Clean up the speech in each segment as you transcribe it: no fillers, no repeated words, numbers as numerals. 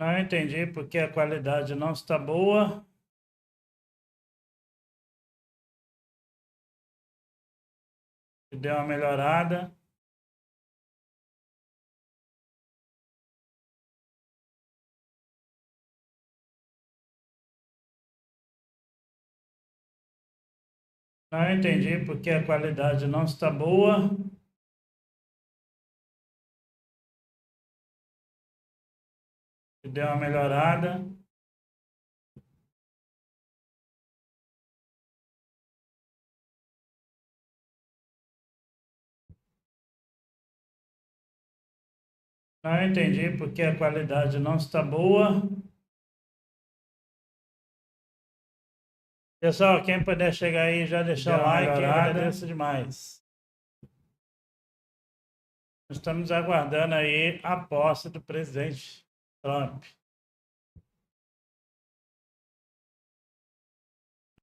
Não entendi porque a qualidade não está boa. Deu uma melhorada. Não entendi porque a qualidade não está boa. Deu uma melhorada. Não entendi porque a qualidade não está boa. Pessoal, quem puder chegar aí já deixar o like, eu agradeço demais. Estamos aguardando aí a posse do presidente Trump.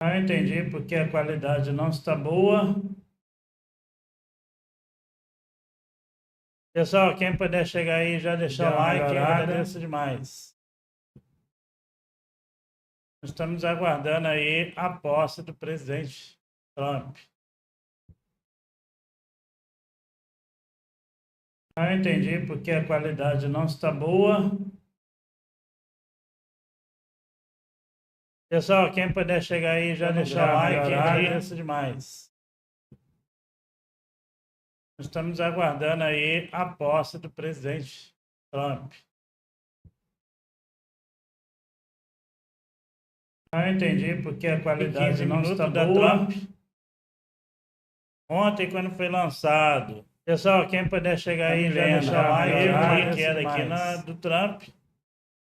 Não entendi porque a qualidade não está boa. Pessoal, quem puder chegar aí já deixar o like, eu agradeço demais. Estamos aguardando aí a posse do presidente Trump. Não entendi porque a qualidade não está boa. Pessoal, quem puder chegar aí já deixar o like, eu agradeço demais. Estamos aguardando aí a posse do presidente Trump. Não entendi porque a qualidade não está boa. Ontem, quando foi lançado. Pessoal, quem puder chegar aí já deixar o like, eu agradeço aqui do Trump.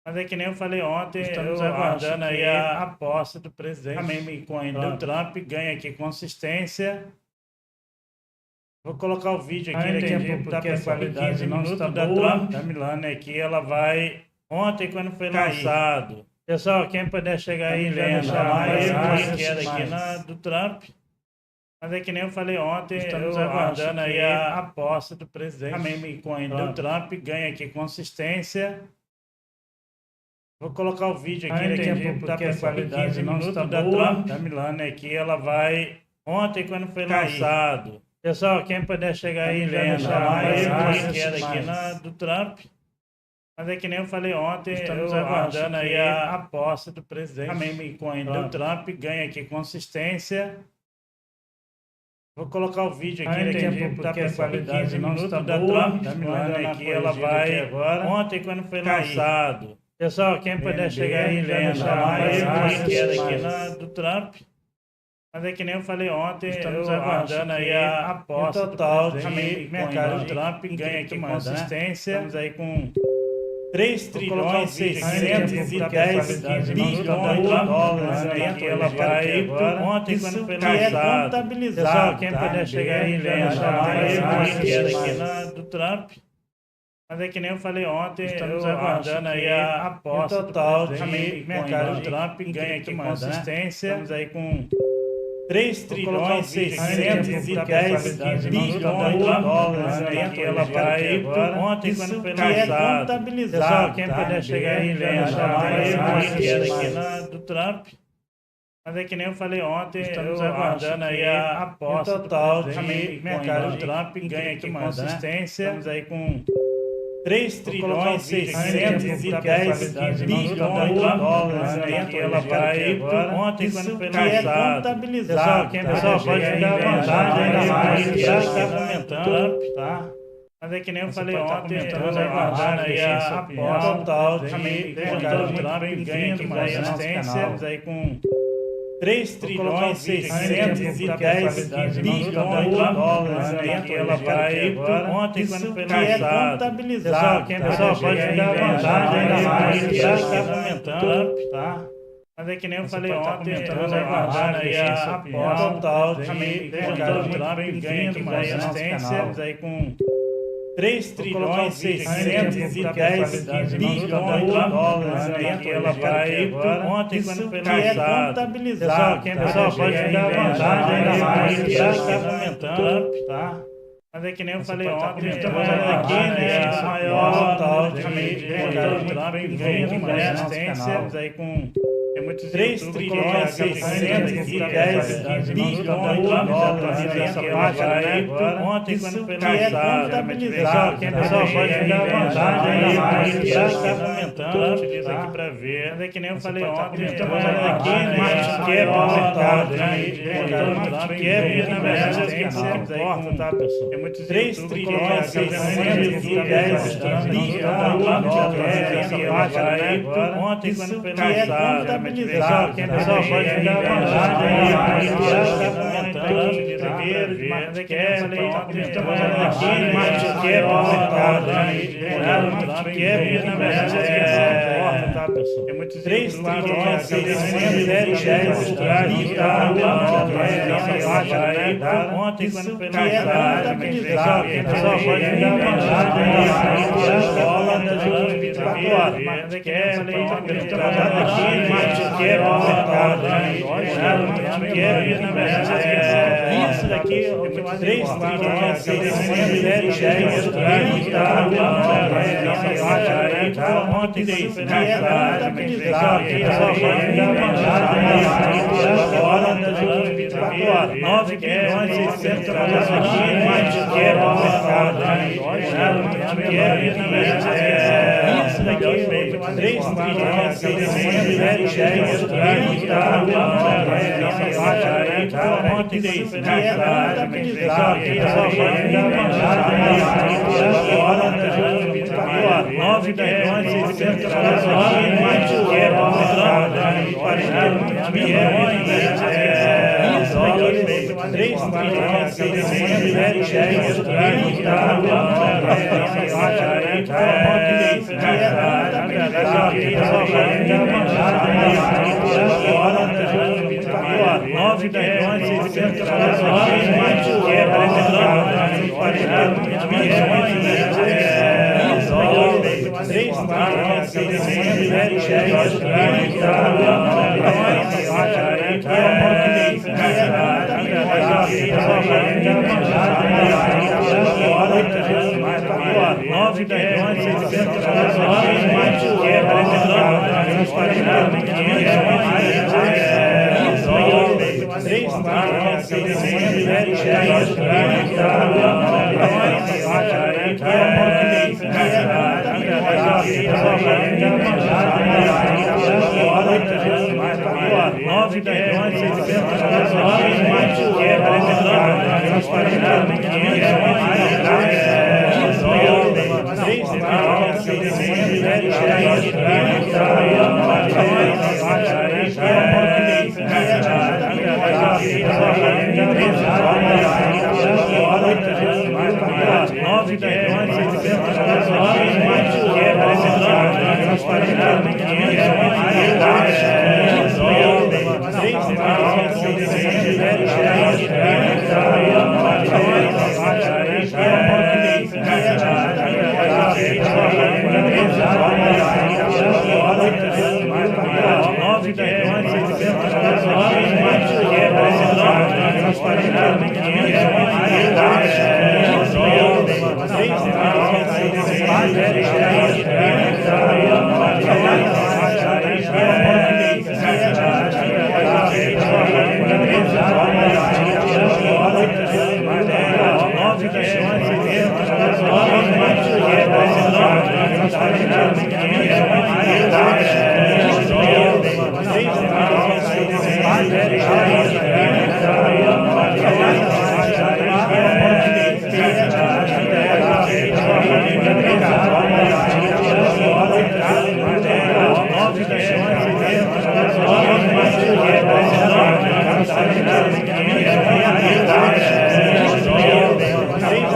Mas é que nem eu falei ontem, estamos aguardando aí a posse do presidente. A MemeCoin do Trump ganha aqui consistência. Vou colocar o vídeo aqui daqui a pouco, porque a qualidade não está boa. Tá milando aqui, ela vai... Ontem, quando foi lançado. Pessoal, quem puder chegar aí já deixar o like, eu aqui do Trump. Mas é que nem eu falei ontem, estamos aguardando aí a posse do presidente. A MemeCoin do Trump ganha aqui consistência. Vou colocar o vídeo aqui daqui a pouco, porque a qualidade não está boa. Tá milando aqui, ela vai... Ontem, quando foi lançado. Pessoal, quem puder chegar aí já deixar o like, aqui do Trump. Mas é que nem eu falei ontem, estamos aguardando aí a posse do presidente. A MemeCoin do Trump ganha aqui consistência. Vou colocar o vídeo aqui daqui a pouco, porque a qualidade não está boa. Tá milando aqui, ela vai... Ontem, quando foi lançado. Pessoal, quem puder chegar aí já deixar o like, aqui do Trump. Mas é que nem eu falei ontem, estamos aguardando aí a posse total de mercado do Trump ganha aqui consistência. Estamos aí com 3 trilhões 610 bilhões de dólares aí que ela vai ontem quando foi lançado. Pessoal, quem puder chegar aí já deixar o like aqui do Trump. Mas é que nem eu falei ontem, estamos aguardando aí a posse total de mercado do Trump ganha aqui consistência. Estamos aí com 3 trilhões 610 bilhões de dólares aí que ela vai ontem quando foi lançado. Pessoal, quem puder chegar aí já deixar o like aqui do Trump. Mas é que nem eu falei ontem, estamos aguardando aí a posse total de mercado do Trump ganha aqui consistência. Estamos aí com 3 trilhões 610 bilhões de dólares aí que ela vai ontem quando foi lançado. Pessoal, quem pode dar vontade ainda mais que já está comentando, tá? Mas é que nem eu falei ontem, estamos aguardando aí a posse total de mercado do Trump ganha aqui consistência. Estamos aí com 3 trilhões 610 bilhões de dólares aí que ela vai ontem quando foi lançado. Pessoal, quem pode dar vontade ainda mais que já está comentando, tá? Mas é que nem eu falei ontem, estamos aguardando aí a posse total de mercado do Trump ganha aqui consistência. Estamos aí com 3 trilhões 610 bilhões de dólares aí que ela vai ontem quando foi lançado. Pessoal, quem pode dar vontade ainda mais que já está comentando, tá? Mas é que nem eu falei ontem, estamos aqui, né? A maior tal de Trump vem com resistência, aí com muitos 3 trilhões, 610 bilhões de dólares nessa página, né? Ontem, quando foi lançado, pessoal, pode pegar a vantagem, já está comentando, utiliza aqui para ver. Mas é que nem eu falei ontem, estamos aqui, né? Que é o mercado, né? Que é, na verdade, as que se importam, tá, pessoal? Tem muitos 3 trilhões, 610 bilhões de dólares nessa página, né? Ontem, quando foi lançado, pessoal, pode pegar a vantagem, já está comentando, utiliza aqui, mas é que nem eu falei ontem, estamos aqui, né? Que é o mercado, né? Que é, na verdade, as que se importam, tá, pessoal? Tem muitos 3 trilhões, 610 bilhões de dólares nessa página, né? Ontem, quando foi lançado, pessoal, pode pegar a vantagem, já rola das últimas 24 horas. Mas é que nem eu falei ontem, estamos aqui, que é o mercado, que é, na verdade, isso daqui, o que mais 3 trilhões, 610 bilhões de dólares nessa página, né? Ontem, que é contabilizado, pessoal, pode pegar a vantagem, já rola das últimas 24 horas. 9 bilhões, 600 milhões de que é o mercado, que é, na verdade, isso daqui, o que mais 3 trilhões, 610 bilhões de dólares nessa página, né? Ontem, que é contabilizado, pessoal, pode pegar a vantagem, já rola das últimas 24 horas. 9 bilhões, 600 milhões de que é o mercado, 40 milhões, isso daqui, 3 trilhões, 610 bilhões de dólares nessa página, né? Ontem, que é contabilizado, pessoal, pode pegar a vantagem, já rola das últimas 24 horas. 9 bilhões, 600 milhões de que é o mercado, 40 milhões, isso daqui, 3 trilhões, 610 bilhões de dólares nessa página, né? Que é contabilizado, pessoal, pode pegar a vantagem, já rola das últimas 24 horas. 9 bilhões, 600 milhões de que é o mercado, 40 milhões, isso daqui, 3 trilhões, 610 bilhões de dólares nessa página, né? Que é contabilizado, pessoal, pode pegar a vantagem, já rola das últimas 24 horas. 9 bilhões, 600 milhões de que é o mercado, 40 milhões, isso daqui, 3 trilhões, 610 bilhões de dólares nessa página, né? Que é contabilizado, pessoal, pode pegar a vantagem, já rola das últimas 24 horas. 9 bilhões, 600 milhões de que é o mercado, 40 milhões, isso daqui, 3 trilhões, 610 bilhões de dólares nessa página, né? Que é contabilizado, pessoal, pode pegar a vantagem, já rola das últimas 24 horas. 9 bilhões, 600 milhões de que é o mercado, 40 milhões, isso daqui, 3 trilhões, 610 bilhões de dólares nessa página, né? Que é contabilizado, pessoal, pode pegar a vantagem, já rola das últimas 9 bilhões, 600 milhões de que é o mercado, 40 milhões, isso daqui, 3 trilhões, 610 bilhões de dólares nessa página, né? Que é contabilizado, pessoal, pode pegar a vantagem, já rola das últimas 9 bilhões, 600 milhões de que é o mercado, 40 milhões, isso daqui, 3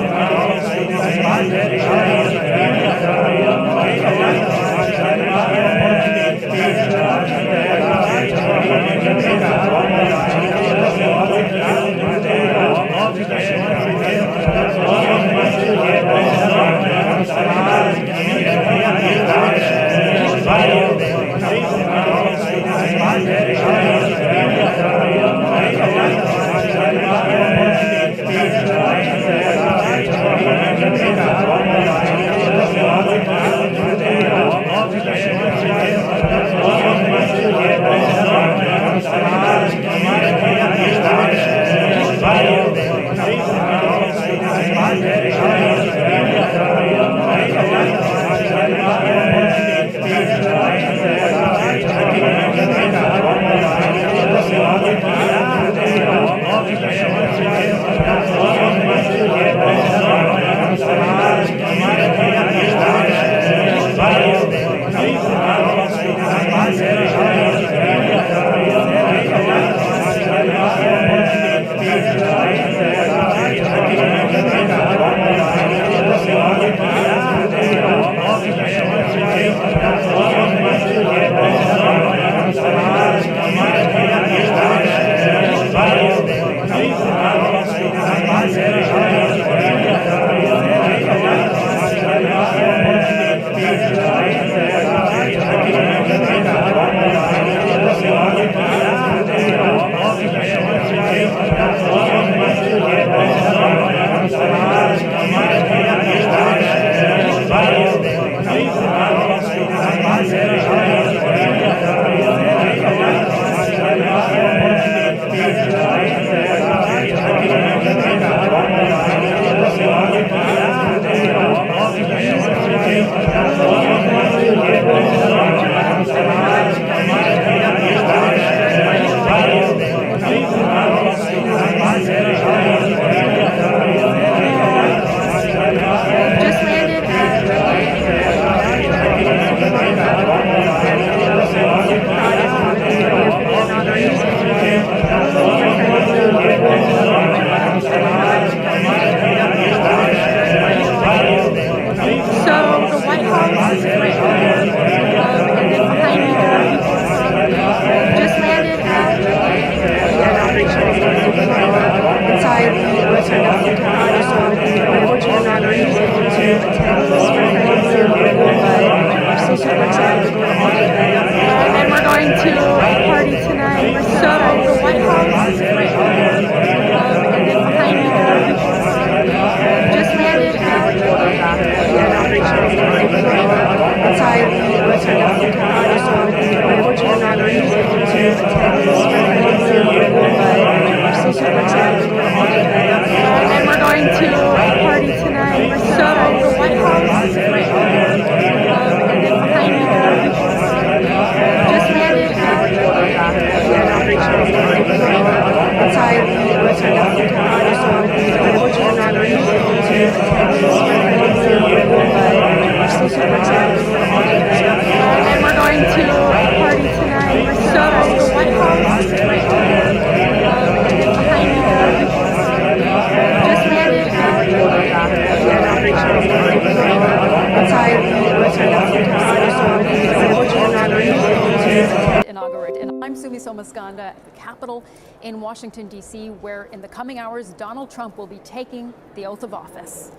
At the Capitol in Washington, D.C., where in the coming hours, Donald Trump will be taking the oath of office.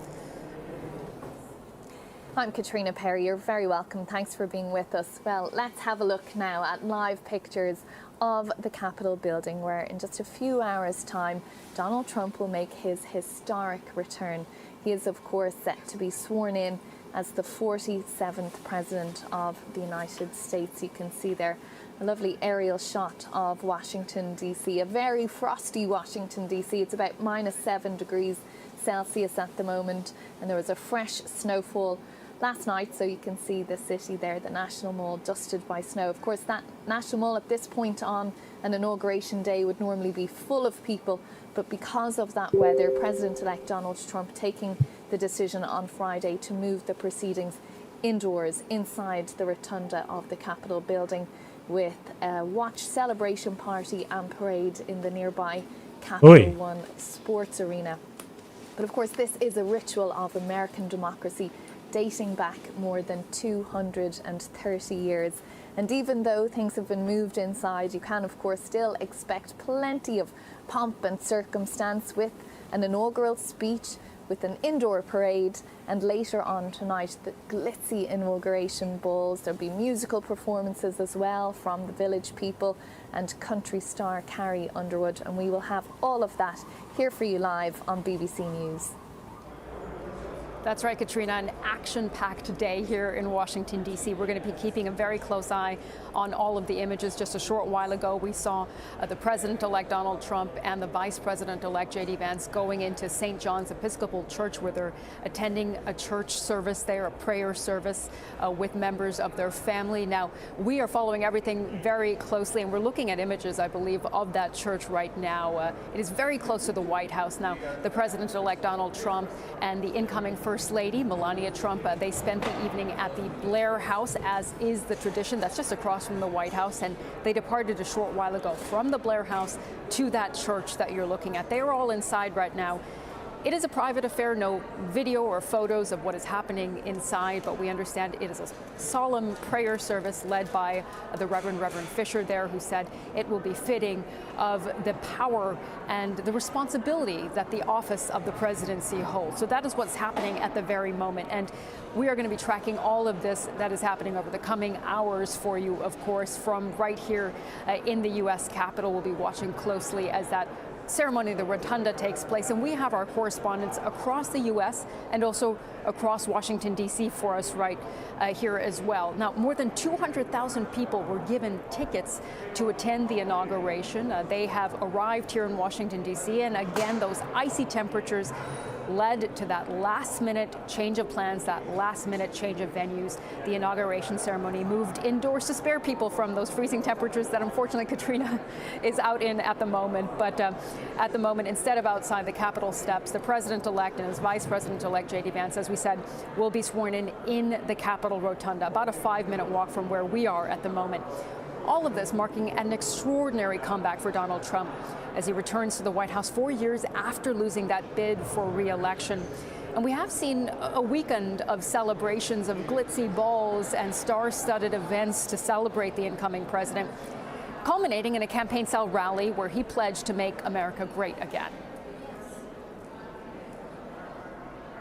I'm Katrina Perry. You're very welcome. Thanks for being with us. Well, let's have a look now at live pictures of the Capitol building, where in just a few hours' time, Donald Trump will make his historic return. He is, of course, set to be sworn in as the 47th President of the United States. You can see there a lovely aerial shot of Washington, D.C., a very frosty Washington, D.C. It's about -7 degrees Celsius at the moment, and there was a fresh snowfall last night, so you can see the city there, the National Mall, dusted by snow. Of course, that National Mall at this point on an inauguration day would normally be full of people, but because of that weather, President-elect Donald Trump taking the decision on Friday to move the proceedings indoors inside the rotunda of the Capitol building, with a watch celebration party and parade in the nearby Capital One Sports Arena. But of course, this is a ritual of American democracy dating back more than 230 years. And even though things have been moved inside, you can of course still expect plenty of pomp and circumstance, with an inaugural speech, with an indoor parade, and later on tonight, the glitzy inauguration balls. There'll be musical performances as well from the Village People and country star Carrie Underwood, and we will have all of that here for you live on BBC News. That's right, Katrina, an action-packed day here in Washington, D.C. We're going to be keeping a very close eye on all of the images. Just a short while ago, we saw the President-elect Donald Trump and the Vice President-elect J.D. Vance going into St. John's Episcopal Church, where they're attending a church service there, a prayer service with members of their family. Now, we are following everything very closely, and we're looking at images, I believe, of that church right now. It is very close to the White House. Now, the President-elect Donald Trump and the incoming First Lady, Melania Trump, they spent the evening at the Blair House, as is the tradition. That's just across from the White House, and they departed a short while ago from the Blair House to that church that you're looking at. They are all inside right now. It is a private affair, no video or photos of what is happening inside, but we understand it is a solemn prayer service led by the Reverend Fisher there, who said it will be fitting of the power and the responsibility that the office of the presidency holds. So that is what's happening at the very moment. And we are going to be tracking all of this that is happening over the coming hours for you, of course, from right here in the U.S. Capitol. We'll be watching closely as that ceremony, the rotunda, takes place, and we have our correspondents across the U.S. and also across Washington, D.C. for us right here as well. Now, more than 200,000 people were given tickets to attend the inauguration. They have arrived here in Washington, D.C., and again, those icy temperatures led to that last-minute change of plans, that last-minute change of venues. The inauguration ceremony moved indoors to spare people from those freezing temperatures that, unfortunately, Katrina is out in at the moment. But at the moment, instead of outside the Capitol steps, the President-elect and his Vice President-elect, J.D. Vance, as we said, will be sworn in the Capitol Rotunda, about a 5-minute walk from where we are at the moment. All of this marking an extraordinary comeback for Donald Trump as he returns to the White House 4 years after losing that bid for re-election. And we have seen a weekend of celebrations of glitzy balls and star-studded events to celebrate the incoming president, culminating in a campaign-style rally where he pledged to make America great again.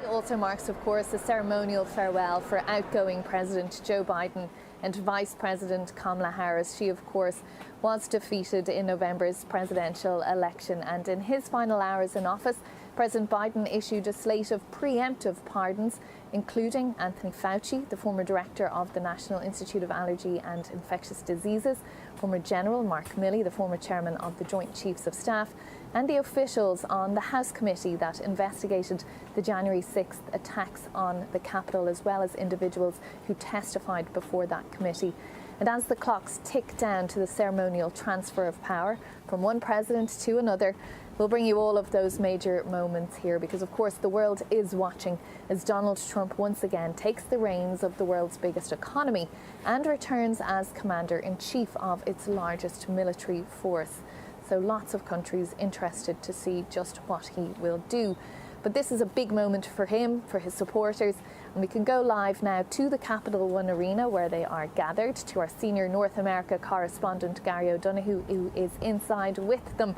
It also marks, of course, a ceremonial farewell for outgoing President Joe Biden and Vice President Kamala Harris. She, of course, was defeated in November's presidential election, and in his final hours in office, President Biden issued a slate of preemptive pardons, including Anthony Fauci, the former director of the National Institute of Allergy and Infectious Diseases, former General Mark Milley, the former chairman of the Joint Chiefs of Staff, and the officials on the House committee that investigated the January 6th attacks on the Capitol, as well as individuals who testified before that committee. And as the clocks tick down to the ceremonial transfer of power from one president to another, we'll bring you all of those major moments here, because of course the world is watching as Donald Trump once again takes the reins of the world's biggest economy and returns as commander-in-chief of its largest military force. So lots of countries interested to see just what he will do. But this is a big moment for him, for his supporters, and we can go live now to the Capital One Arena, where they are gathered, to our senior North America correspondent Gary O'Donoghue, who is inside with them.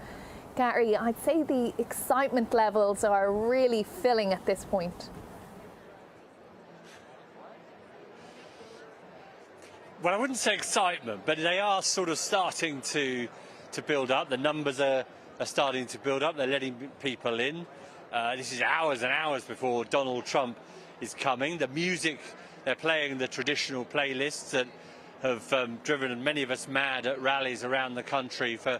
Gary, I'd say the excitement levels are really filling at this point. Well, I wouldn't say excitement, but they are sort of starting to build up. The numbers are starting to build up. They're letting people in. This is hours and hours before Donald Trump is coming. The music, they're playing the traditional playlists that have driven many of us mad at rallies around the country for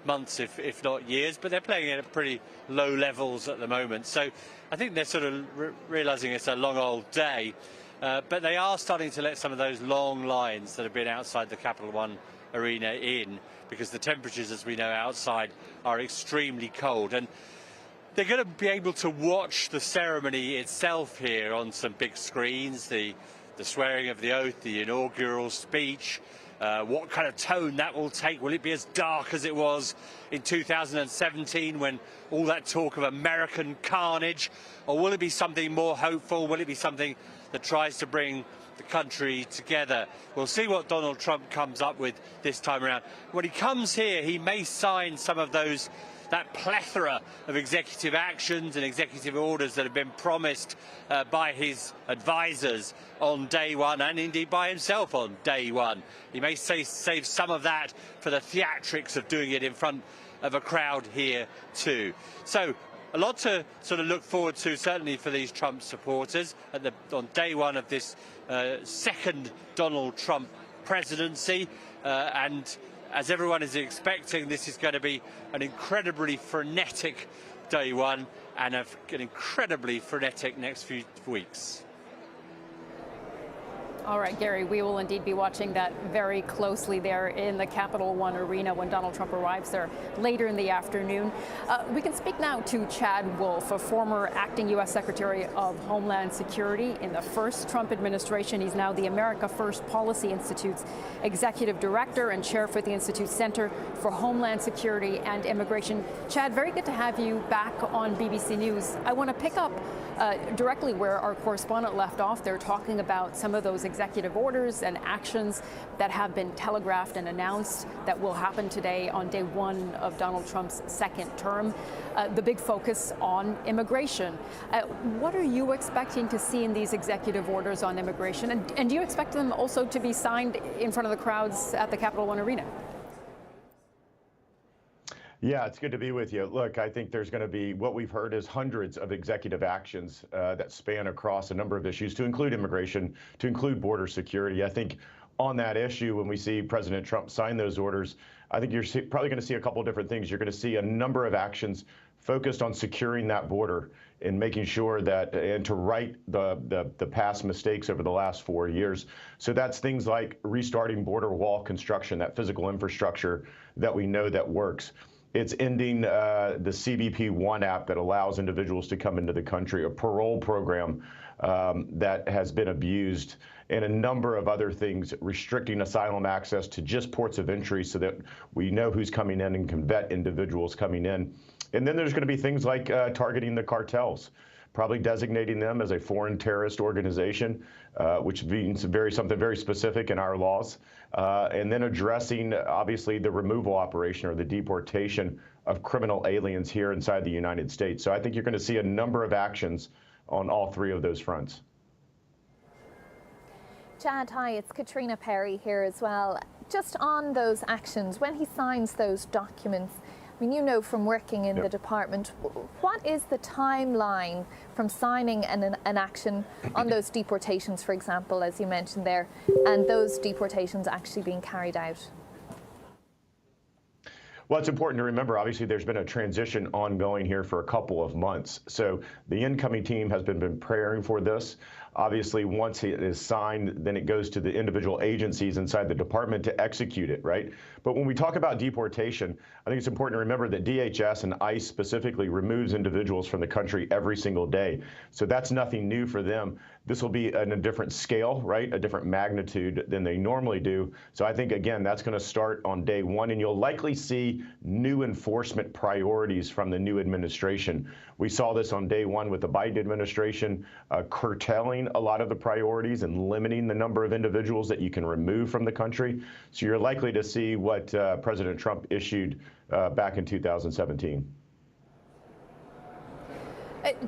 months, if not years, but they're playing it at pretty low levels at the moment. So I think they're sort of realizing it's a long old day, but they are starting to let some of those long lines that have been outside the Capital One Arena in, because the temperatures, as we know, outside are extremely cold. And they're going to be able to watch the ceremony itself here on some big screens, the swearing of the oath, the inaugural speech, what kind of tone that will take. Will it be as dark as it was in 2017 when all that talk of American carnage, or will it be something more hopeful? Will it be something that tries to bring the country together? We'll see what Donald Trump comes up with this time around. When he comes here, he may sign some of that plethora of executive actions and executive orders that have been promised by his advisors on day one, and indeed by himself on day one. He may save some of that for the theatrics of doing it in front of a crowd here too. So a lot to sort of look forward to, certainly for these Trump supporters on day one of this second Donald Trump presidency. And as everyone is expecting, this is going to be an incredibly frenetic day one and an incredibly frenetic next few weeks. All right, Gary, we will indeed be watching that very closely there in the Capital One Arena when Donald Trump arrives there later in the afternoon. We can speak now to Chad Wolf, a former acting U.S. Secretary of Homeland Security in the first Trump administration. He's now the America First Policy Institute's executive director and chair for the Institute's Center for Homeland Security and Immigration. Chad, very good to have you back on BBC News. I want to pick up directly where our correspondent left off. They're talking about some of those executive orders and actions that have been telegraphed and announced that will happen today on day one of Donald Trump's second term. The big focus on immigration. What are you expecting to see in these executive orders on immigration? And do you expect them also to be signed in front of the crowds at the Capital One Arena? Yeah, it's good to be with you. Look, I think there's going to be, what we've heard is hundreds of executive actions that span across a number of issues, to include immigration, to include border security. I think on that issue, when we see President Trump sign those orders, I think you're probably going to see a couple of different things. You're going to see a number of actions focused on securing that border and making sure that, and to right the past mistakes over the last 4 years. So that's things like restarting border wall construction, that physical infrastructure that we know that works. It's ending the CBP One app that allows individuals to come into the country, a parole program that has been abused, and a number of other things, restricting asylum access to just ports of entry so that we know who's coming in and can vet individuals coming in. And then there's going to be things like targeting the cartels, probably designating them as a foreign terrorist organization, which means something very specific in our laws, and then addressing, obviously, the removal operation or the deportation of criminal aliens here inside the United States. So I think you're going to see a number of actions on all three of those fronts. Chad, hi, it's Katrina Perry here as well. Just on those actions, when he signs those documents, I mean, you know from working in the department, what is the timeline from signing an action on those deportations, for example, as you mentioned there, and those deportations actually being carried out? Well, it's important to remember, obviously, there's been a transition ongoing here for a couple of months. So the incoming team has been preparing for this. Obviously, once it is signed, then it goes to the individual agencies inside the department to execute it, right? But when we talk about deportation, I think it's important to remember that DHS and ICE specifically removes individuals from the country every single day. So that's nothing new for them. This will be in a different scale, right? A different magnitude than they normally do. So I think, again, that's going to start on day one, and you'll likely see new enforcement priorities from the new administration. We saw this on day one with the Biden administration curtailing a lot of the priorities and limiting the number of individuals that you can remove from the country. So you're likely to see what President Trump issued back in 2017.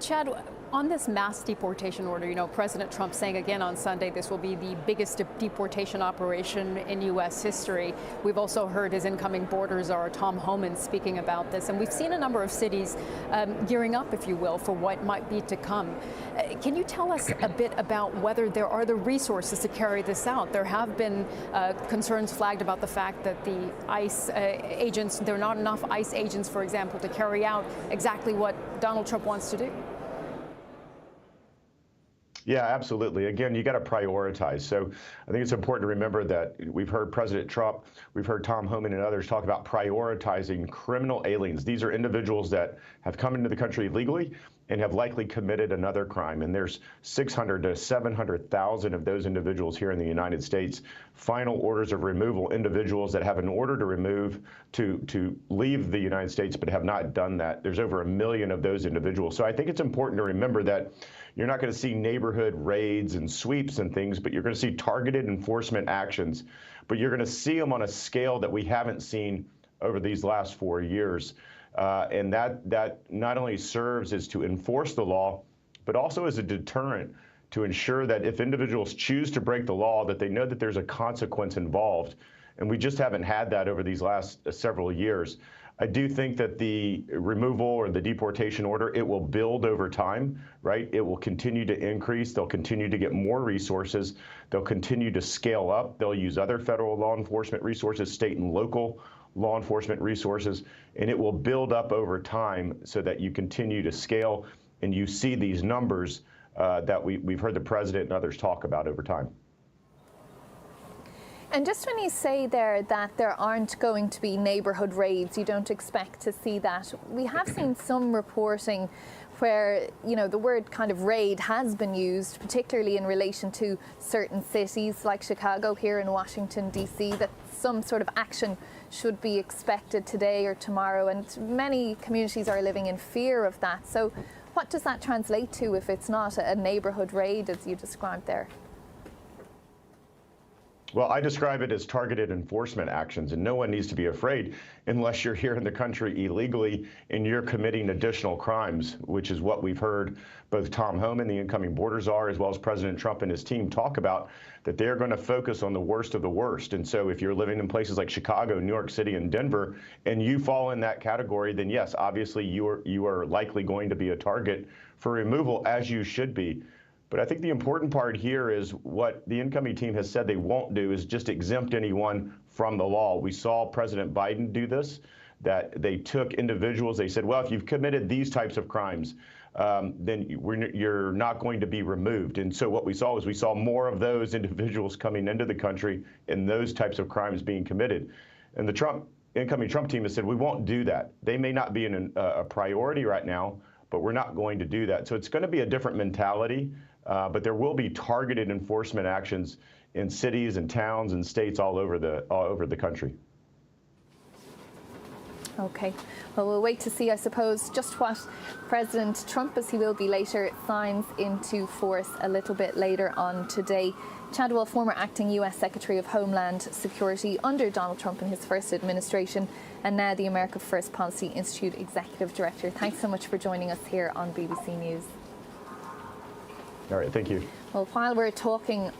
Chad, on this mass deportation order, you know, President Trump saying again on Sunday this will be the biggest deportation operation in U.S. history. We've also heard his incoming border czar, Tom Homan, speaking about this. And we've seen a number of cities gearing up, if you will, for what might be to come. Can you tell us a bit about whether there are the resources to carry this out? There have been concerns flagged about the fact that the ICE agents, there are not enough ICE agents, for example, to carry out exactly what Donald Trump wants to do. Yeah, absolutely. Again, you got to prioritize. So I think it's important to remember that we've heard President Trump, we've heard Tom Homan and others talk about prioritizing criminal aliens. These are individuals that have come into the country legally and have likely committed another crime. And there's 600 to 700,000 of those individuals here in the United States. Final orders of removal, individuals that have an order to remove to leave the United States but have not done that. There's over 1 million of those individuals. So I think it's important to remember that you're not going to see neighborhood raids and sweeps and things, but you're going to see targeted enforcement actions. But you're going to see them on a scale that we haven't seen over these last 4 years. And that not only serves as to enforce the law, but also as a deterrent to ensure that if individuals choose to break the law, that they know that there's a consequence involved. And we just haven't had that over these last several years. I do think that the removal or the deportation order, it will build over time, right? It will continue to increase. They'll continue to get more resources. They'll continue to scale up. They'll use other federal law enforcement resources, state and local law enforcement resources, and it will build up over time so that you continue to scale and you see these numbers that we've heard the president and others talk about over time. And just when you say there that there aren't going to be neighbourhood raids, you don't expect to see that. We have seen some reporting where, you know, the word kind of raid has been used, particularly in relation to certain cities like Chicago, here in Washington, D.C., that some sort of action should be expected today or tomorrow. And many communities are living in fear of that. So what does that translate to if it's not a neighbourhood raid, as you described there? Well, I describe it as targeted enforcement actions, and no one needs to be afraid unless you're here in the country illegally and you're committing additional crimes, which is what we've heard both Tom Homan, the incoming border czar, as well as President Trump and his team talk about, that they're going to focus on the worst of the worst. And so if you're living in places like Chicago, New York City, and Denver, and you fall in that category, then yes, obviously you are likely going to be a target for removal, as you should be. But I think the important part here is what the incoming team has said they won't do is just exempt anyone from the law. We saw President Biden do this, that they took individuals, they said, well, if you've committed these types of crimes, then you're not going to be removed. And so what we saw was we saw more of those individuals coming into the country and those types of crimes being committed. And the incoming Trump team has said, we won't do that. They may not be a priority right now, but we're not going to do that. So it's going to be a different mentality. But there will be targeted enforcement actions in cities and towns and states all over the country. Okay. Well, we'll wait to see, I suppose, just what President Trump, as he will be later, signs into force a little bit later on today. Chadwell, former acting U.S. Secretary of Homeland Security under Donald Trump in his first administration, and now the America First Policy Institute Executive Director. Thanks so much for joining us here on BBC News. All right, thank you. Well, while we're talking,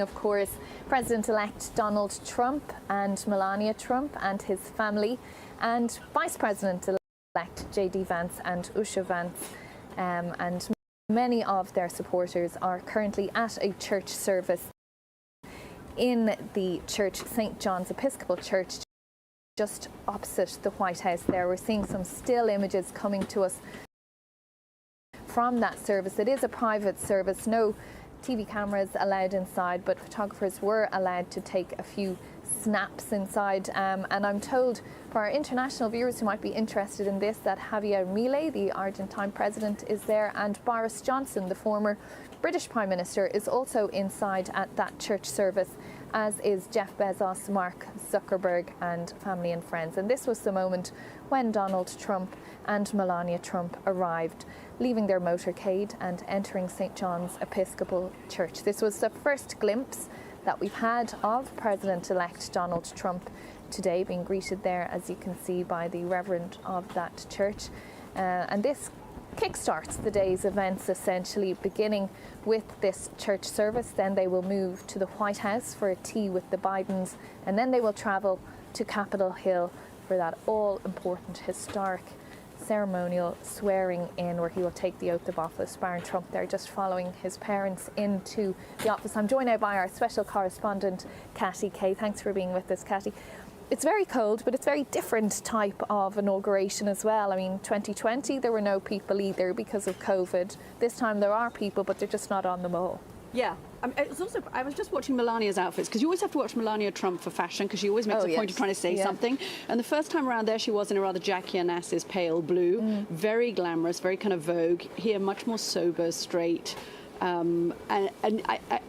of course, President-elect Donald Trump and Melania Trump and his family, and Vice President-elect J.D. Vance and Usha Vance, and many of their supporters are currently at a church service in the church, St. John's Episcopal Church, just opposite the White House there. We're seeing some still images coming to us from that service. It is a private service, no TV cameras allowed inside, but photographers were allowed to take a few snaps inside. And I'm told, for our international viewers who might be interested in this, that Javier Milei, the Argentine president, is there, and Boris Johnson, the former British Prime Minister, is also inside at that church service, as is Jeff Bezos, Mark Zuckerberg, and family and friends. And this was the moment when Donald Trump and Melania Trump arrived, leaving their motorcade and entering St. John's Episcopal Church. This was the first glimpse that we've had of President-elect Donald Trump today, being greeted there, as you can see, by the Reverend of that church. And this kickstarts the day's events, essentially, beginning with this church service. Then they will move to the White House for a tea with the Bidens, and then they will travel to Capitol Hill for that all-important, historic ceremonial swearing in, where he will take the oath of office. Barron Trump there just following his parents into the office. I'm joined now by our special correspondent, Catty Kay. Thanks for being with us, Catty. It's very cold, but it's a very different type of inauguration as well. I mean, 2020, there were no people either because of COVID. This time there are people, but they're just not on the mall. Yeah. It's also, I was just watching Melania's outfits, because you always have to watch Melania Trump for fashion, because she always makes a point of trying to say something. And the first time around, there she was in a rather Jackie Onassis pale blue, very glamorous, very kind of Vogue. Here, much more sober, straight. And I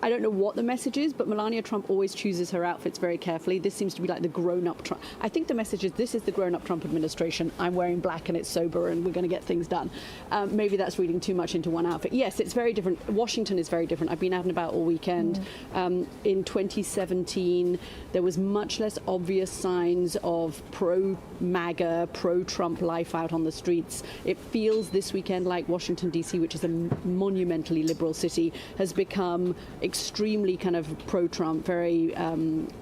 don't know what the message is, but Melania Trump always chooses her outfits very carefully. This seems to be like the grown-up Trump. I think the message is, this is the grown-up Trump administration. I'm wearing black and it's sober and we're going to get things done. Maybe that's reading too much into one outfit. Yes, it's very different. Washington is very different. I've been out and about all weekend. In 2017, there was much less obvious signs of pro-MAGA, pro-Trump life out on the streets. It feels this weekend like Washington, D.C., which is a monumentally liberal city, has become extremely kind of pro-Trump, very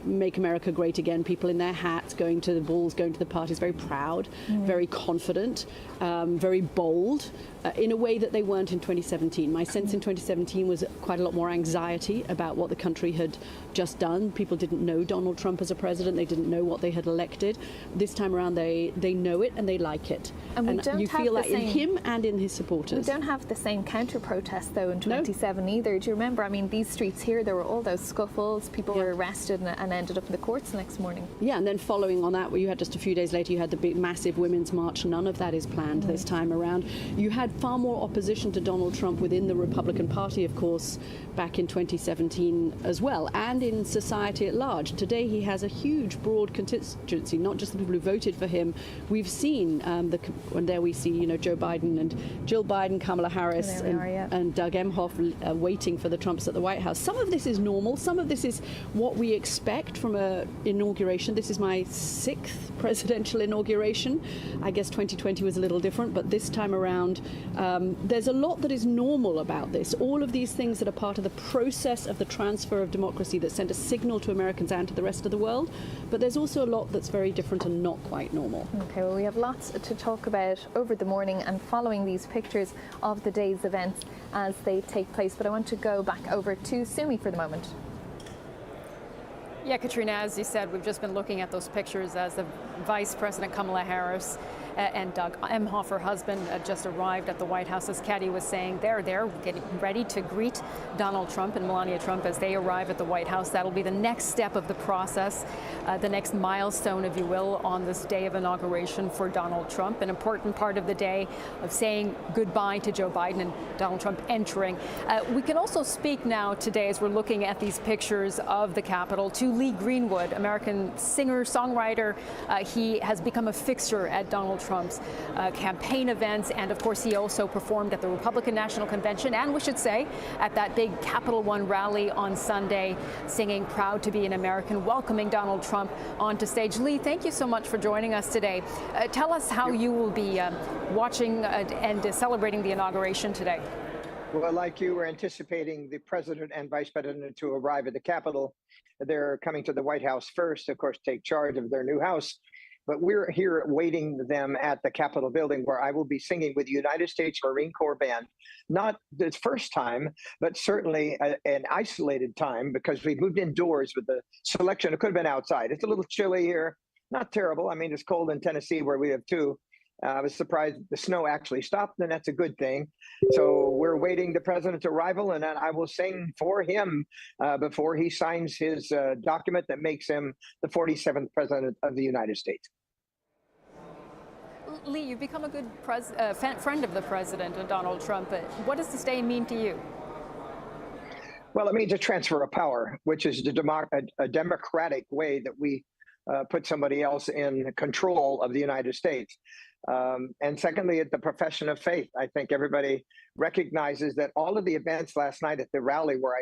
make America great again, people in their hats, going to the balls, going to the parties, very proud, very confident, very bold, in a way that they weren't in 2017. My sense in 2017 was quite a lot more anxiety about what the country had just done. People didn't know Donald Trump as a president. They didn't know what they had elected. This time around, they know it and they like it. And you feel that in him and in his supporters. We don't have the same counter-protest, though, in 27 either. Do you remember? I mean, these streets here, there were all those scuffles. People were arrested and ended up in the courts the next morning. Yeah, and then following on that, you had just a few days later, you had the big, massive women's march. None of that is planned this time around. You had far more opposition to Donald Trump within the Republican Party, of course, back in 2017 as well, and in society at large. Today he has a huge, broad constituency, not just the people who voted for him. We've seen, and there we see, Joe Biden and Jill Biden, Kamala Harris, and Doug Emhoff waiting for the Trumps at the White House. Some of this is normal. Some of this is what we expect from an inauguration. This is my 6th presidential inauguration. I guess 2020 was a little different, but this time around, there's a lot that is normal about this. All of these things that are part of the process of the transfer of democracy that send a signal to Americans and to the rest of the world. But there's also a lot that's very different and not quite normal. Okay, well, we have lots to talk about over the morning and following these pictures of the day's events as they take place. But I want to go back over to Sumi for the moment. Yeah, Katrina, as you said, we've just been looking at those pictures as the Vice President Kamala Harris and Doug Emhoff, her husband, just arrived at the White House. As Caddy was saying, they're getting ready to greet Donald Trump and Melania Trump as they arrive at the White House. That'll be the next step of the process, the next milestone, if you will, on this day of inauguration for Donald Trump. An important part of the day of saying goodbye to Joe Biden and Donald Trump entering. We can also speak now today, as we're looking at these pictures of the Capitol, to Lee Greenwood, American singer, songwriter. He has become a fixture at Donald Trump's campaign events, and of course he also performed at the Republican National Convention, and we should say at that big Capital One rally on Sunday, singing "Proud to be an American," welcoming Donald Trump onto stage. Lee, thank you so much for joining us today. Tell us how you will be watching and celebrating the inauguration today. Well, like you, we're anticipating the president and vice president to arrive at the Capitol. They're coming to the White House first, of course, take charge of their new house. But we're here waiting them at the Capitol building, where I will be singing with the United States Marine Corps Band. Not the first time, but certainly an isolated time, because we moved indoors with the selection. It could have been outside. It's a little chilly here. Not terrible. I mean, it's cold in Tennessee, where we have too. I was surprised the snow actually stopped, and that's a good thing. So we're waiting the president's arrival, and then I will sing for him before he signs his document that makes him the 47th president of the United States. Lee, you've become a good friend of the president, Donald Trump. What does this day mean to you? Well, it means a transfer of power, which is a democratic way that we put somebody else in control of the United States. And secondly, at the profession of faith, I think everybody recognizes that all of the events last night at the rally, where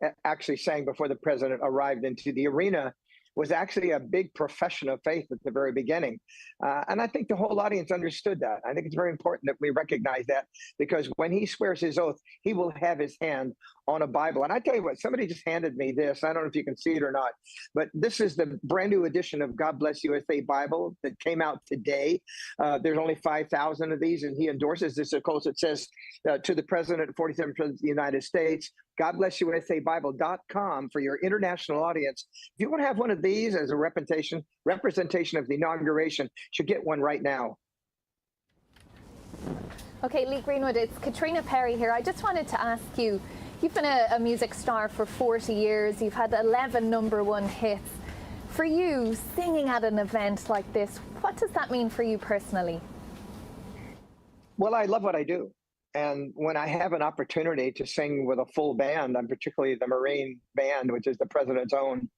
I actually sang before the president arrived into the arena, was actually a big profession of faith at the very beginning. And I think the whole audience understood that. I think it's very important that we recognize that, because when he swears his oath, he will have his hand on a Bible. And I tell you what, somebody just handed me this. I don't know if you can see it or not, but this is the brand new edition of God Bless USA Bible that came out today. There's only 5,000 of these, and he endorses this. Of course, it says to the president, 47th president of the United States, GodBlessUSABible.com for your international audience. If you want to have one of these as a representation of the inauguration, you should get one right now. Okay, Lee Greenwood, it's Katrina Perry here. I just wanted to ask you, you've been a music star for 40 years. You've had 11 #1 hits. For you, singing at an event like this, what does that mean for you personally? Well, I love what I do. And when I have an opportunity to sing with a full band, and particularly the Marine Band, which is the president's own,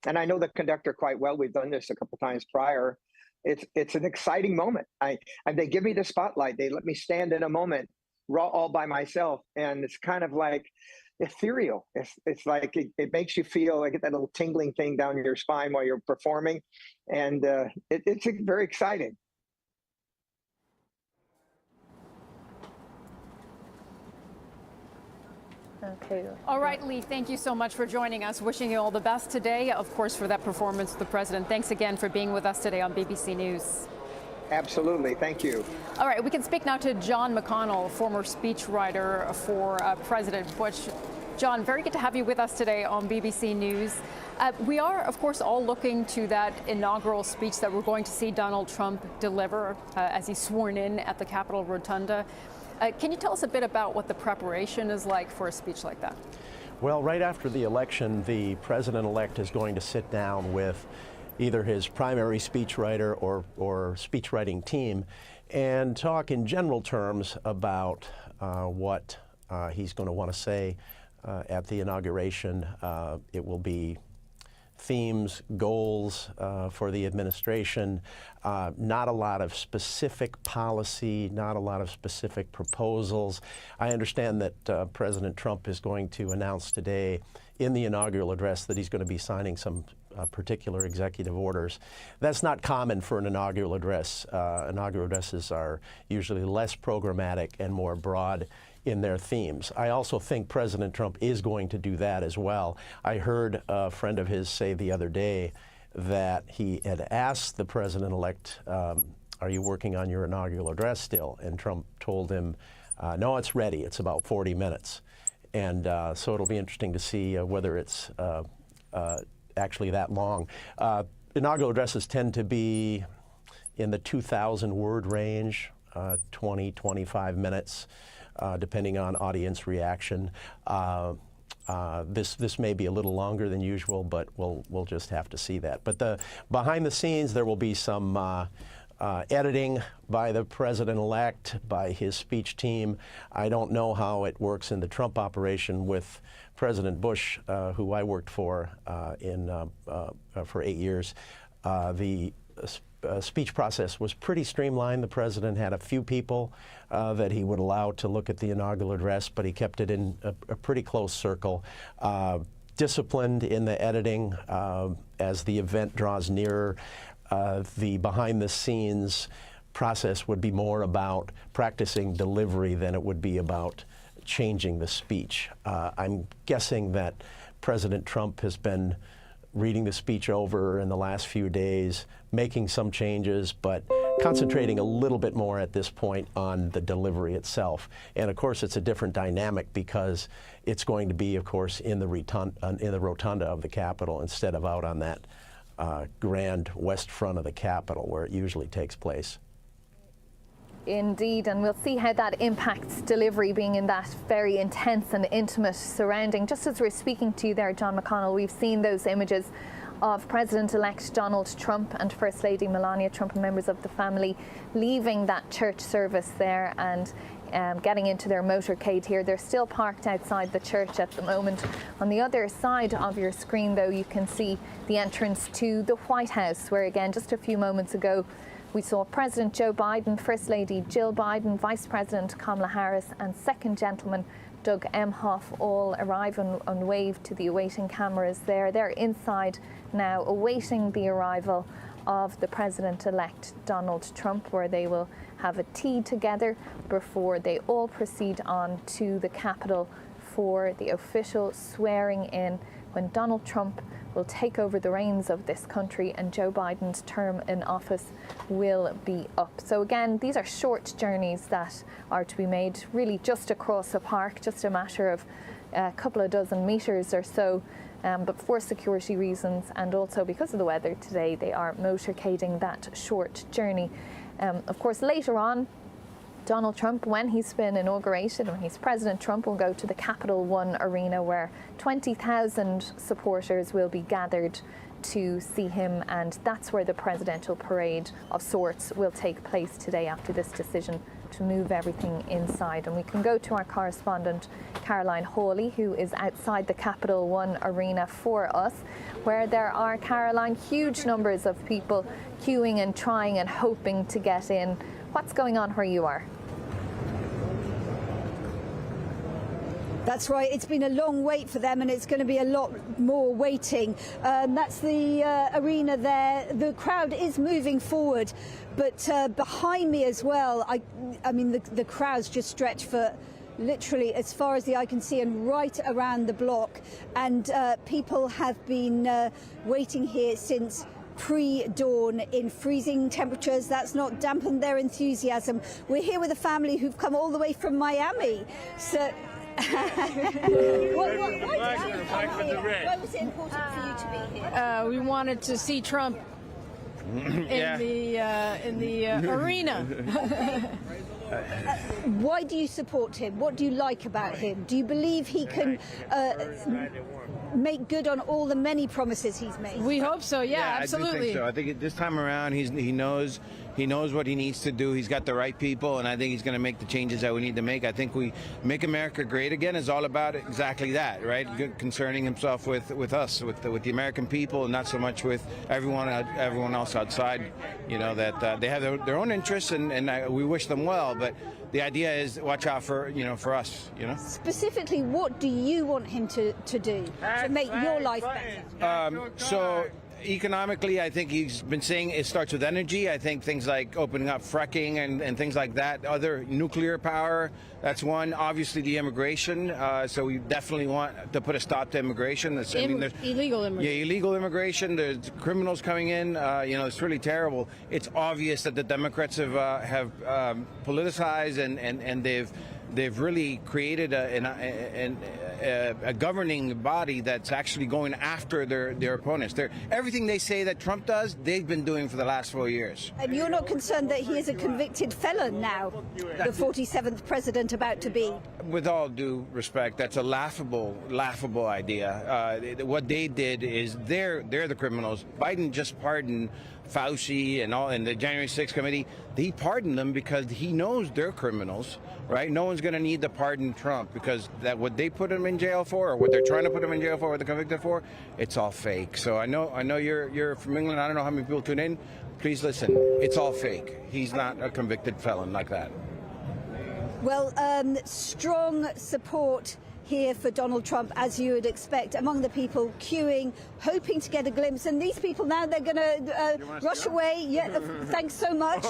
and I know the conductor quite well, we've done this a couple times prior, it's an exciting moment. And they give me the spotlight. They let me stand in a moment all by myself. And it's kind of like ethereal. It's like it makes you feel like that little tingling thing down your spine while you're performing. And it's very exciting. Okay. All right, Lee, thank you so much for joining us. Wishing you all the best today, of course, for that performance of the president. Thanks again for being with us today on BBC News. Absolutely. Thank you. All right, we can speak now to John McConnell, former speechwriter for President Bush. John, very good to have you with us today on BBC News. We are, of course, all looking to that inaugural speech that we're going to see Donald Trump deliver as he's sworn in at the Capitol Rotunda. Can you tell us a bit about what the preparation is like for a speech like that? Well, right after the election, the president-elect is going to sit down with either his primary speechwriter or speechwriting team and talk in general terms about what he's going to want to say at the inauguration. It will be themes, goals for the administration, not a lot of specific policy, not a lot of specific proposals. I understand that President Trump is going to announce today in the inaugural address that he's going to be signing some particular executive orders. That's not common for an inaugural address. Inaugural addresses are usually less programmatic and more broad in their themes. I also think President Trump is going to do that as well. I heard a friend of his say the other day that he had asked the president-elect, are you working on your inaugural address still? And Trump told him, no, it's ready. It's about 40 minutes. And so it'll be interesting to see whether it's actually that long. Inaugural addresses tend to be in the 2,000 word range, 20, 25 minutes. Depending on audience reaction. This may be a little longer than usual, but we'll just have to see that. But behind the scenes, there will be some editing by the president-elect, by his speech team. I don't know how it works in the Trump operation with President Bush, who I worked for 8 years. The speech process was pretty streamlined. The president had a few people that he would allow to look at the inaugural address, but he kept it in a pretty close circle. Disciplined in the editing as the event draws nearer. The behind-the-scenes process would be more about practicing delivery than it would be about changing the speech. I'm guessing that President Trump has been reading the speech over in the last few days, making some changes, but concentrating a little bit more at this point on the delivery itself. And of course, it's a different dynamic because it's going to be, of course, in the rotunda of the Capitol instead of out on that grand west front of the Capitol where it usually takes place. Indeed, and we'll see how that impacts delivery, being in that very intense and intimate surrounding. Just as we're speaking to you there, John McConnell, we've seen those images of President-elect Donald Trump and First Lady Melania Trump and members of the family leaving that church service there and getting into their motorcade here. They're still parked outside the church at the moment. On the other side of your screen, though, you can see the entrance to the White House, where, again, just a few moments ago, we saw President Joe Biden, First Lady Jill Biden, Vice President Kamala Harris and Second Gentleman Doug Emhoff all arrive and wave to the awaiting cameras there. They're inside now awaiting the arrival of the President-elect Donald Trump, where they will have a tea together before they all proceed on to the Capitol for the official swearing in, when Donald Trump will take over the reins of this country and Joe Biden's term in office will be up. So again, these are short journeys that are to be made really just across a park, just a matter of a couple of dozen meters or so. But for security reasons and also because of the weather today, they are motorcading that short journey. Of course, later on, Donald Trump, when he's been inaugurated, when he's President Trump, will go to the Capital One Arena, where 20,000 supporters will be gathered to see him, and that's where the presidential parade of sorts will take place today after this decision to move everything inside. And we can go to our correspondent Caroline Hawley, who is outside the Capital One Arena for us, where there are, Caroline, huge numbers of people queuing and trying and hoping to get in. What's going on where you are? That's right. It's been a long wait for them, and it's going to be a lot more waiting. That's the arena there. The crowd is moving forward, but behind me as well, I mean, the crowds just stretch for literally as far as the eye can see and right around the block. And people have been waiting here since pre-dawn in freezing temperatures. That's not dampened their enthusiasm. We're here with a family who've come all the way from Miami. So why was it important for you to be here? We wanted to see Trump in the arena. Why do you support him? What do you like about him? Do you believe he can make good on all the many promises he's made? We hope so. Yeah, absolutely. I do think so. I think this time around he knows what he needs to do. He's got the right people, and I think he's going to make the changes that we need to make. I think we Make America Great Again is all about exactly that, right? Concerning himself with us, with the American people, and not so much with everyone else outside. You know, that they have their own interests, and we wish them well, but the idea is watch out for us. Specifically, what do you want him to do to make your life better? So economically, I think he's been saying it starts with energy. I think things like opening up fracking and things like that, other nuclear power, that's one. Obviously, the immigration. So we definitely want to put a stop to immigration. Illegal immigration. Yeah, illegal immigration. There's criminals coming in. It's really terrible. It's obvious that the Democrats have politicized and they've really created a governing body that's actually going after their opponents. Everything they say that Trump does, they've been doing for the last 4 years. And you're not concerned that he is a convicted felon now, the 47th president about to be? With all due respect, that's a laughable idea. What they did is they're the criminals. Biden just pardoned Fauci and the January 6th committee. He pardoned them because he knows they're criminals, right? No one's going to need to pardon Trump because that what they put him in jail for, or what they're trying to put him in jail for, what they're convicted for, it's all fake. So I know you're from England. I don't know how many people tune in. Please listen. It's all fake. He's not a convicted felon like that. Well, strong support here for Donald Trump, as you would expect, among the people queuing, hoping to get a glimpse. And these people now, they're going to rush away. Yeah, thanks so much,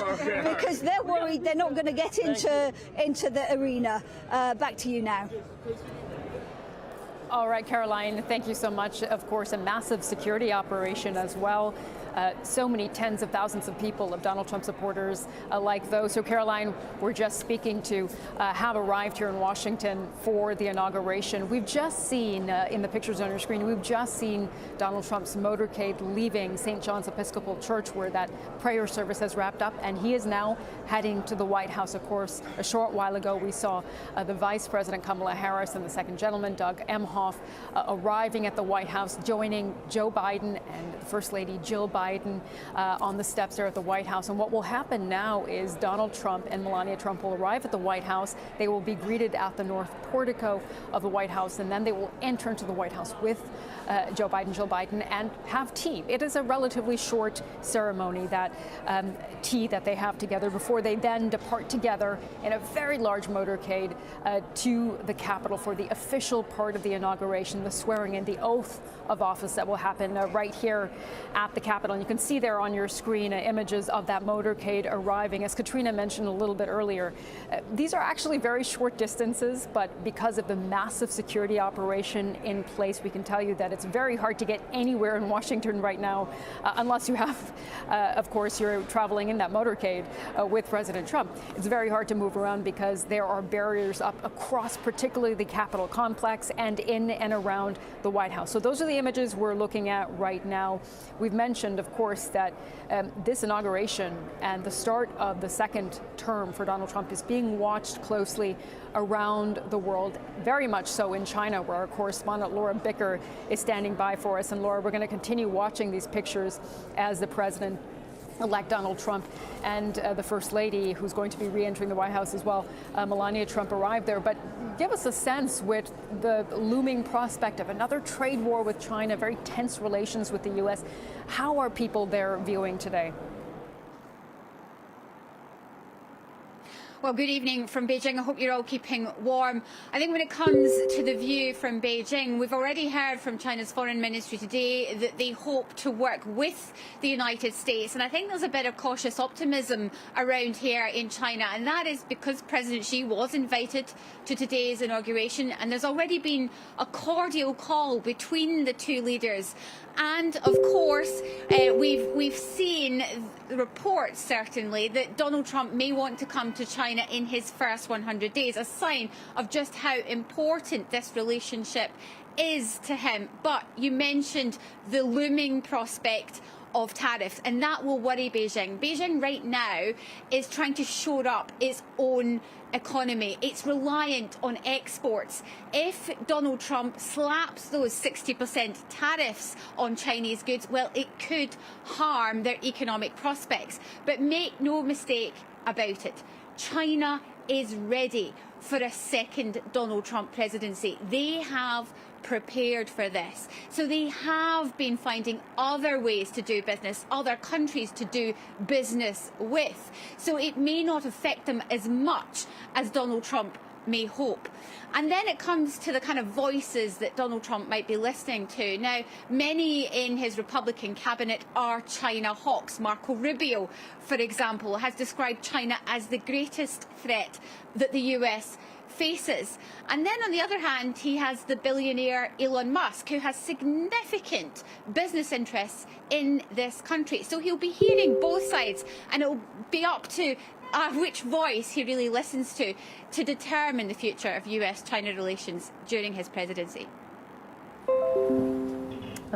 because they're worried they're not going to get into the arena. Back to you now. All right, Caroline, thank you so much. Of course, a massive security operation as well. So many tens of thousands of people, of Donald Trump supporters like those who Caroline were just speaking to, have arrived here in Washington for the inauguration. We've just seen, in the pictures on your screen, we've just seen Donald Trump's motorcade leaving St. John's Episcopal Church, where that prayer service has wrapped up, and he is now heading to the White House. Of course, a short while ago, we saw the Vice President Kamala Harris and the second gentleman, Doug Emhoff, arriving at the White House, joining Joe Biden and the First Lady Jill Biden on the steps there at the White House. And what will happen now is Donald Trump and Melania Trump will arrive at the White House. They will be greeted at the North Portico of the White House, and then they will enter into the White House with Joe Biden, Jill Biden, and have tea. It is a relatively short ceremony, that tea that they have together, before they then depart together in a very large motorcade to the Capitol for the official part of the inauguration, the swearing in, the oath of office that will happen right here at the Capitol. And you can see there on your screen images of that motorcade arriving. As Katrina mentioned a little bit earlier, these are actually very short distances, but because of the massive security operation in place, we can tell you that it's very hard to get anywhere in Washington right now, unless you have, of course, you're traveling in that motorcade with President Trump. It's very hard to move around because there are barriers up across, particularly the Capitol complex and in and around the White House. So those are the images we're looking at right now. We've mentioned, of course, that this inauguration and the start of the second term for Donald Trump is being watched closely around the world, very much so in China, where our correspondent Laura Bicker is standing by for us. And Laura, we're going to continue watching these pictures as the President-elect Donald Trump and the First Lady, who's going to be re-entering the White House as well, Melania Trump, arrived there. But give us a sense with the looming prospect of another trade war with China, very tense relations with the U.S. How are people there viewing today? Well, good evening from Beijing. I hope you're all keeping warm. I think when it comes to the view from Beijing, we've already heard from China's foreign ministry today that they hope to work with the United States. And I think there's a bit of cautious optimism around here in China. And that is because President Xi was invited to today's inauguration. And there's already been a cordial call between the two leaders. And of course, we've seen reports, certainly, that Donald Trump may want to come to China in his first 100 days, a sign of just how important this relationship is to him. But you mentioned the looming prospect of tariffs, and that will worry Beijing. Beijing right now is trying to shore up its own economy. It's reliant on exports. If Donald Trump slaps those 60% tariffs on Chinese goods, well, it could harm their economic prospects. But make no mistake about it, China is ready for a second Donald Trump presidency. They have prepared for this. So they have been finding other ways to do business, other countries to do business with. So it may not affect them as much as Donald Trump may hope. And then it comes to the kind of voices that Donald Trump might be listening to. Now, many in his Republican cabinet are China hawks. Marco Rubio, for example, has described China as the greatest threat that the US faces. And then on the other hand, he has the billionaire Elon Musk, who has significant business interests in this country. So he'll be hearing both sides, and it'll be up to which voice he really listens to determine the future of US-China relations during his presidency.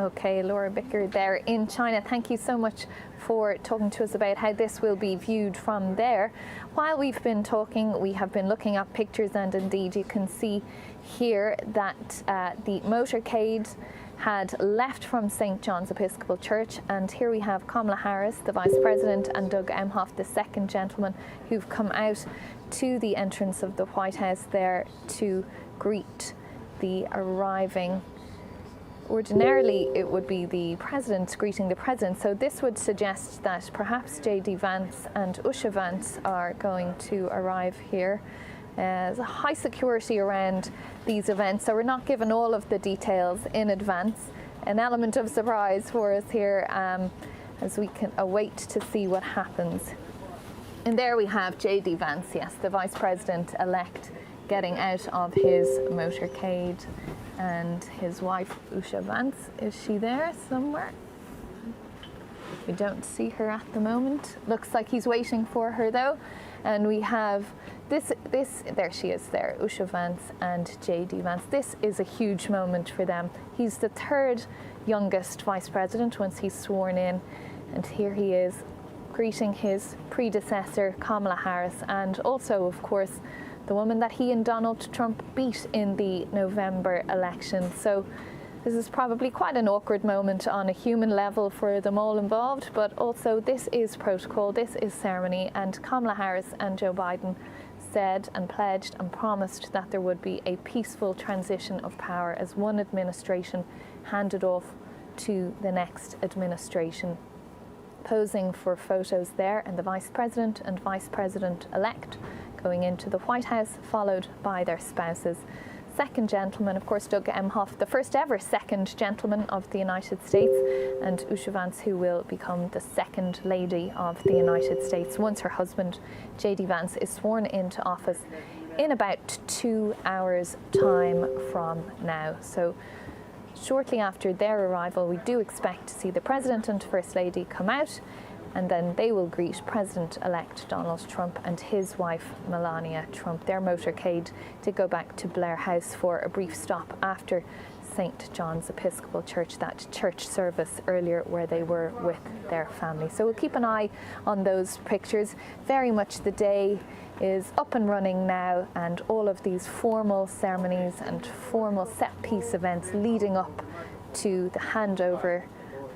Okay, Laura Bicker there in China. Thank you so much for talking to us about how this will be viewed from there. While we've been talking, we have been looking at pictures, and indeed you can see here that the motorcade had left from St. John's Episcopal Church, and here we have Kamala Harris, the Vice President, and Doug Emhoff, the second gentleman, who've come out to the entrance of the White House there to greet the arriving. Ordinarily, it would be the president greeting the president, so this would suggest that perhaps J.D. Vance and Usha Vance are going to arrive here. There's a high security around these events, so we're not given all of the details in advance. An element of surprise for us here as we can await to see what happens. And there we have J.D. Vance, yes, the Vice President-elect, getting out of his motorcade, and his wife Usha Vance, is she there somewhere? We don't see her at the moment. Looks like he's waiting for her though. And we have this there she is there, Usha Vance and J.D. Vance. This is a huge moment for them. He's the third youngest vice president once he's sworn in, and here he is greeting his predecessor Kamala Harris, and also of course the woman that he and Donald Trump beat in the November election. So this is probably quite an awkward moment on a human level for them all involved, but also this is protocol, this is ceremony, and Kamala Harris and Joe Biden said and pledged and promised that there would be a peaceful transition of power as one administration handed off to the next administration. Posing for photos there, and the Vice President and Vice President-elect going into the White House, followed by their spouses. Second gentleman, of course, Doug Emhoff, the first ever second gentleman of the United States, and Usha Vance, who will become the second lady of the United States once her husband, J.D. Vance, is sworn into office in about 2 hours' time from now. So shortly after their arrival, we do expect to see the President and First Lady come out, and then they will greet President-elect Donald Trump and his wife Melania Trump. Their motorcade did go back to Blair House for a brief stop after St. John's Episcopal Church, that church service earlier where they were with their family. So we'll keep an eye on those pictures. Very much the day is up and running now, and all of these formal ceremonies and formal set-piece events leading up to the handover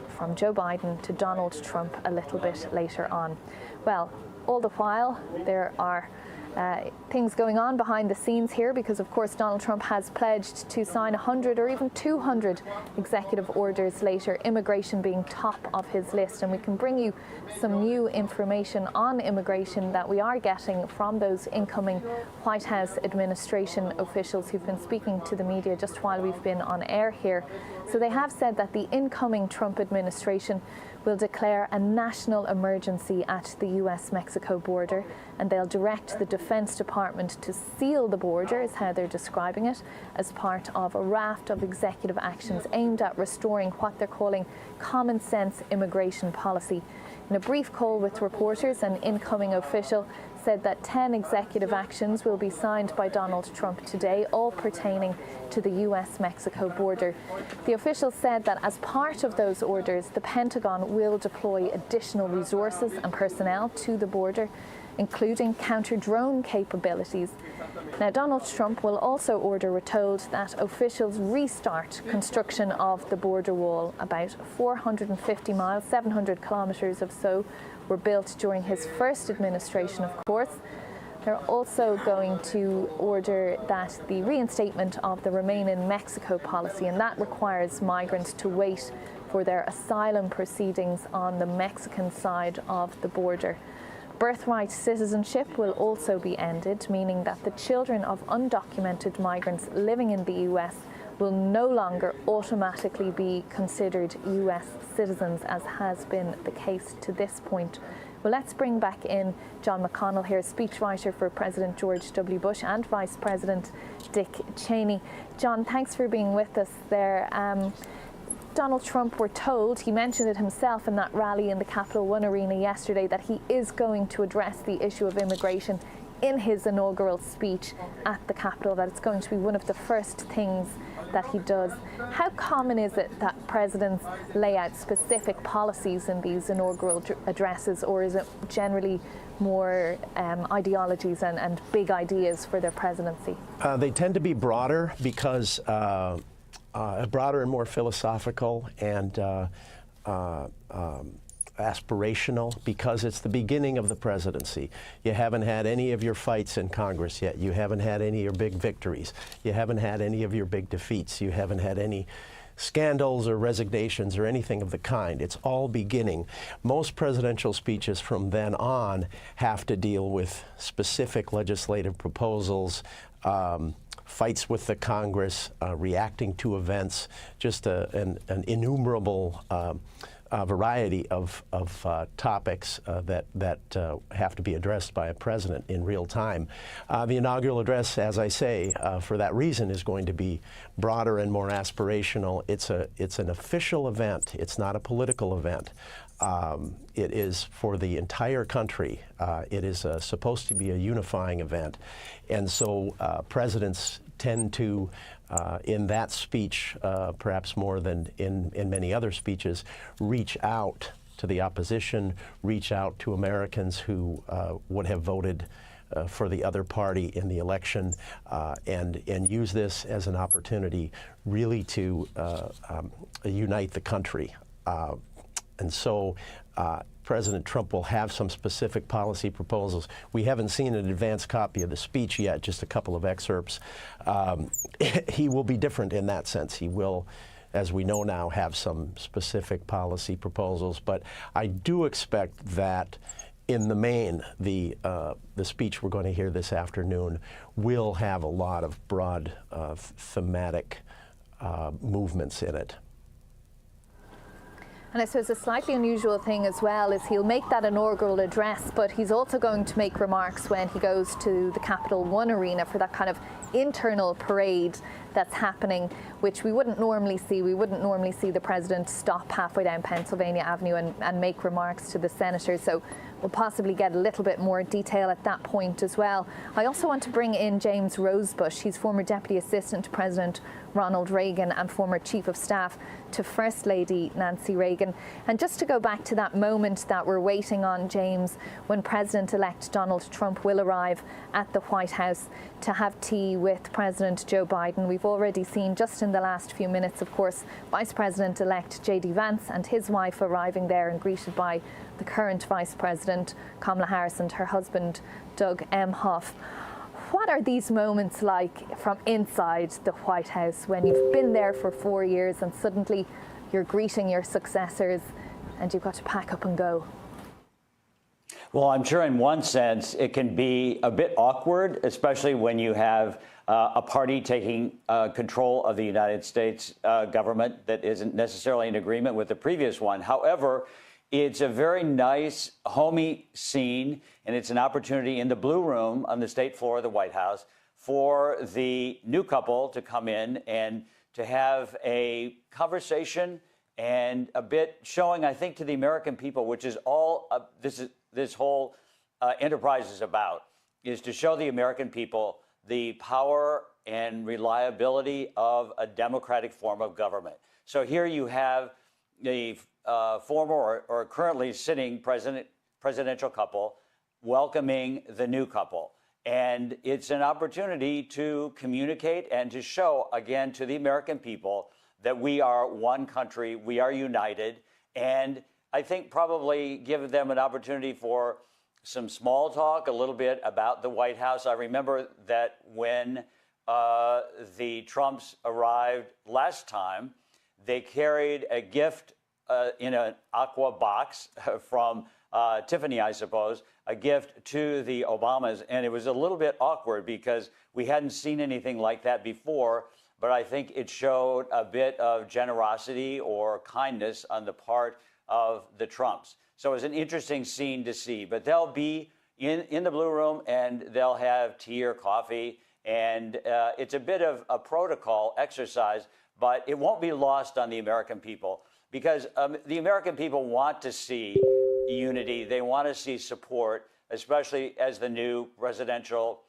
from Joe Biden to Donald Trump a little bit later on. Well, all the while there are things going on behind the scenes here, because of course Donald Trump has pledged to sign 100 or even 200 executive orders later, immigration being top of his list. And we can bring you some new information on immigration that we are getting from those incoming White House administration officials who've been speaking to the media just while we've been on air here. So they have said that the incoming Trump administration will declare a national emergency at the US-Mexico border, and they'll direct the Defense Department to seal the border, is how they're describing it, as part of a raft of executive actions aimed at restoring what they're calling common sense immigration policy. In a brief call with reporters, an incoming official said that 10 executive actions will be signed by Donald Trump today, all pertaining to the US-Mexico border. The official said that as part of those orders, the Pentagon will deploy additional resources and personnel to the border, including counter-drone capabilities. Now, Donald Trump will also order, we're told, that officials restart construction of the border wall. About 450 miles, 700 kilometres or so, were built during his first administration, of course. They're also going to order that the reinstatement of the Remain in Mexico policy, and that requires migrants to wait for their asylum proceedings on the Mexican side of the border. Birthright citizenship will also be ended, meaning that the children of undocumented migrants living in the US will no longer automatically be considered US citizens, as has been the case to this point. Well, let's bring back in John McConnell here, speechwriter for President George W. Bush and Vice President Dick Cheney. John, thanks for being with us there. Donald Trump, we're told, he mentioned it himself in that rally in the Capital One Arena yesterday, that he is going to address the issue of immigration in his inaugural speech at the Capitol, that it's going to be one of the first things that he does. How common is it that presidents lay out specific policies in these inaugural addresses, or is it generally more ideologies and big ideas for their presidency? They tend to be broader because broader and more philosophical and aspirational, because it's the beginning of the presidency. You haven't had any of your fights in Congress yet. You haven't had any of your big victories. You haven't had any of your big defeats. You haven't had any scandals or resignations or anything of the kind. It's all beginning. Most presidential speeches from then on have to deal with specific legislative proposals, fights with the Congress, reacting to events, just an innumerable variety of topics that have to be addressed by a president in real time. The inaugural address, as I say, for that reason, is going to be broader and more aspirational. It's an official event. It's not a political event. It is for the entire country. It is supposed to be a unifying event. And so presidents tend to, in that speech, perhaps more than in many other speeches, reach out to the opposition, reach out to Americans who would have voted for the other party in the election, and use this as an opportunity really to unite the country. And so President Trump will have some specific policy proposals. We haven't seen an advanced copy of the speech yet, just a couple of excerpts. He will be different in that sense. He will, as we know now, have some specific policy proposals. But I do expect that in the main, the speech we're going to hear this afternoon will have a lot of broad thematic movements in it. And I suppose a slightly unusual thing as well is he'll make that inaugural address, but he's also going to make remarks when he goes to the Capital One Arena for that kind of internal parade that's happening, which we wouldn't normally see. We wouldn't normally see the president stop halfway down Pennsylvania Avenue and make remarks to the senators. So we'll possibly get a little bit more detail at that point as well. I also want to bring in James Rosebush. He's former Deputy Assistant to President Ronald Reagan and former Chief of Staff to First Lady Nancy Reagan. And just to go back to that moment that we're waiting on, James, when President-elect Donald Trump will arrive at the White House to have tea with President Joe Biden. We've already seen, just in the last few minutes, of course, Vice President-elect J.D. Vance and his wife arriving there and greeted by the current Vice President, Kamala Harris, and her husband, Doug Emhoff. What are these moments like from inside the White House when you've been there for 4 years and suddenly you're greeting your successors and you've got to pack up and go? Well, I'm sure in one sense it can be a bit awkward, especially when you have a party taking control of the United States government that isn't necessarily in agreement with the previous one. However, it's a very nice, homey scene, and it's an opportunity in the Blue Room on the state floor of the White House for the new couple to come in and to have a conversation and a bit showing, I think, to the American people, which is all this whole enterprise is about, is to show the American people the power and reliability of a democratic form of government. So here you have the former or currently sitting presidential couple welcoming the new couple. And it's an opportunity to communicate and to show, again, to the American people that we are one country, we are united, and I think probably give them an opportunity for some small talk, a little bit about the White House. I remember that when the Trumps arrived last time, they carried a gift in an aqua box from Tiffany, I suppose, a gift to the Obamas. And it was a little bit awkward because we hadn't seen anything like that before. But I think it showed a bit of generosity or kindness on the part of the Trumps. So it was an interesting scene to see. But they'll be in the Blue Room and they'll have tea or coffee. And it's a bit of a protocol exercise, but it won't be lost on the American people because the American people want to see unity. They want to see support, especially as the new presidential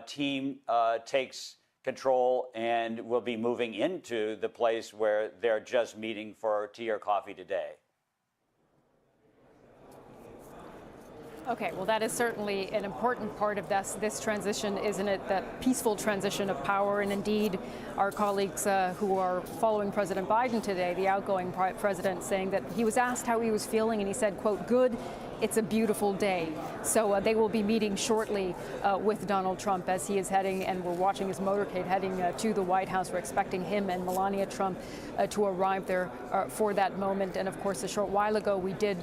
team takes control and will be moving into the place where they're just meeting for tea or coffee today. Okay, well, that is certainly an important part of this transition, isn't it? That peaceful transition of power. And indeed, our colleagues who are following President Biden today, the outgoing president, saying that he was asked how he was feeling, and he said, quote, "Good. It's a beautiful day." So they will be meeting shortly with Donald Trump as he is heading, and we're watching his motorcade heading to the White House. We're expecting him and Melania Trump to arrive there for that moment. And of course, a short while ago, we did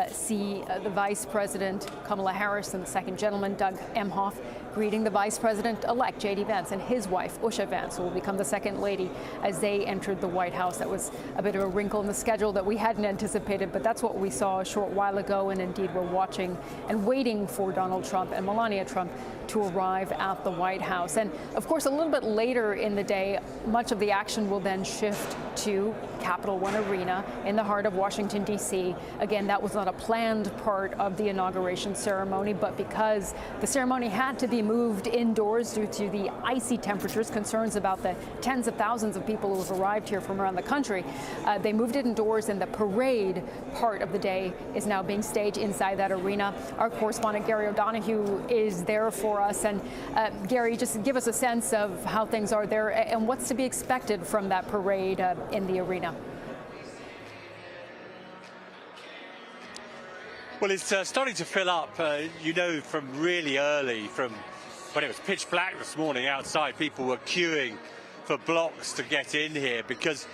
see the Vice President, Kamala Harris, and the second gentleman, Doug Emhoff, greeting the Vice President-elect, J.D. Vance, and his wife, Usha Vance, who will become the second lady, as they entered the White House. That was a bit of a wrinkle in the schedule that we hadn't anticipated, but that's what we saw a short while ago, and indeed we're watching and waiting for Donald Trump and Melania Trump to arrive at the White House. And of course, a little bit later in the day, much of the action will then shift to Capital One Arena in the heart of Washington, D.C. Again, that was not a planned part of the inauguration ceremony, but because the ceremony had to be moved indoors due to the icy temperatures, concerns about the tens of thousands of people who have arrived here from around the country, they moved it indoors, and the parade part of the day is now being staged inside that arena. Our correspondent Gary O'Donoghue is there for us. And Gary, just give us a sense of how things are there and what's to be expected from that parade in the arena. Well, it's starting to fill up, you know, from really early, from when it was pitch black this morning outside. People were queuing for blocks to get in here because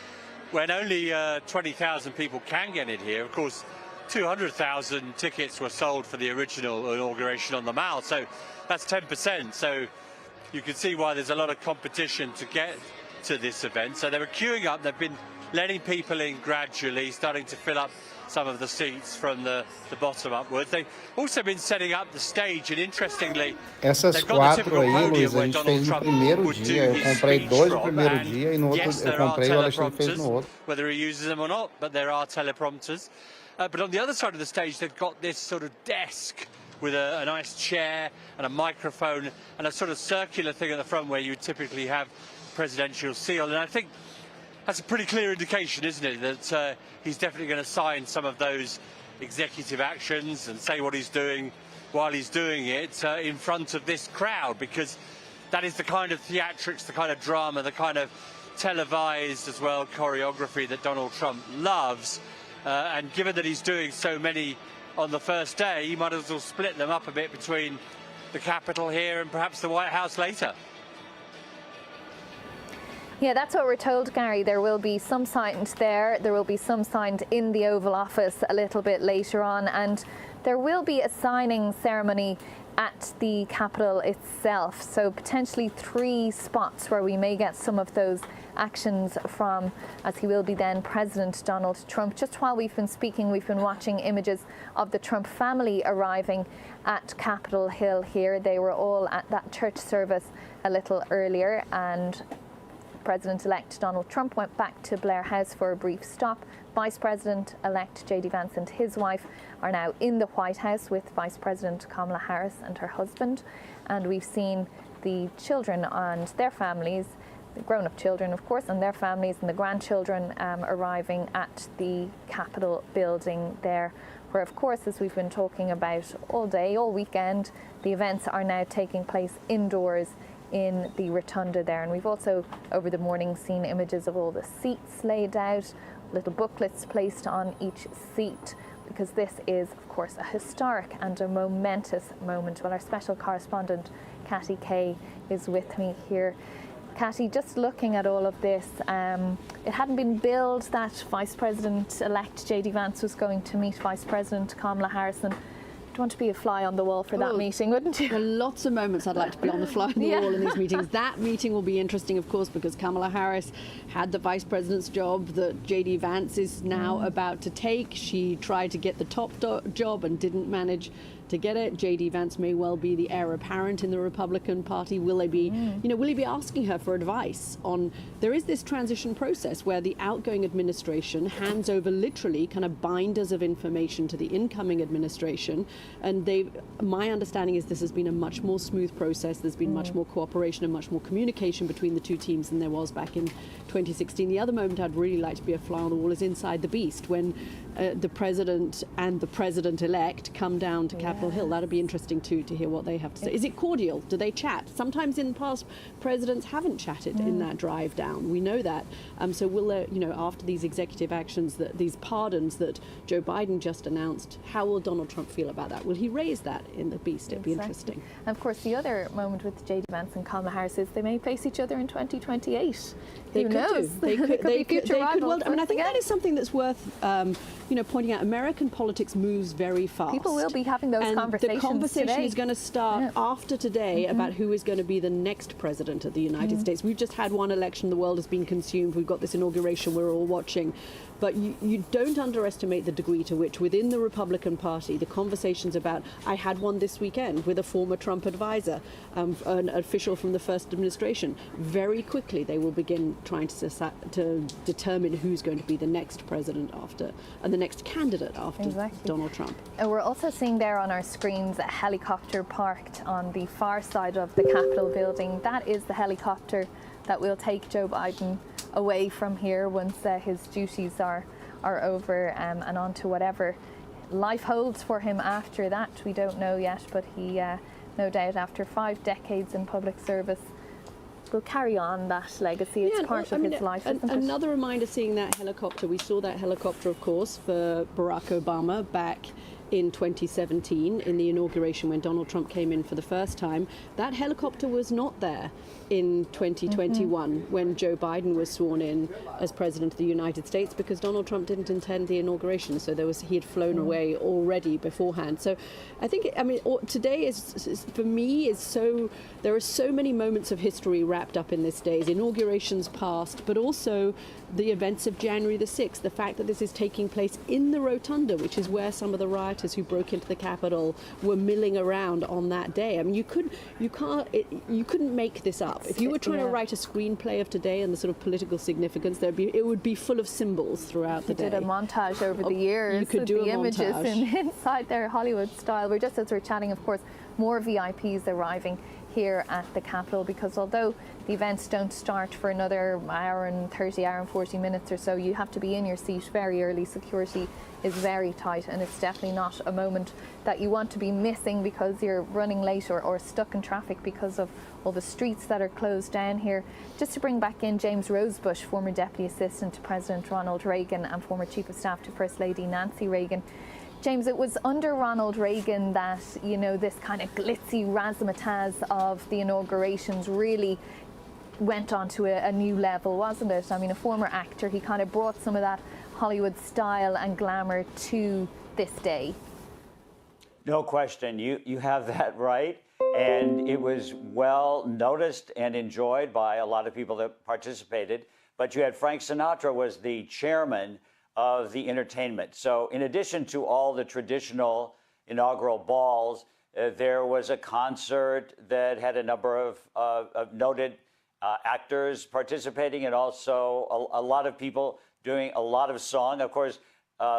when only 20,000 people can get in here, of course, 200,000 tickets were sold for the original inauguration on the Mall, so that's 10%. So you can see why there's a lot of competition to get to this event. So they were queuing up. They've been letting people in gradually, starting to fill up some of the seats from the bottom upwards. They've also been setting up the stage, and interestingly, essas quatro aí, Luiz, a gente fez no primeiro dia. Eu comprei dois no primeiro dia e no outro eu comprei, o Alexandre fez no outro. Whether he uses them or not, but there are teleprompters. But on the other side of the stage, they've got this sort of desk with a nice chair and a microphone and a sort of circular thing at the front where you would typically have presidential seal. And I think that's a pretty clear indication, isn't it, that he's definitely going to sign some of those executive actions and say what he's doing while he's doing it in front of this crowd, because that is the kind of theatrics, the kind of drama, the kind of televised as well choreography that Donald Trump loves. and given that he's doing so many on the first day, you might as well split them up a bit between the Capitol here and perhaps the White House later. Yeah, that's what we're told, Gary. There will be some signed there. There will be some signed in the Oval Office a little bit later on. And there will be a signing ceremony at the Capitol itself. So potentially 3 spots where we may get some of those actions from, as he will be then President Donald Trump. Just while we've been speaking, we've been watching images of the Trump family arriving at Capitol Hill here. They were all at that church service a little earlier, and President-elect Donald Trump went back to Blair House for a brief stop. Vice President-elect J.D. Vance and his wife are now in the White House with Vice President Kamala Harris and her husband. And we've seen the children and their families, the grown-up children, of course, and their families and the grandchildren arriving at the Capitol building there, where, of course, as we've been talking about all day, all weekend, the events are now taking place indoors in the rotunda there. And we've also over the morning seen images of all the seats laid out, little booklets placed on each seat, because this is of course a historic and a momentous moment. Well, our special correspondent Catty Kay is with me here. Catty, just looking at all of this, it hadn't been billed that Vice President-elect J.D. Vance was going to meet Vice President Kamala Harris. You'd want to be a fly on the wall for that meeting, wouldn't you? There are lots of moments I'd like to be on the fly on the wall in these meetings. That meeting will be interesting, of course, because Kamala Harris had the Vice President's job that J.D. Vance is now about to take. She tried to get the top job and didn't manage to get it. J.D. Vance may well be the heir apparent in the Republican Party. Will they be, will he be asking her for advice on, there is this transition process where the outgoing administration hands over literally kind of binders of information to the incoming administration. And my understanding is this has been a much more smooth process. There's been much more cooperation and much more communication between the two teams than there was back in 2016. The other moment I'd really like to be a fly on the wall is inside the beast, when the president and the president-elect come down to Capitol Hill. That'd be interesting too, to hear what they have to say. Is it cordial? Do they chat? Sometimes in the past, presidents haven't chatted in that drive down. We know that. So will there, after these executive actions, these pardons that Joe Biden just announced, how will Donald Trump feel about that? Will he raise that in the beast? It'd be interesting. And of course, the other moment with J.D. Vance and Kamala Harris is they may face each other in 2028. They Who could knows? do. They could be future rivals. Well, I mean, I think that is something that's worth pointing out. American politics moves very fast. People will be having those conversations. The conversation today is going to start after today about who is going to be the next president of the United States. We've just had one election. The world has been consumed. We've got this inauguration we're all watching. But you don't underestimate the degree to which within the Republican Party, the conversations about, I had one this weekend with a former Trump advisor, an official from the first administration. Very quickly, they will begin trying to determine who's going to be the next president after, and the next candidate after Donald Trump. And we're also seeing there on our screens a helicopter parked on the far side of the Capitol building. That is the helicopter that will take Joe Biden away from here once his duties are over and on to whatever life holds for him after that. We don't know yet, but he, no doubt, after 5 decades in public service, will carry on that legacy. It's part of his life, isn't it? Another reminder, seeing that helicopter. We saw that helicopter, of course, for Barack Obama back in 2017 in the inauguration when Donald Trump came in for the first time. That helicopter was not there in 2021 when Joe Biden was sworn in as president of the United States, because Donald Trump didn't attend the inauguration, so he had flown away already beforehand. So I think, today is for me there are so many moments of history wrapped up in this day. Inaugurations past, but also the events of January the 6th, the fact that this is taking place in the Rotunda, which is where some of the rioters who broke into the Capitol were milling around on that day. I mean, you couldn't make this up. If you were trying to write a screenplay of today and the sort of political significance, it would be full of symbols throughout the day. You did a montage over the years. You could do the a images montage. inside their Hollywood style. We're just, as we're chatting, of course, more VIPs arriving here at the Capitol, because although the events don't start for another hour and 40 minutes or so, you have to be in your seat very early. Security is very tight, and it's definitely not a moment that you want to be missing because you're running late or stuck in traffic because of all the streets that are closed down here. Just to bring back in James Rosebush, former Deputy Assistant to President Ronald Reagan and former Chief of Staff to First Lady Nancy Reagan. James, it was under Ronald Reagan that, you know, this kind of glitzy razzmatazz of the inaugurations really went on to a new level, wasn't it? I mean, a former actor, he kind of brought some of that Hollywood style and glamour to this day. No question. You have that right. And it was well noticed and enjoyed by a lot of people that participated. But you had Frank Sinatra was the chairman of the entertainment. So in addition to all the traditional inaugural balls, there was a concert that had a number of noted actors participating, and also a lot of people doing a lot of song. Of course,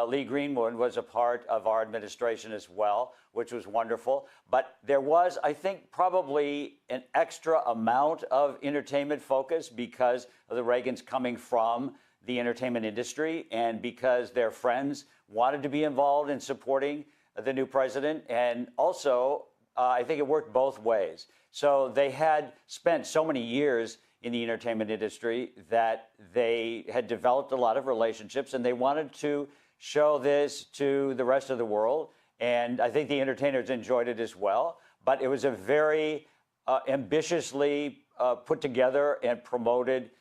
Lee Greenwood was a part of our administration as well, which was wonderful. But there was, I think, probably an extra amount of entertainment focus because of the Reagans coming from the entertainment industry, and because their friends wanted to be involved in supporting the new president. And also, I think it worked both ways. So they had spent so many years in the entertainment industry that they had developed a lot of relationships, and they wanted to show this to the rest of the world. And I think the entertainers enjoyed it as well. But it was a very ambitiously put together and promoted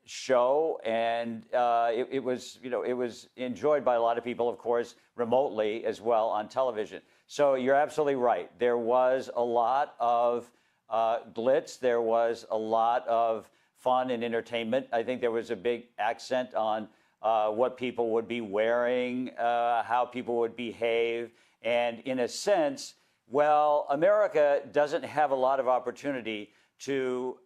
show, and it was, you know, it was enjoyed by a lot of people, of course, remotely as well on television. So you're absolutely right. There was a lot of glitz. There was a lot of fun and entertainment. I think there was a big accent on what people would be wearing, how people would behave, and in a sense, well, America doesn't have a lot of opportunity to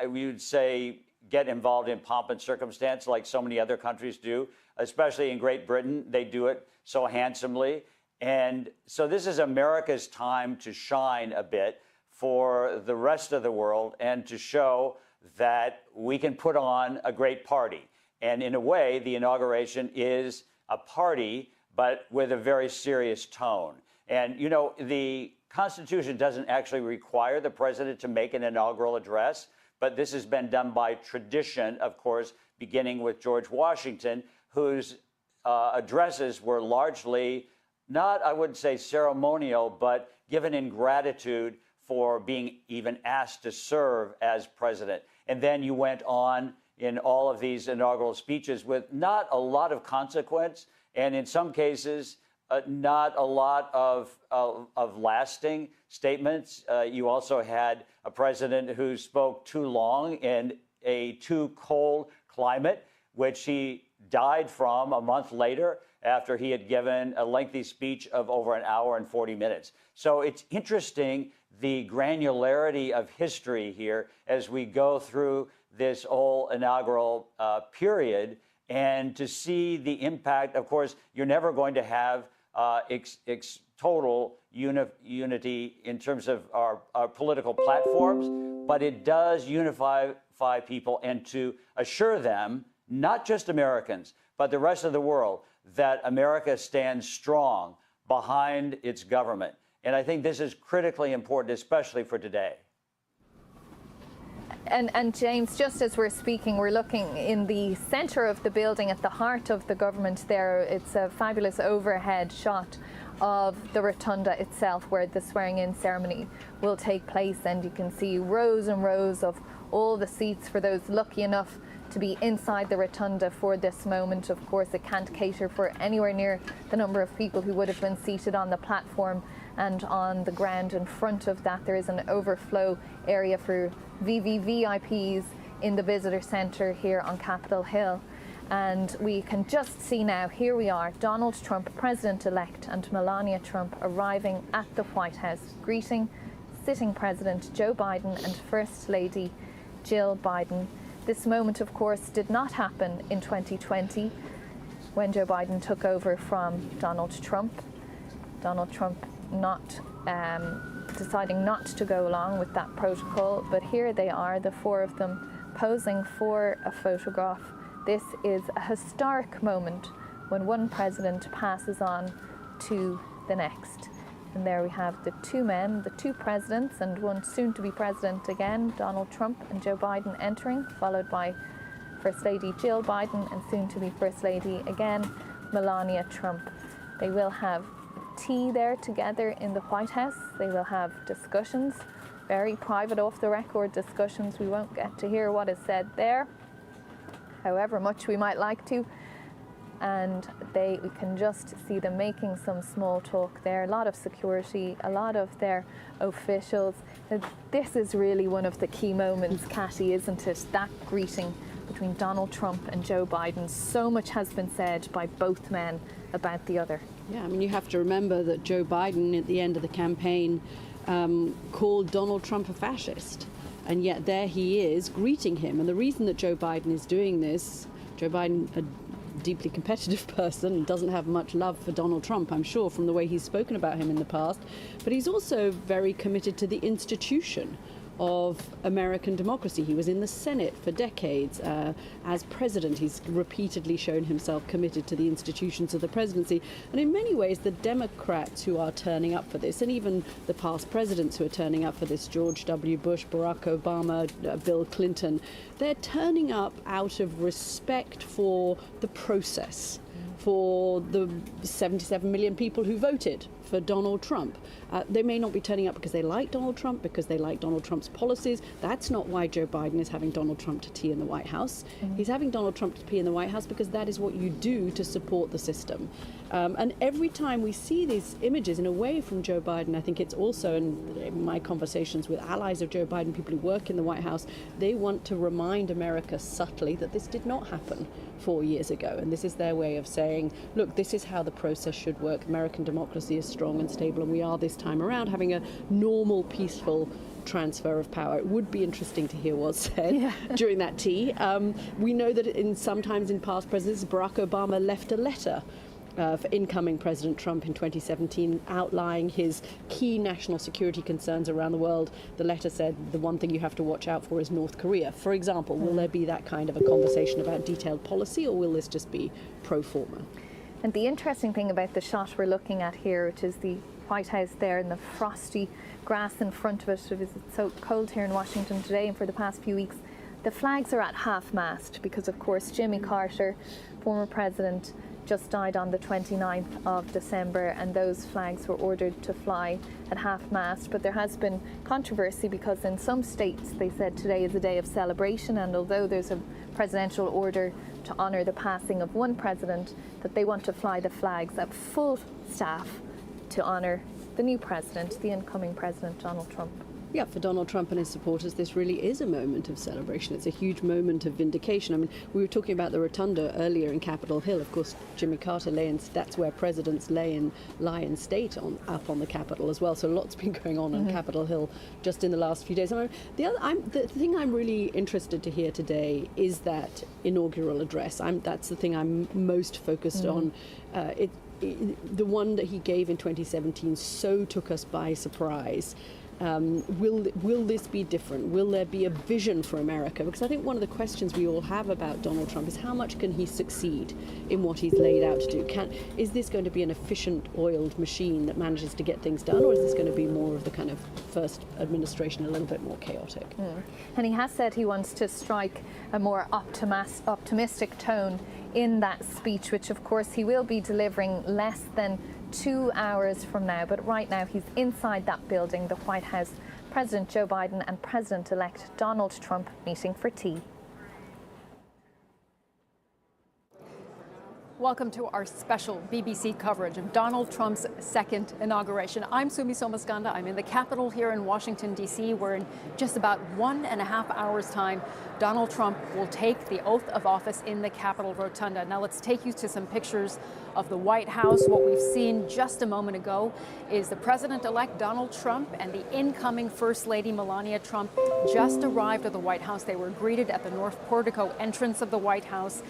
we would say, get involved in pomp and circumstance like so many other countries do, especially in Great Britain. They do it so handsomely. And so this is America's time to shine a bit for the rest of the world and to show that we can put on a great party. And in a way, the inauguration is a party, but with a very serious tone. And, you know, the Constitution doesn't actually require the president to make an inaugural address, but this has been done by tradition, of course, beginning with George Washington, whose addresses were largely not, I wouldn't say ceremonial, but given in gratitude for being even asked to serve as president. And then you went on in all of these inaugural speeches with not a lot of consequence, and in some cases, not a lot of lasting statements. You also had a president who spoke too long in a too cold climate, which he died from a month later after he had given a lengthy speech of over an hour and 40 minutes. So it's interesting, the granularity of history here as we go through this whole inaugural period, and to see the impact. Of course, you're never going to have total unity in terms of our political platforms, but it does unify people and to assure them, not just Americans, but the rest of the world, that America stands strong behind its government. And I think this is critically important, especially for today. And James, just as we're speaking, we're looking in the center of the building at the heart of the government there. It's a fabulous overhead shot of the rotunda itself where the swearing-in ceremony will take place, and you can see rows and rows of all the seats for those lucky enough to be inside the rotunda for this moment. Of course, it can't cater for anywhere near the number of people who would have been seated on the platform and on the ground in front of that. There is an overflow area for VVVIPs in the visitor centre here on Capitol Hill. And we can just see now, here we are, Donald Trump, President-elect, and Melania Trump arriving at the White House, greeting sitting President Joe Biden and First Lady Jill Biden. This moment, of course, did not happen in 2020 when Joe Biden took over from Donald Trump. Donald Trump not deciding not to go along with that protocol. But here they are, the four of them, posing for a photograph. This is a historic moment when one president passes on to the next. And there we have the two men, the two presidents, and one soon-to-be president again, Donald Trump and Joe Biden, entering, followed by First Lady Jill Biden and soon-to-be First Lady again, Melania Trump. They will have tea there together in the White House. They will have discussions, very private, off-the-record discussions. We won't get to hear what is said there, however much we might like to. And we can just see them making some small talk there. A lot of security, a lot of their officials. This is really one of the key moments, Catty, isn't it? That greeting between Donald Trump and Joe Biden. So much has been said by both men about the other. Yeah, I mean, you have to remember that Joe Biden, at the end of the campaign, called Donald Trump a fascist. And yet there he is greeting him. And the reason that Joe Biden is doing this, Joe Biden, a deeply competitive person, and doesn't have much love for Donald Trump, I'm sure, from the way he's spoken about him in the past, but he's also very committed to the institution of American democracy. He was in the Senate for decades. As president, he's repeatedly shown himself committed to the institutions of the presidency. And in many ways, the Democrats who are turning up for this, and even the past presidents who are turning up for this, George W. Bush, Barack Obama, Bill Clinton, they're turning up out of respect for the process, for the 77 million people who voted for Donald Trump. They may not be turning up because they like Donald Trump, because they like Donald Trump's policies. That's not why Joe Biden is having Donald Trump to tea in the White House. He's having Donald Trump to tea in the White House because that is what you do to support the system. And every time we see these images, in a way, from Joe Biden, I think it's also, in my conversations with allies of Joe Biden, people who work in the White House, they want to remind America subtly that this did not happen 4 years ago. And this is their way of saying, look, this is how the process should work. American democracy is strong and stable, and we are this time around having a normal, peaceful transfer of power. It would be interesting to hear what's said during that tea. We know that sometimes in past presidents, Barack Obama left a letter for incoming President Trump in 2017, outlining his key national security concerns around the world. The letter said the one thing you have to watch out for is North Korea. For example, will there be that kind of a conversation about detailed policy, or will this just be pro forma? And the interesting thing about the shot we're looking at here, which is the White House there and the frosty grass in front of it, it's so cold here in Washington today and for the past few weeks, the flags are at half-mast because, of course, Jimmy Carter, former president, just died on the 29th of December, and those flags were ordered to fly at half-mast. But there has been controversy because in some states they said today is a day of celebration, and although there's a presidential order to honour the passing of one president, that they want to fly the flags at full staff to honour the new president, the incoming president, Donald Trump. Yeah, for Donald Trump and his supporters, this really is a moment of celebration. It's a huge moment of vindication. I mean, we were talking about the rotunda earlier in Capitol Hill. Of course, Jimmy Carter that's where presidents lie in state up on the Capitol as well. So lots been going on Capitol Hill just in the last few days. And the thing I'm really interested to hear today is that inaugural address. That's the thing I'm most focused on. The one that he gave in 2017 so took us by surprise. Will this be different? Will there be a vision for America? Because I think one of the questions we all have about Donald Trump is how much can he succeed in what he's laid out to do? Is this going to be an efficient, oiled machine that manages to get things done, or is this going to be more of the kind of first administration, a little bit more chaotic? And he has said he wants to strike a more optimistic tone in that speech, which of course he will be delivering less than 2 hours from now. But right now he's inside that building, the White House. President Joe Biden and President-elect Donald Trump meeting for tea. Welcome to our special BBC coverage of Donald Trump's second inauguration. I'm Sumi Somaskanda. I'm in the Capitol here in Washington, D.C., where in just about 1.5 hours' time, Donald Trump will take the oath of office in the Capitol Rotunda. Now let's take you to some pictures of the White House. What we've seen just a moment ago is the President-elect Donald Trump and the incoming First Lady Melania Trump just arrived at the White House. They were greeted at the North Portico entrance of the White House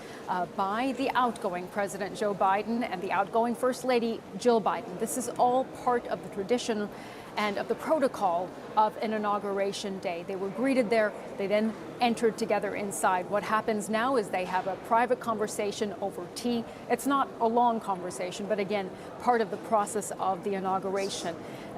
by the outgoing President Joe Biden and the outgoing First Lady Jill Biden. This is all part of the tradition and of the protocol of an inauguration day. They were greeted there. They then entered together inside. What happens now is they have a private conversation over tea. It's not a long conversation, but again, part of the process of the inauguration.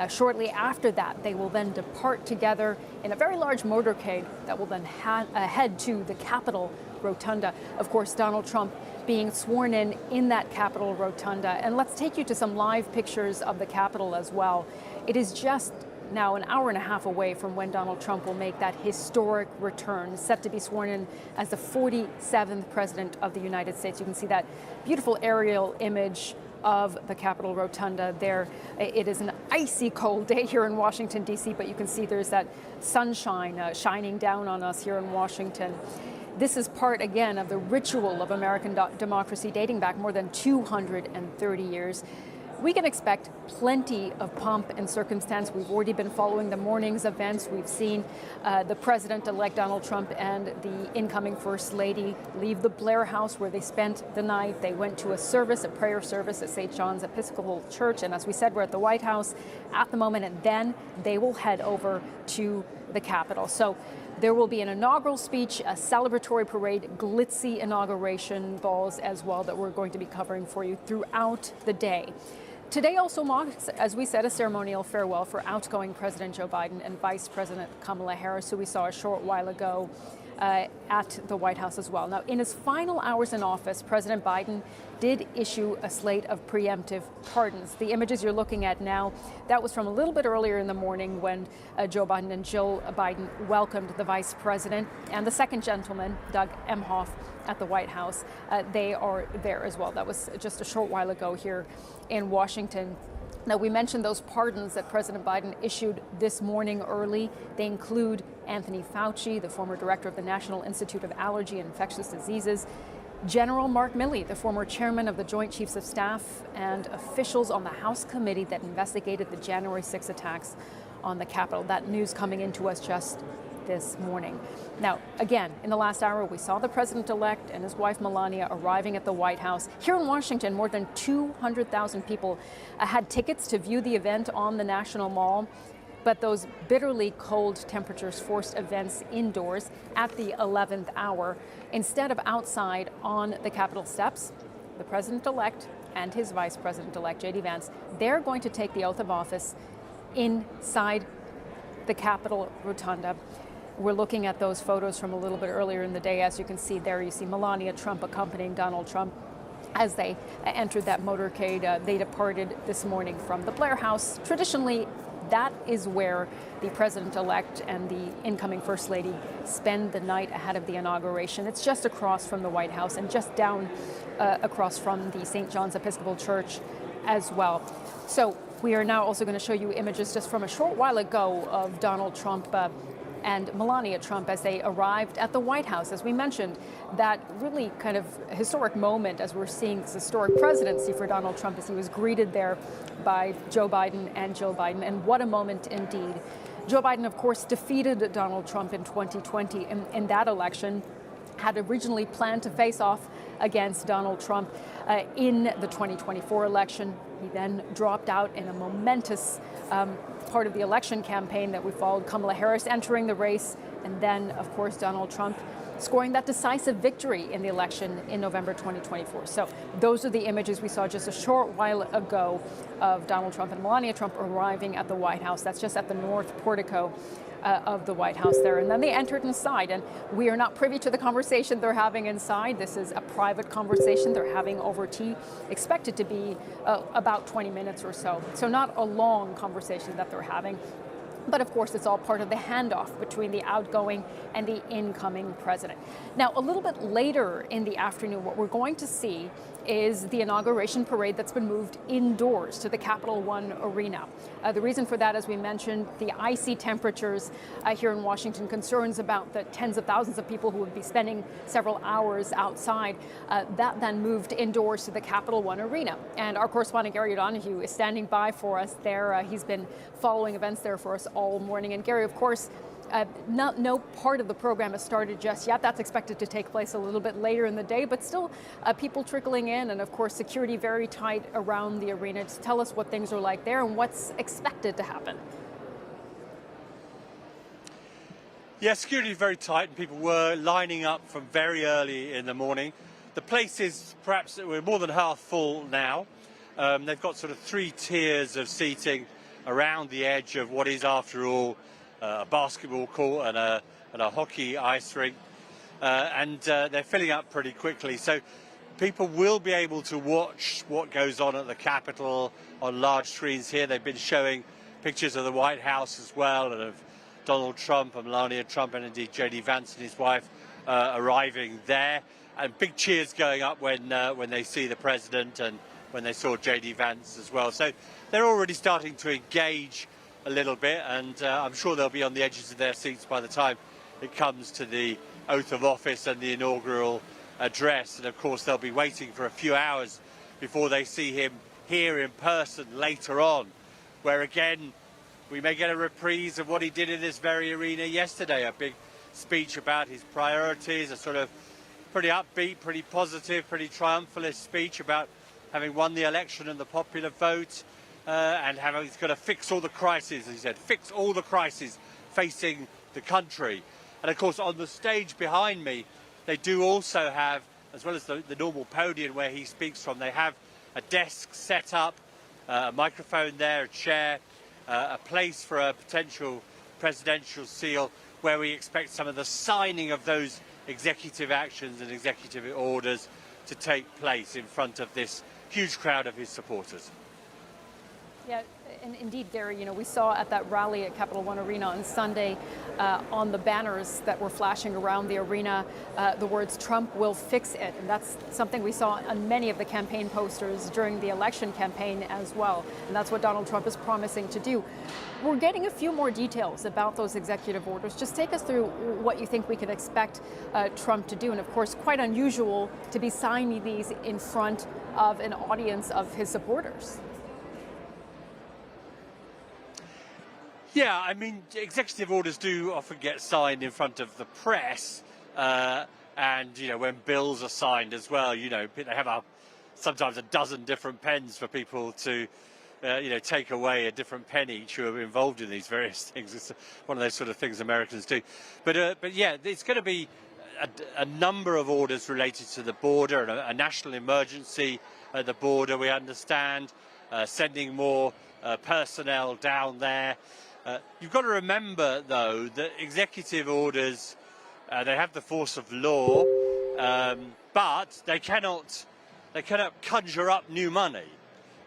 Shortly after that, they will then depart together in a very large motorcade that will then head to the Capitol Rotunda. Of course, Donald Trump being sworn in that Capitol Rotunda. And let's take you to some live pictures of the Capitol as well. It is just now an hour and a half away from when Donald Trump will make that historic return, set to be sworn in as the 47th President of the United States. You can see that beautiful aerial image of the Capitol Rotunda there. It is an icy cold day here in Washington, D.C., but you can see there's that sunshine shining down on us here in Washington. This is part, again, of the ritual of American democracy dating back more than 230 years. We can expect plenty of pomp and circumstance. We've already been following the morning's events. We've seen the President-elect Donald Trump and the incoming First Lady leave the Blair House where they spent the night. They went to a prayer service at St. John's Episcopal Church. And as we said, we're at the White House at the moment, and then they will head over to the Capitol. So there will be an inaugural speech, a celebratory parade, glitzy inauguration balls as well that we're going to be covering for you throughout the day. Today also marks, as we said, a ceremonial farewell for outgoing President Joe Biden and Vice President Kamala Harris, who we saw a short while ago at the White House as well. Now, in his final hours in office, President Biden did issue a slate of preemptive pardons. The images you're looking at now, that was from a little bit earlier in the morning when Joe Biden and Jill Biden welcomed the Vice President and the second gentleman, Doug Emhoff, at the White House. They are there as well. That was just a short while ago here in Washington. Now, we mentioned those pardons that President Biden issued this morning early. They include Anthony Fauci, the former director of the National Institute of Allergy and Infectious Diseases, General Mark Milley, the former chairman of the Joint Chiefs of Staff, and officials on the House committee that investigated the January 6 attacks on the Capitol. That news coming into us just this morning. Now, again, in the last hour, we saw the president-elect and his wife Melania arriving at the White House. Here in Washington, more than 200,000 people had tickets to view the event on the National Mall, but those bitterly cold temperatures forced events indoors at the 11th hour. Instead of outside on the Capitol steps, the president-elect and his vice president-elect, J.D. Vance, they're going to take the oath of office inside the Capitol Rotunda. We're looking at those photos from a little bit earlier in the day. As you can see there, you see Melania Trump accompanying Donald Trump as they entered that motorcade. They departed this morning from the Blair House. Traditionally, that is where the president-elect and the incoming First Lady spend the night ahead of the inauguration. It's just across from the White House and just down across from the St. John's Episcopal Church as well. So we are now also going to show you images just from a short while ago of Donald Trump and Melania Trump as they arrived at the White House. As we mentioned, that really kind of historic moment as we're seeing this historic presidency for Donald Trump as he was greeted there by Joe Biden and Jill Biden. And what a moment indeed. Joe Biden, of course, defeated Donald Trump in 2020 in that election, had originally planned to face off against Donald Trump in the 2024 election. He then dropped out in a momentous part of the election campaign that we followed, Kamala Harris entering the race, and then, of course, Donald Trump scoring that decisive victory in the election in November 2024. So those are the images we saw just a short while ago of Donald Trump and Melania Trump arriving at the White House. That's just at the north portico of the White House there. And then they entered inside, and we are not privy to the conversation they're having inside. This is a private conversation they're having over tea, expected to be about 20 minutes or so. So not a long conversation that they're having. But of course, it's all part of the handoff between the outgoing and the incoming president. Now, a little bit later in the afternoon, what we're going to see is the inauguration parade that's been moved indoors to the Capital One Arena. The reason for that, as we mentioned, the icy temperatures here in Washington, concerns about the tens of thousands of people who would be spending several hours outside. That then moved indoors to the Capital One Arena. And our correspondent Gary O'Donoghue is standing by for us there. He's been following events there for us all morning. And Gary, of course, no part of the program has started just yet. That's expected to take place a little bit later in the day, but still people trickling in, and of course security very tight around the arena. Just tell us what things are like there and what's expected to happen. Yeah, security is very tight and people were lining up from very early in the morning. The place is perhaps, we're more than half full now. They've got sort of 3 tiers of seating around the edge of what is, after all, a basketball court and a hockey ice rink. They're filling up pretty quickly. So people will be able to watch what goes on at the Capitol on large screens here. They've been showing pictures of the White House as well, and of Donald Trump and Melania Trump, and indeed J.D. Vance and his wife arriving there. And big cheers going up when they see the president and when they saw J.D. Vance as well. So they're already starting to engage a little bit, and I'm sure they'll be on the edges of their seats by the time it comes to the oath of office and the inaugural address. And of course they'll be waiting for a few hours before they see him here in person later on, where again we may get a reprise of what he did in this very arena yesterday, a big speech about his priorities, a sort of pretty upbeat, pretty positive, pretty triumphalist speech about having won the election and the popular vote, and how he's going to fix all the crises, as he said, fix all the crises facing the country. And of course on the stage behind me they do also have, as well as the normal podium where he speaks from, they have a desk set up, a microphone there, a chair, a place for a potential presidential seal where we expect some of the signing of those executive actions and executive orders to take place in front of this huge crowd of his supporters. Yeah, and indeed, Gary, you know, we saw at that rally at Capital One Arena on Sunday on the banners that were flashing around the arena the words "Trump will fix it," and that's something we saw on many of the campaign posters during the election campaign as well, and that's what Donald Trump is promising to do. We're getting a few more details about those executive orders. Just take us through what you think we can expect Trump to do, and of course, quite unusual to be signing these in front of an audience of his supporters. Yeah, I mean, executive orders do often get signed in front of the press, and, you know, when bills are signed as well, you know, they have sometimes a dozen different pens for people to, you know, take away a different pen each who are involved in these various things. It's one of those sort of things Americans do. But yeah, it's going to be a number of orders related to the border, and a national emergency at the border, we understand, sending more personnel down there. You've got to remember, though, that executive orders, they have the force of law, but they cannot conjure up new money.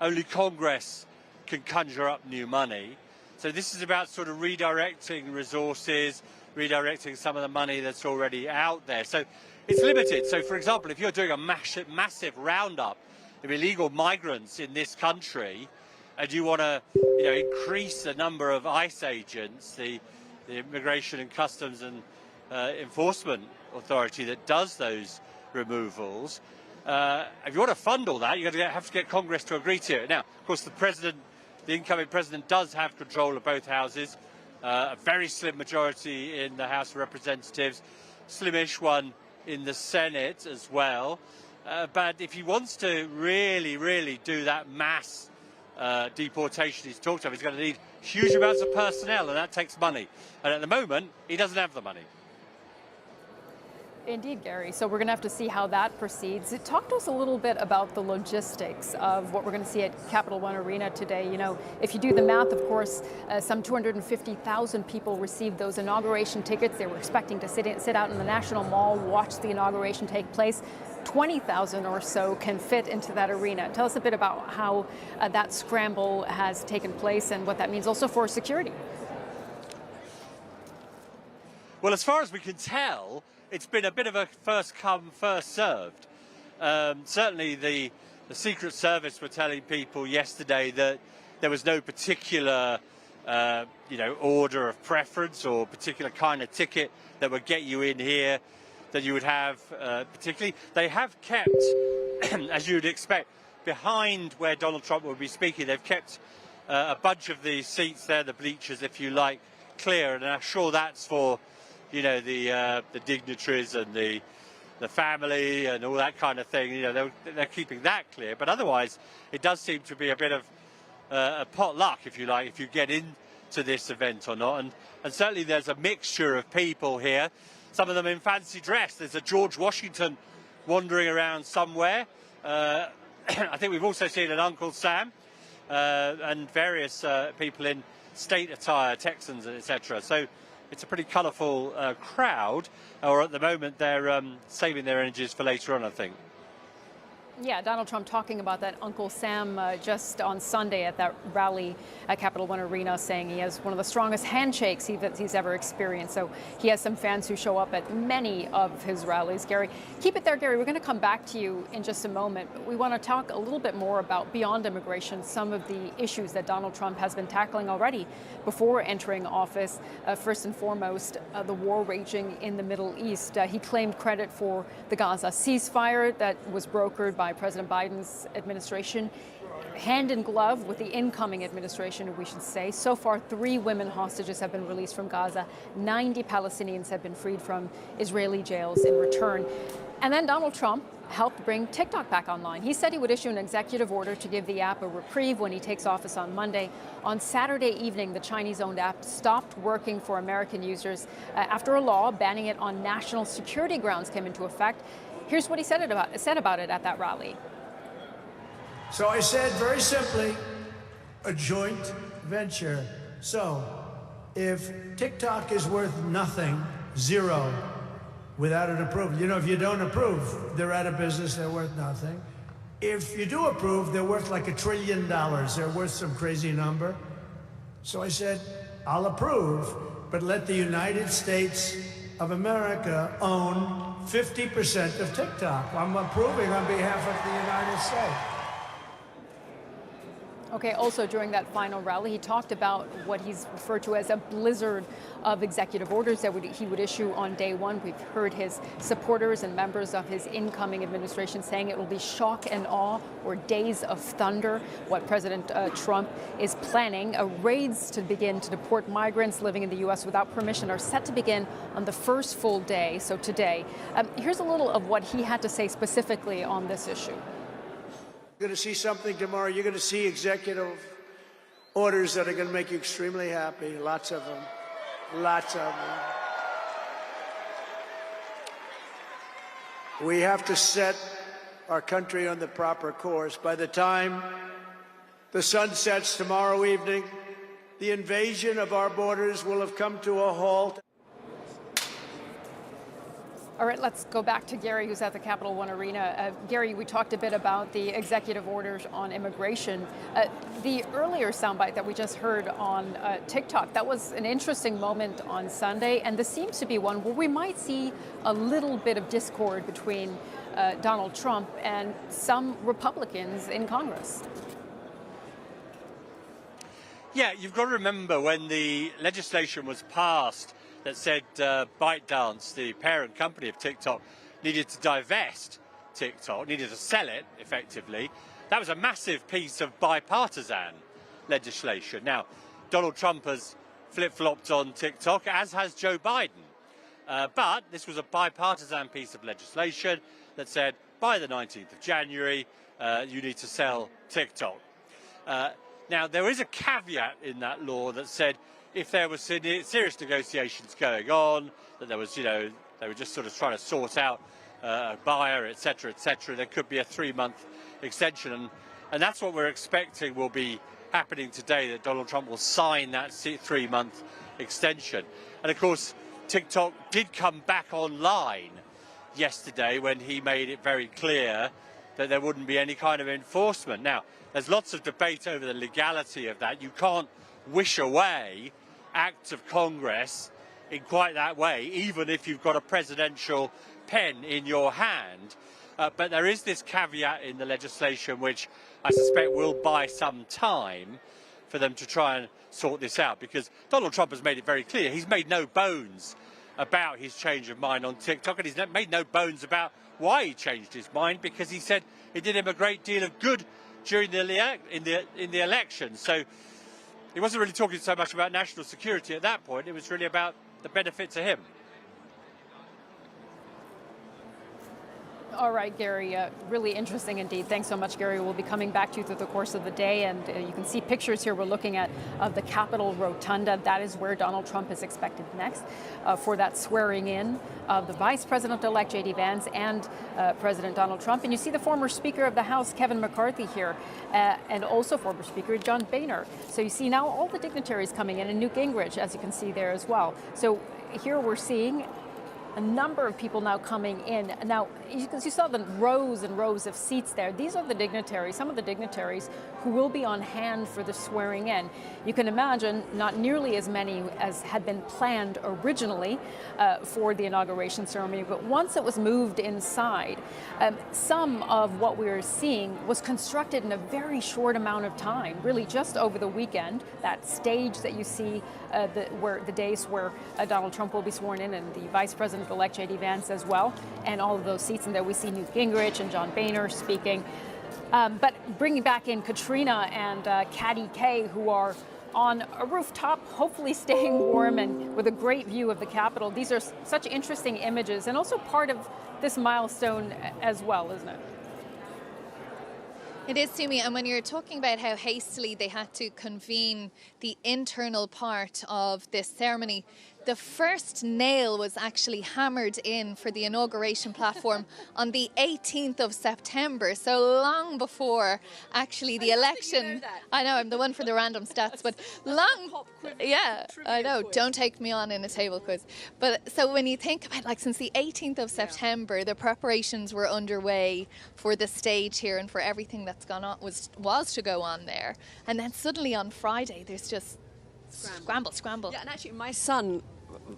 Only Congress can conjure up new money. So this is about sort of redirecting resources, redirecting some of the money that's already out there. So it's limited. So, for example, if you're doing a massive roundup of illegal migrants in this country, and you want to, you know, increase the number of ICE agents, the Immigration and Customs and Enforcement Authority that does those removals, if you want to fund all that, you're going to have to get Congress to agree to it. Now, of course, the incoming president does have control of both houses, a very slim majority in the House of Representatives, slimish one in the Senate as well. But if he wants to really do that mass deportation he's talked of, he's going to need huge amounts of personnel, and that takes money. And at the moment, he doesn't have the money. Indeed, Gary. So we're going to have to see how that proceeds. Talk to us a little bit about the logistics of what we're going to see at Capital One Arena today. You know, if you do the math, of course, some 250,000 people received those inauguration tickets. They were expecting to sit out in the National Mall, watch the inauguration take place. 20,000 or so can fit into that arena. Tell us a bit about how that scramble has taken place and what that means also for security. Well, as far as we can tell, it's been a bit of a first come, first served. Certainly the Secret Service were telling people yesterday that there was no particular you know, order of preference or particular kind of ticket that would get you in here that you would have particularly. They have kept, as you would expect, behind where Donald Trump will be speaking, they've kept a bunch of the seats there, the bleachers, if you like, clear. And I'm sure that's for, you know, the dignitaries and the family and all that kind of thing. You know, they're keeping that clear. But otherwise, it does seem to be a bit of a potluck, if you like, if you get in to this event or not. And certainly there's a mixture of people here, some of them in fancy dress. There's a George Washington wandering around somewhere. I think we've also seen an Uncle Sam and various people in state attire, Texans, etc. So it's a pretty colourful crowd, or at the moment they're saving their energies for later on, I think. Yeah, Donald Trump talking about that Uncle Sam just on Sunday at that rally at Capital One Arena, saying he has one of the strongest handshakes he's ever experienced. So he has some fans who show up at many of his rallies. Gary, keep it there, Gary. We're going to come back to you in just a moment. We want to talk a little bit more about, beyond immigration, some of the issues that Donald Trump has been tackling already before entering office. First and foremost, the war raging in the Middle East. He claimed credit for the Gaza ceasefire that was brokered by President Biden's administration, hand in glove with the incoming administration, we should say. So far, 3 women hostages have been released from Gaza. 90 Palestinians have been freed from Israeli jails in return. And then Donald Trump helped bring TikTok back online. He said he would issue an executive order to give the app a reprieve when he takes office on Monday. On Saturday evening, the Chinese-owned app stopped working for American users after a law banning it on national security grounds came into effect. Here's what he said about it at that rally. So I said very simply, a joint venture. So if TikTok is worth nothing, 0, without an approval, you know, if you don't approve, they're out of business, they're worth nothing. If you do approve, they're worth like $1 trillion. They're worth some crazy number. So I said, I'll approve, but let the United States of America own 50% of TikTok. I'm approving on behalf of the United States. Okay, also during that final rally, he talked about what he's referred to as a blizzard of executive orders that he would issue on day one. We've heard his supporters and members of his incoming administration saying it will be shock and awe or days of thunder. What President Trump is planning, raids to begin to deport migrants living in the U.S. without permission are set to begin on the first full day, so today. Here's a little of what he had to say specifically on this issue. You're going to see something tomorrow. You're going to see executive orders that are going to make you extremely happy. Lots of them. Lots of them. We have to set our country on the proper course. By the time the sun sets tomorrow evening, the invasion of our borders will have come to a halt. All right, let's go back to Gary, who's at the Capital One Arena. Gary, we talked a bit about the executive orders on immigration. The earlier soundbite that we just heard on TikTok, that was an interesting moment on Sunday, and this seems to be one where we might see a little bit of discord between Donald Trump and some Republicans in Congress. Yeah, you've got to remember when the legislation was passed that said ByteDance, the parent company of TikTok, needed to divest TikTok, needed to sell it, effectively. That was a massive piece of bipartisan legislation. Now, Donald Trump has flip-flopped on TikTok, as has Joe Biden. But this was a bipartisan piece of legislation that said, by the 19th of January, you need to sell TikTok. Now, there is a caveat in that law that said, if there was serious negotiations going on, that there was, you know, they were just sort of trying to sort out a buyer, etc., there could be a 3-month extension. And that's what we're expecting will be happening today, that Donald Trump will sign that 3-month extension. And of course, TikTok did come back online yesterday when he made it very clear that there wouldn't be any kind of enforcement. Now, there's lots of debate over the legality of that. You can't wish away acts of Congress in quite that way, even if you've got a presidential pen in your hand. But there is this caveat in the legislation which I suspect will buy some time for them to try and sort this out, because Donald Trump has made it very clear. He's made no bones about his change of mind on TikTok, and he's made no bones about why he changed his mind, because he said it did him a great deal of good during the election. So he wasn't really talking so much about national security at that point. It was really about the benefit to him. All right, Gary, really interesting indeed. Thanks so much, Gary. We'll be coming back to you through the course of the day, and you can see pictures here we're looking at of the Capitol Rotunda. That is where Donald Trump is expected next for that swearing in of the Vice President-elect J.D. Vance and President Donald Trump. And you see the former Speaker of the House, Kevin McCarthy, here, and also former Speaker John Boehner. So you see now all the dignitaries coming in, and Newt Gingrich, as you can see there as well. So here we're seeing a number of people now coming in. Now, you saw the rows and rows of seats there. These are the dignitaries, some of the dignitaries who will be on hand for the swearing in. You can imagine not nearly as many as had been planned originally for the inauguration ceremony, but once it was moved inside, some of what we were seeing was constructed in a very short amount of time, really just over the weekend. That stage that you see, the days where Donald Trump will be sworn in, and the Vice President-elect J.D. Vance as well, and all of those seats. And there we see Newt Gingrich and John Boehner speaking. But bringing back in Katrina and Caddy K, who are on a rooftop, hopefully staying warm and with a great view of the Capitol. These are such interesting images, and also part of this milestone as well, isn't it? It is, Sumi, and when you're talking about how hastily they had to convene the internal part of this ceremony, the first nail was actually hammered in for the inauguration platform on the 18th of September, so long before actually the election. You know that. I know, I'm the one for the random stats, but long, yeah, I know, don't take me on in a table quiz. But so when you think about, like, since the 18th of September, the preparations were underway for the stage here and for everything that's gone on, was to go on there. And then suddenly on Friday, there's just scramble. Yeah, and actually my son,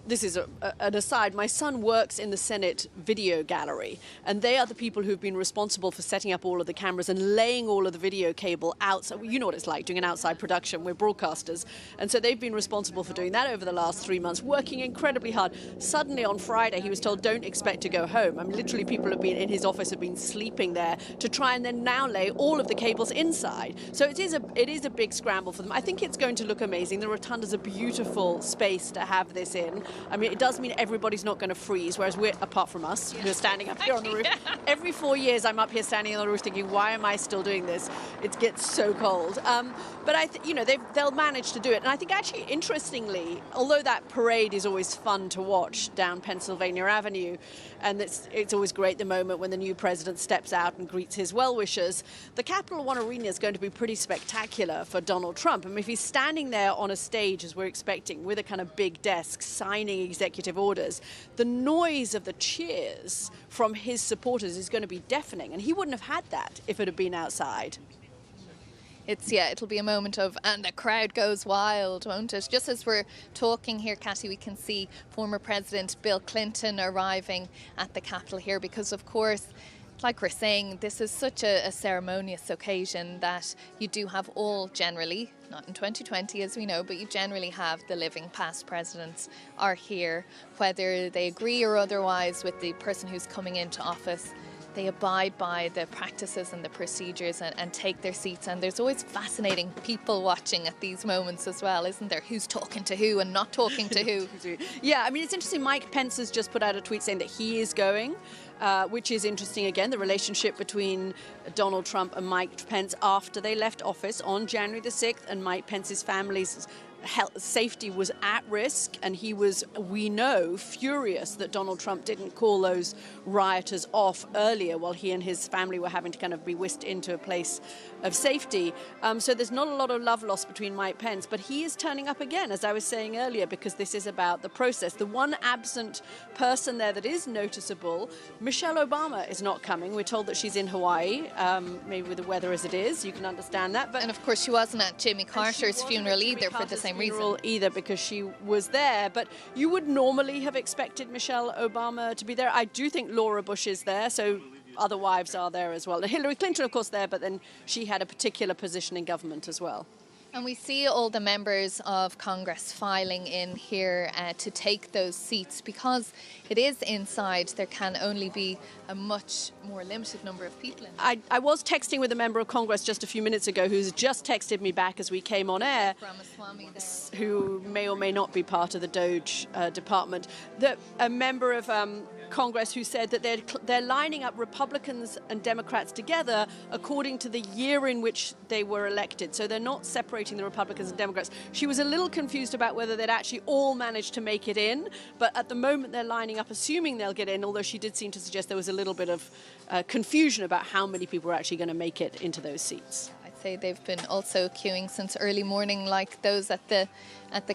this is an aside, my son works in the Senate video gallery, and they are the people who've been responsible for setting up all of the cameras and laying all of the video cable out. So you know what it's like doing an outside production. We're broadcasters, and so they've been responsible for doing that over the last 3 months, working incredibly hard. Suddenly on Friday he was told, don't expect to go home. I mean, literally people have been in his office, have been sleeping there to try and then now lay all of the cables inside. So it is a big scramble for them. I think it's going to look amazing. The Rotunda's a beautiful space to have this in. I mean, it does mean everybody's not going to freeze, whereas we're, apart from us, who are standing up here on the roof. Every 4 years I'm up here standing on the roof thinking, why am I still doing this? It gets so cold. But they'll manage to do it. And I think actually, interestingly, although that parade is always fun to watch down Pennsylvania Avenue, and it's always great the moment when the new president steps out and greets his well-wishers, the Capital One Arena is going to be pretty spectacular for Donald Trump. I mean, if he's standing there on a stage, as we're expecting, with a kind of big desk, signing executive orders, the noise of the cheers from his supporters is going to be deafening, and he wouldn't have had that if it had been outside. It'll be a moment of, and the crowd goes wild, won't it? Just as we're talking here, Cathy, we can see former President Bill Clinton arriving at the Capitol here because, of course, like we're saying, this is such a ceremonious occasion that you do have all generally, not in 2020 as we know, but you generally have the living past presidents are here, whether they agree or otherwise with the person who's coming into office. They abide by the practices and the procedures and take their seats. And there's always fascinating people watching at these moments as well, isn't there? Who's talking to who and not talking to who. Yeah, I mean, it's interesting. Mike Pence has just put out a tweet saying that he is going, which is interesting. Again, the relationship between Donald Trump and Mike Pence after they left office on January the 6th, and Mike Pence's family's health, safety was at risk, and he was, we know, furious that Donald Trump didn't call those rioters off earlier while he and his family were having to kind of be whisked into a place of safety. So there's not a lot of love lost between Mike Pence, but he is turning up again, as I was saying earlier, because this is about the process. The one absent person there that is noticeable, Michelle Obama is not coming. We're told that she's in Hawaii, maybe with the weather as it is, you can understand that. But and of course she wasn't at Jimmy Carter's funeral either for the same reason. Either because she was there, but you would normally have expected Michelle Obama to be there. I do think Laura Bush is there, so other wives are there as well. Hillary Clinton, of course, there, but then she had a particular position in government as well. And we see all the members of Congress filing in here to take those seats. Because it is inside, there can only be a much more limited number of people in there. I was texting with a member of Congress just a few minutes ago who's just texted me back as we came on air, who may or may not be part of the Doge department, that a member of Congress who said that they're lining up Republicans and Democrats together according to the year in which they were elected. So they're not separating the Republicans and Democrats. She was a little confused about whether they'd actually all managed to make it in, but at the moment they're lining up assuming they'll get in, although she did seem to suggest there was a little bit of confusion about how many people were actually going to make it into those seats. They've been also queuing since early morning, like those at the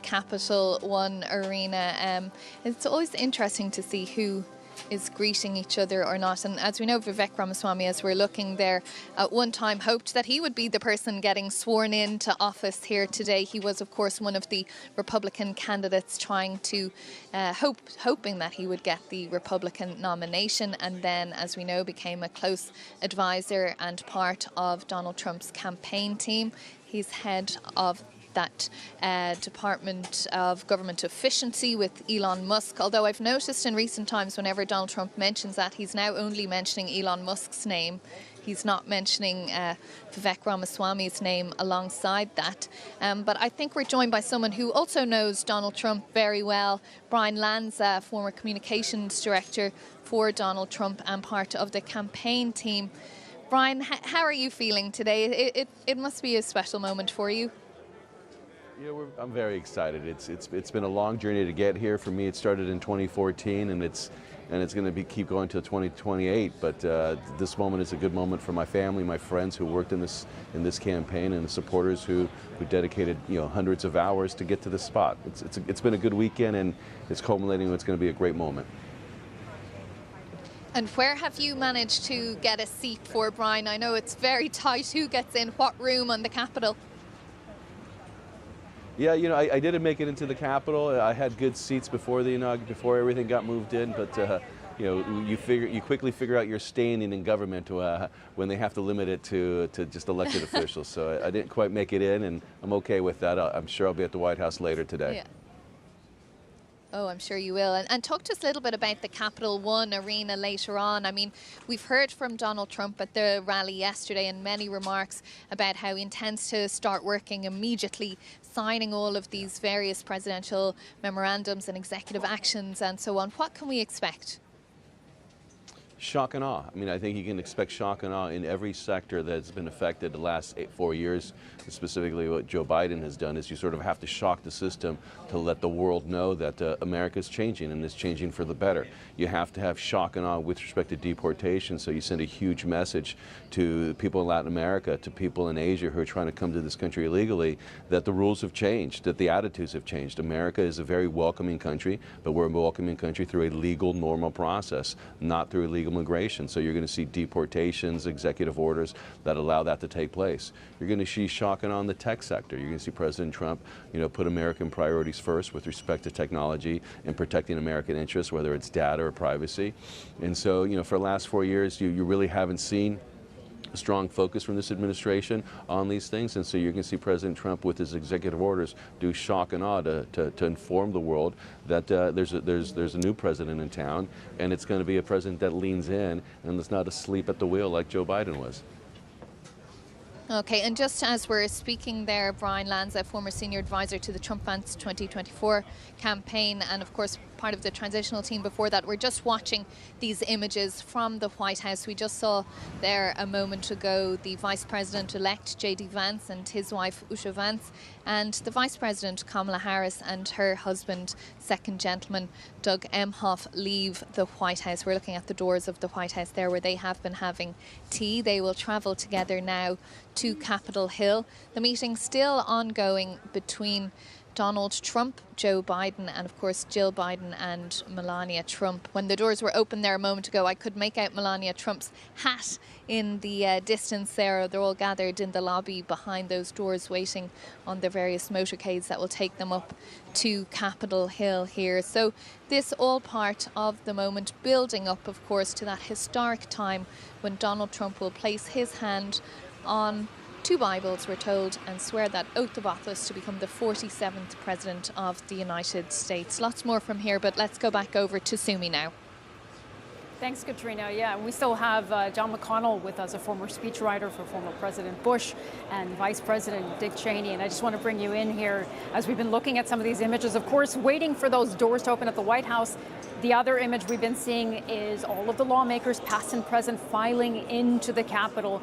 Capital One arena. It's always interesting to see who is greeting each other or not. And as we know, Vivek Ramaswamy, as we're looking there, at one time hoped that he would be the person getting sworn into office here today. He was, of course, one of the Republican candidates trying to hoping that he would get the Republican nomination, and then, as we know, became a close advisor and part of Donald Trump's campaign team. He's head of that Department of Government Efficiency with Elon Musk, although I've noticed in recent times whenever Donald Trump mentions that, he's now only mentioning Elon Musk's name. He's not mentioning Vivek Ramaswamy's name alongside that. But I think we're joined by someone who also knows Donald Trump very well, Brian Lanza, former communications director for Donald Trump and part of the campaign team. Brian, how are you feeling today? It must be a special moment for you. Yeah, I'm very excited. It's been a long journey to get here. For me, it started in 2014, and it's going to keep going till 2028. But this moment is a good moment for my family, my friends who worked in this campaign, and the supporters who dedicated hundreds of hours to get to this spot. It's been a good weekend, and it's culminating in what's going to be a great moment. And where have you managed to get a seat for, Brian? I know it's very tight. Who gets in what room on the Capitol? Yeah, I didn't make it into the Capitol. I had good seats before everything got moved in, but you quickly figure out your standing in government when they have to limit it to just elected officials. So I didn't quite make it in, and I'm okay with that. I'm sure I'll be at the White House later today. Yeah. Oh, I'm sure you will. And talk to us a little bit about the Capital One arena later on. I mean, we've heard from Donald Trump at the rally yesterday in many remarks about how he intends to start working immediately, signing all of these various presidential memorandums and executive actions and so on. What can we expect? Shock and awe. I mean, I think you can expect shock and awe in every sector that's been affected the last 4 years. Specifically, what Joe Biden has done is you sort of have to shock the system to let the world know that America is changing, and it's changing for the better. You have to have shock and awe with respect to deportation, so you send a huge message to people in Latin America, to people in Asia who are trying to come to this country illegally, that the rules have changed, that the attitudes have changed. America is a very welcoming country, but we're a welcoming country through a legal, normal process, not through illegal immigration. So you're going to see deportations, executive orders that allow that to take place. You're going to see shock and awe in the tech sector. You're going to see President Trump, put American priorities first with respect to technology and protecting American interests, whether it's data or privacy. And so, for the last 4 years, you really haven't seen a strong focus from this administration on these things, and so you're going to see President Trump with his executive orders do shock and awe to inform the world that there's a new president in town, and it's going to be a president that leans in and is not asleep at the wheel like Joe Biden was. Okay, and just as we're speaking there, Brian Lanza, former senior advisor to the Trump Vance 2024 campaign, and of course part of the transitional team before that, we're just watching these images from the White House. We just saw there a moment ago the Vice President-elect J.D. Vance and his wife Usha Vance, and the Vice President Kamala Harris and her husband, second gentleman Doug Emhoff, leave the White House. We're looking at the doors of the White House there where they have been having tea. They will travel together now to Capitol Hill. The meeting still ongoing between Donald Trump, Joe Biden, and of course Jill Biden and Melania Trump. When the doors were open there a moment ago, I could make out Melania Trump's hat in the distance there. They're all gathered in the lobby behind those doors waiting on the various motorcades that will take them up to Capitol Hill here. So this all part of the moment, building up of course to that historic time when Donald Trump will place his hand on 2 Bibles, we're told, and swear that oath of office to become the 47th President of the United States. Lots more from here, but let's go back over to Sumi now. Thanks, Katrina. Yeah, we still have John McConnell with us, a former speechwriter for former President Bush and Vice President Dick Cheney. And I just want to bring you in here as we've been looking at some of these images, of course, waiting for those doors to open at the White House. The other image we've been seeing is all of the lawmakers, past and present, filing into the Capitol.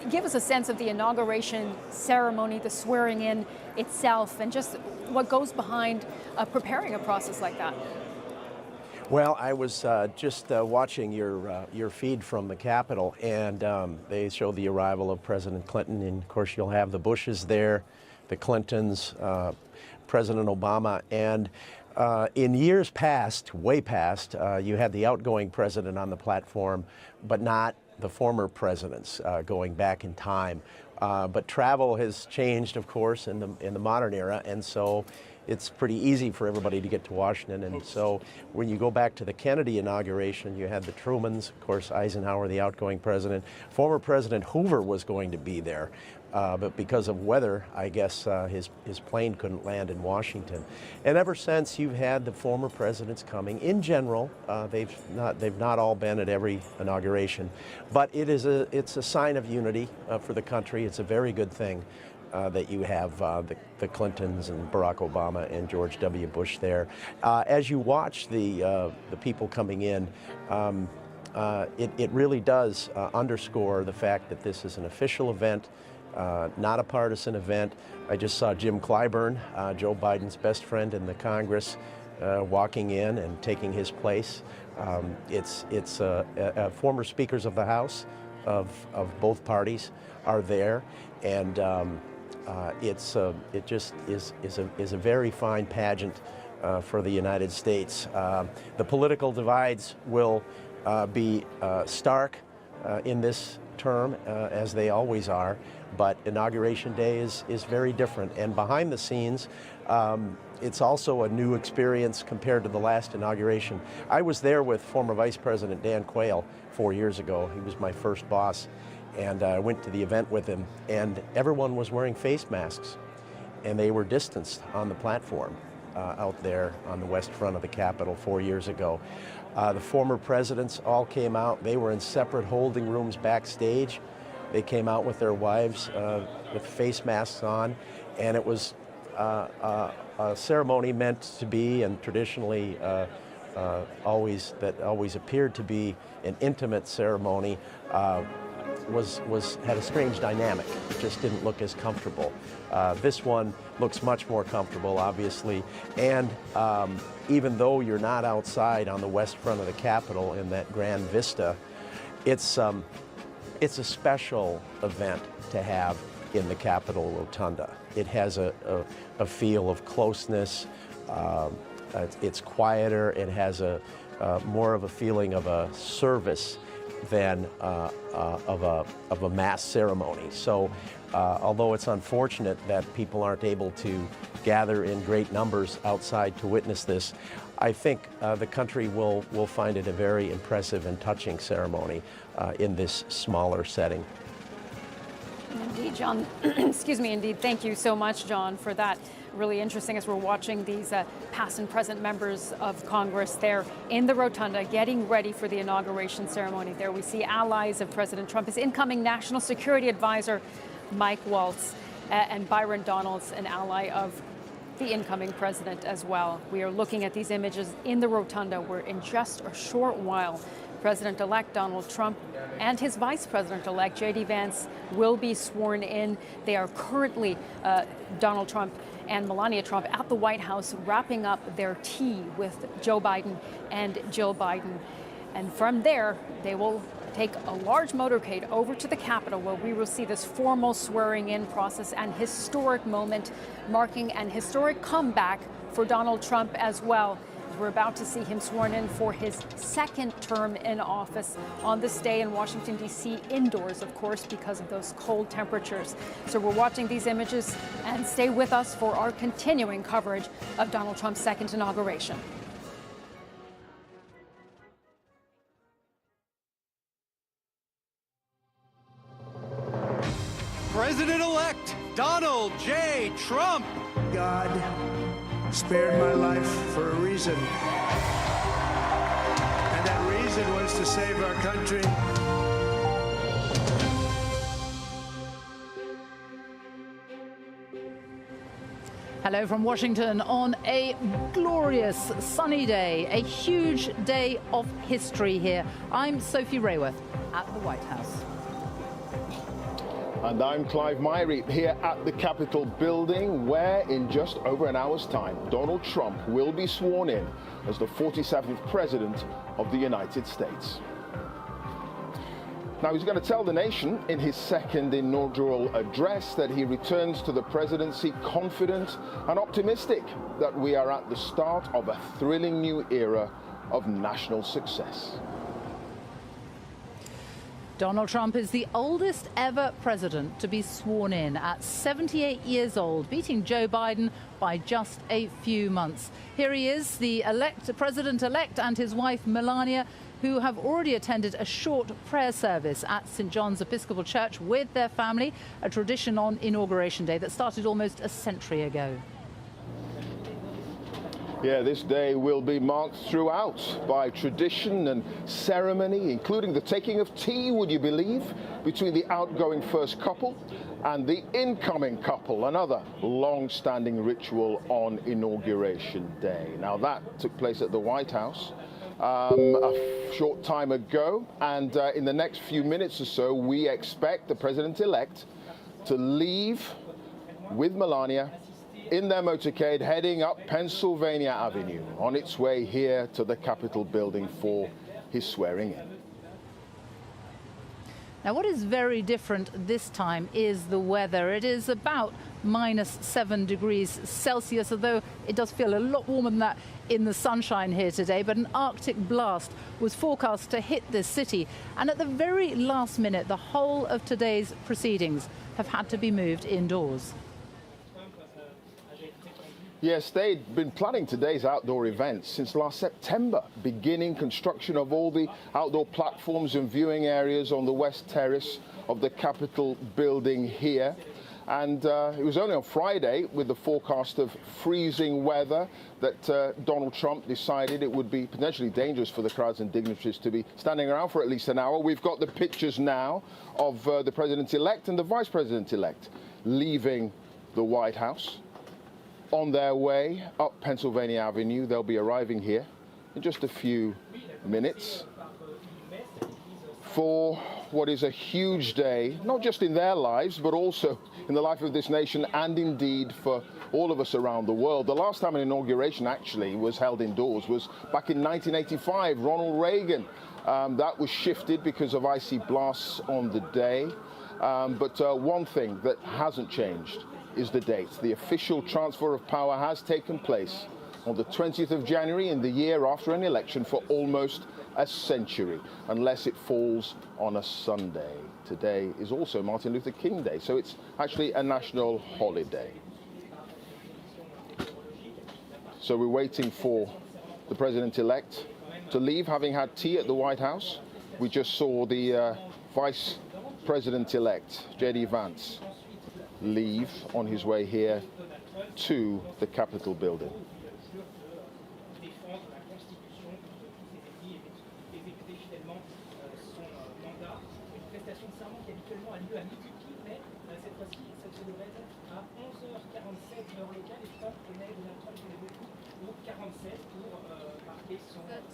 Give us a sense of the inauguration ceremony, the swearing in itself, and just what goes behind preparing a process like that. Well, I was just watching your feed from the Capitol, and they show the arrival of President Clinton, and of course you'll have the Bushes there, the Clintons, President Obama, and in years past, way past, you had the outgoing president on the platform, but not the former presidents going back in time. But travel has changed, of course, in the modern era, and so it's pretty easy for everybody to get to Washington. And so when you go back to the Kennedy inauguration, you had the Trumans, of course, Eisenhower, the outgoing president. Former President Hoover was going to be there, but because of weather, I guess his plane couldn't land in Washington. And ever since, you've had the former presidents coming. In general, they've not all been at every inauguration, but it's a sign of unity for the country. It's a very good thing. That you have the Clintons and Barack Obama and George W. Bush there. As you watch the people coming in, it really does underscore the fact that this is an official event, not a partisan event. I just saw Jim Clyburn, Joe Biden's best friend in the Congress, walking in and taking his place. It's former speakers of the House of both parties are there, and it just is a very fine pageant for the United States. The political divides will be stark in this term, as they always are, but Inauguration Day is very different. And behind the scenes, it's also a new experience compared to the last inauguration. I was there with former Vice President Dan Quayle 4 years ago. He was my first boss. And I went to the event with him, and everyone was wearing face masks, and they were distanced on the platform out there on the west front of the Capitol 4 years ago. The former presidents all came out. They were in separate holding rooms backstage. They came out with their wives with face masks on, and it was a ceremony meant to be, and traditionally always appeared to be, an intimate ceremony. Had a strange dynamic. It just didn't look as comfortable. This one looks much more comfortable, obviously, and even though you're not outside on the west front of the Capitol in that grand vista, it's a special event to have in the Capitol Rotunda. It has a feel of closeness. It's quieter. It has more of a feeling of a service than of a mass ceremony. So although it's unfortunate that people aren't able to gather in great numbers outside to witness this, I think the country will find it a very impressive and touching ceremony in this smaller setting. Indeed, John. Excuse me, indeed. Thank you so much, John, for that. Really interesting as we're watching these past and present members of Congress there in the rotunda getting ready for the inauguration ceremony. There we see allies of President Trump, his incoming National Security Advisor, Mike Waltz, and Byron Donalds, an ally of the incoming president as well. We are looking at these images in the rotunda where in just a short while, President-elect Donald Trump and his Vice President-elect J.D. Vance will be sworn in. They are currently, Donald Trump and Melania Trump, at the White House wrapping up their tea with Joe Biden and Jill Biden. And from there, they will take a large motorcade over to the Capitol where we will see this formal swearing-in process, and historic moment marking an historic comeback for Donald Trump as well. We're about to see him sworn in for his second term in office on this day in Washington, D.C., indoors, of course, because of those cold temperatures. So we're watching these images, and stay with us for our continuing coverage of Donald Trump's second inauguration. President-elect Donald J. Trump. God spared my life for a reason. And that reason was to save our country. Hello from Washington on a glorious sunny day, a huge day of history here. I'm Sophie Rayworth at the White House. And I'm Clive Myrie here at the Capitol building, where in just over an hour's time, Donald Trump will be sworn in as the 47th President of the United States. Now, he's going to tell the nation in his second inaugural address that he returns to the presidency confident and optimistic that we are at the start of a thrilling new era of national success. Donald Trump is the oldest ever president to be sworn in at 78 years old, beating Joe Biden by just a few months. Here he is, the president-elect, and his wife Melania, who have already attended a short prayer service at St. John's Episcopal Church with their family, a tradition on Inauguration Day that started almost a century ago. Yeah, this day will be marked throughout by tradition and ceremony, including the taking of tea, would you believe, between the outgoing first couple and the incoming couple, another long-standing ritual on Inauguration Day. Now, that took place at the White House a short time ago, and in the next few minutes or so, we expect the president-elect to leave with Melania in their motorcade heading up Pennsylvania Avenue on its way here to the Capitol building for his swearing in. Now, what is very different this time is the weather. It is about -7 degrees Celsius, although it does feel a lot warmer than that in the sunshine here today. But an Arctic blast was forecast to hit this city. And at the very last minute, the whole of today's proceedings have had to be moved indoors. Yes, they'd been planning today's outdoor events since last September, beginning construction of all the outdoor platforms and viewing areas on the West Terrace of the Capitol building here. And it was only on Friday, with the forecast of freezing weather, that Donald Trump decided it would be potentially dangerous for the crowds and dignitaries to be standing around for at least an hour. We've got the pictures now of the president-elect and the vice president-elect leaving the White House. On their way up Pennsylvania Avenue, they'll be arriving here in just a few minutes for what is a huge day, not just in their lives, but also in the life of this nation and indeed for all of us around the world. The last time an inauguration actually was held indoors was back in 1985, Ronald Reagan. That was shifted because of icy blasts on the day. But one thing that hasn't changed is the date. The official transfer of power has taken place on the 20th of January in the year after an election for almost a century, unless it falls on a Sunday. Today is also Martin Luther King Day, so it's actually a national holiday. So we're waiting for the president-elect to leave, having had tea at the White House. We just saw the vice president-elect, J.D. Vance, leave on his way here to the Capitol building.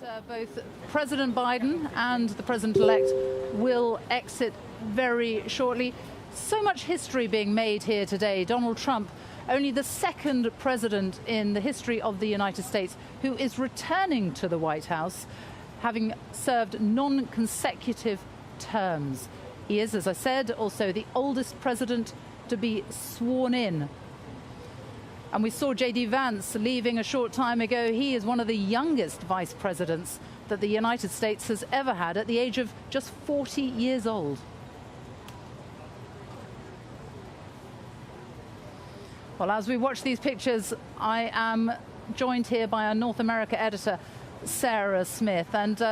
That both President Biden and the president-elect will exit very shortly. So much history being made here today. Donald Trump, only the second president in the history of the United States who is returning to the White House, having served non-consecutive terms. He is, as I said, also the oldest president to be sworn in. And we saw J.D. Vance leaving a short time ago. He is one of the youngest vice presidents that the United States has ever had, at the age of just 40 years old. Well, as we watch these pictures, I am joined here by our North America editor, Sarah Smith. And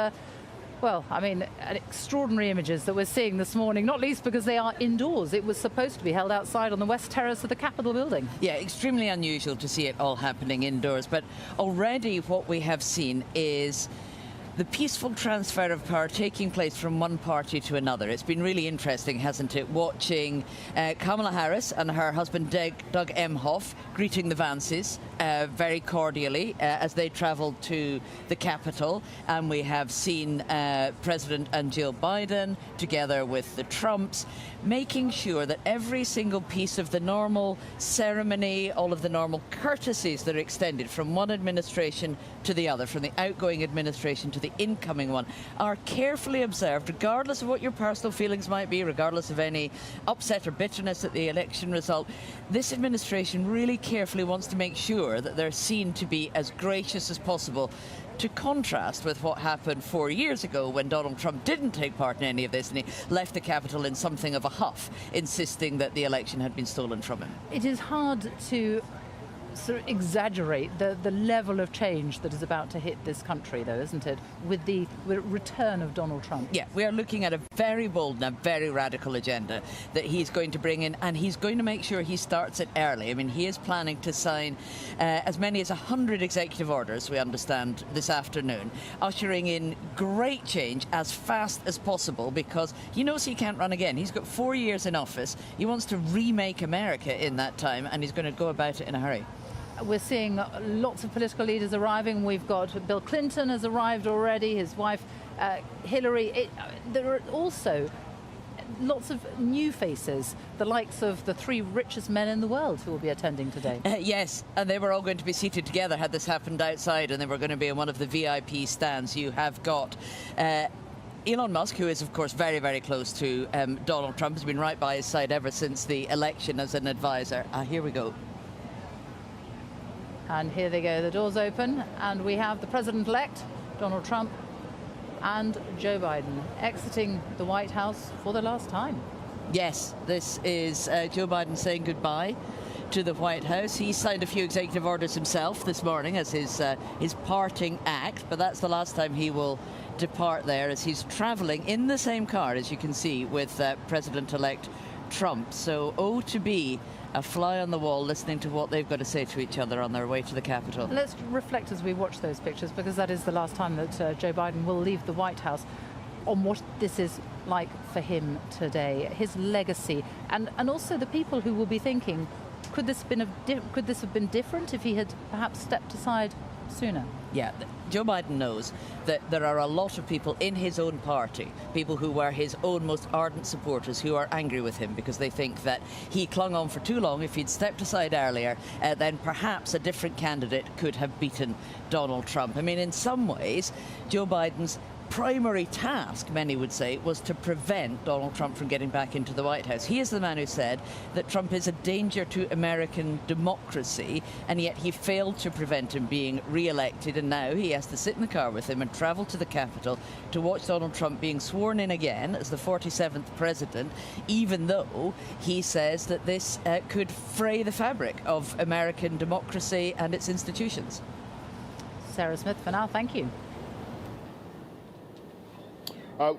Well, I mean, extraordinary images that we're seeing this morning, not least because they are indoors. It was supposed to be held outside on the west terrace of the Capitol building. Yeah, extremely unusual to see it all happening indoors. But already what we have seen is the peaceful transfer of power taking place from one party to another. It's been really interesting, hasn't it, watching Kamala Harris and her husband Doug Emhoff greeting the Vances very cordially as they travelled to the Capitol. And we have seen President and Jill Biden together with the Trumps, making sure that every single piece of the normal ceremony, all of the normal courtesies that are extended from one administration to the other, from the outgoing administration to the incoming one, are carefully observed, regardless of what your personal feelings might be, regardless of any upset or bitterness at the election result. This administration really carefully wants to make sure that they're seen to be as gracious as possible, to contrast with what happened 4 years ago when Donald Trump didn't take part in any of this and he left the Capitol in something of a huff, insisting that the election had been stolen from him. It is hard to sort of exaggerate the level of change that is about to hit this country, though, isn't it, with the return of Donald Trump? Yeah, we are looking at a very bold and a very radical agenda that he's going to bring in, and he's going to make sure he starts it early. I mean, he is planning to sign as many as 100 executive orders, we understand, this afternoon, ushering in great change as fast as possible, because he knows he can't run again. He's got 4 years in office. He wants to remake America in that time, and he's going to go about it in a hurry. We're seeing lots of political leaders arriving. We've got Bill Clinton has arrived already, his wife Hillary. There are also lots of new faces, the likes of the 3 richest men in the world who will be attending today. Yes, and they were all going to be seated together had this happened outside, and they were going to be in one of the VIP stands. You have got Elon Musk, who is, of course, very, very close to Donald Trump, has been right by his side ever since the election as an advisor. Here we go. And here they go, the doors open, and we have the President-elect, Donald Trump, and Joe Biden exiting the White House for the last time. Yes, this is Joe Biden saying goodbye to the White House. He signed a few executive orders himself this morning as his parting act, but that's the last time he will depart there, as he's traveling in the same car, as you can see, with President-elect Trump. So, to be a fly on the wall listening to what they've got to say to each other on their way to the Capitol. Let's reflect as we watch those pictures, because that is the last time that Joe Biden will leave the White House, on what this is like for him today, his legacy, and also the people who will be thinking, could this have been different if he had perhaps stepped aside sooner? Yeah, Joe Biden knows that there are a lot of people in his own party, people who were his own most ardent supporters, who are angry with him because they think that he clung on for too long. If he'd stepped aside earlier, then perhaps a different candidate could have beaten Donald Trump. I mean, in some ways, Joe Biden's primary task, many would say, was to prevent Donald Trump from getting back into the White House. He is the man who said that Trump is a danger to American democracy, and yet he failed to prevent him being re-elected, and now he has to sit in the car with him and travel to the Capitol to watch Donald Trump being sworn in again as the 47th president, even though he says that this could fray the fabric of American democracy and its institutions. Sarah Smith, for now, thank you.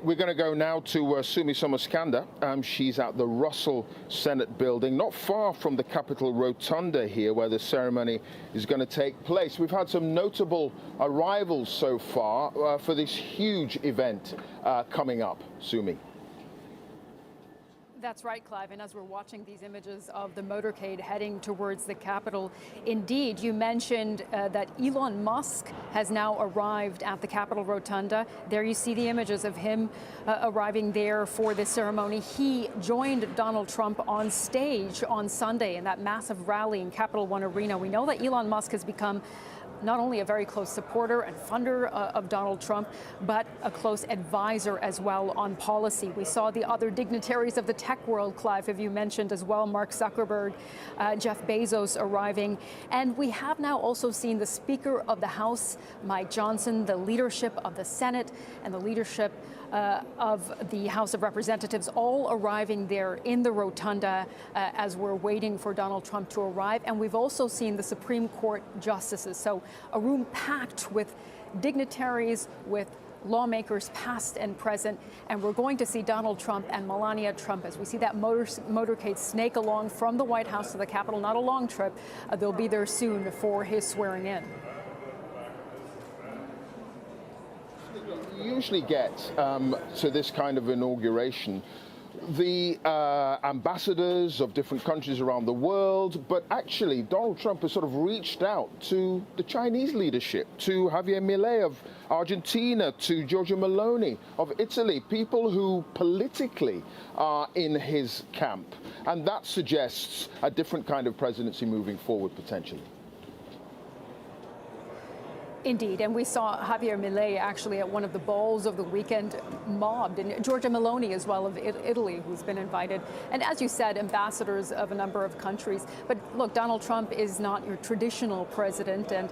We're going to go now to Sumi Somaskanda. She's at the Russell Senate building, not far from the Capitol Rotunda here, where the ceremony is going to take place. We've had some notable arrivals so far for this huge event coming up. Sumi. That's right, Clive. And as we're watching these images of the motorcade heading towards the Capitol, indeed, you mentioned that Elon Musk has now arrived at the Capitol Rotunda. There you see the images of him arriving there for this ceremony. He joined Donald Trump on stage on Sunday in that massive rally in Capital One Arena. We know that Elon Musk has become not only a very close supporter and funder of Donald Trump, but a close advisor as well on policy. We saw the other dignitaries of the tech world, Clive, have you mentioned as well, Mark Zuckerberg, Jeff Bezos arriving. And we have now also seen the Speaker of the House, Mike Johnson, the leadership of the Senate, and the leadership of the House of Representatives all arriving there in the rotunda as we're waiting for Donald Trump to arrive. And we've also seen the Supreme Court justices. So a room packed with dignitaries, with lawmakers past and present, and we're going to see Donald Trump and Melania Trump as we see that motorcade snake along from the White House to the Capitol. Not a long trip. They'll be there soon for his swearing in. You usually get to this kind of inauguration the ambassadors of different countries around the world, but actually Donald Trump has sort of reached out to the Chinese leadership, to Javier Milei of Argentina, to Giorgia Meloni of Italy, people who politically are in his camp. And that suggests a different kind of presidency moving forward, potentially. Indeed, and we saw Javier Milei actually at one of the balls of the weekend mobbed, and Giorgia Meloni as well of Italy, who's been invited. And as you said, ambassadors of a number of countries. But look, Donald Trump is not your traditional president, and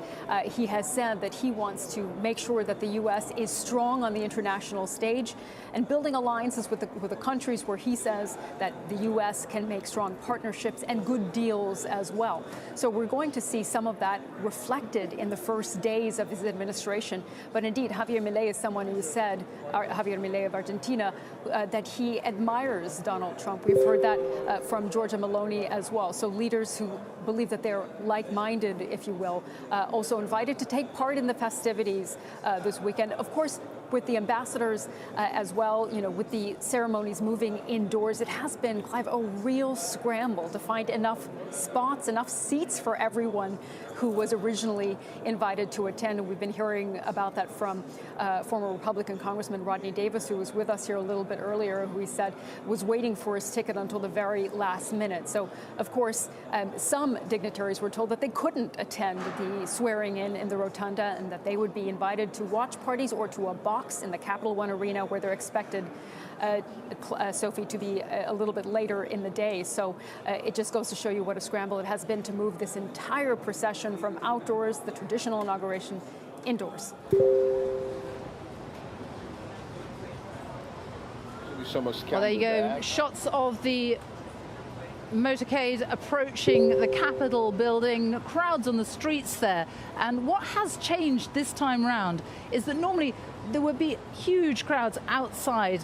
he has said that he wants to make sure that the U.S. is strong on the international stage and building alliances with the countries where he says that the U.S. can make strong partnerships and good deals as well. So we're going to see some of that reflected in the first days of his administration. But indeed, Javier Milei is someone who said, Javier Milei of Argentina, that he admires Donald Trump. We've heard that from Giorgia Meloni as well. So leaders who believe that they're like-minded, if you will, also invited to take part in the festivities this weekend. Of course, with the ambassadors as well, you know, with the ceremonies moving indoors, it has been, Clive, a real scramble to find enough spots, enough seats for everyone who was originally invited to attend. And we've been hearing about that from former Republican Congressman Rodney Davis, who was with us here a little bit earlier, who he said was waiting for his ticket until the very last minute. So, of course, some dignitaries were told that they couldn't attend the swearing in the rotunda and that they would be invited to watch parties or to a box in the Capital One Arena, where they're expected, Sophie, to be a little bit later in the day. So it just goes to show you what a scramble it has been to move this entire procession from outdoors, the traditional inauguration, indoors. Well, there you go. Shots of the motorcade approaching the Capitol building, crowds on the streets there. And what has changed this time round is that normally there would be huge crowds outside.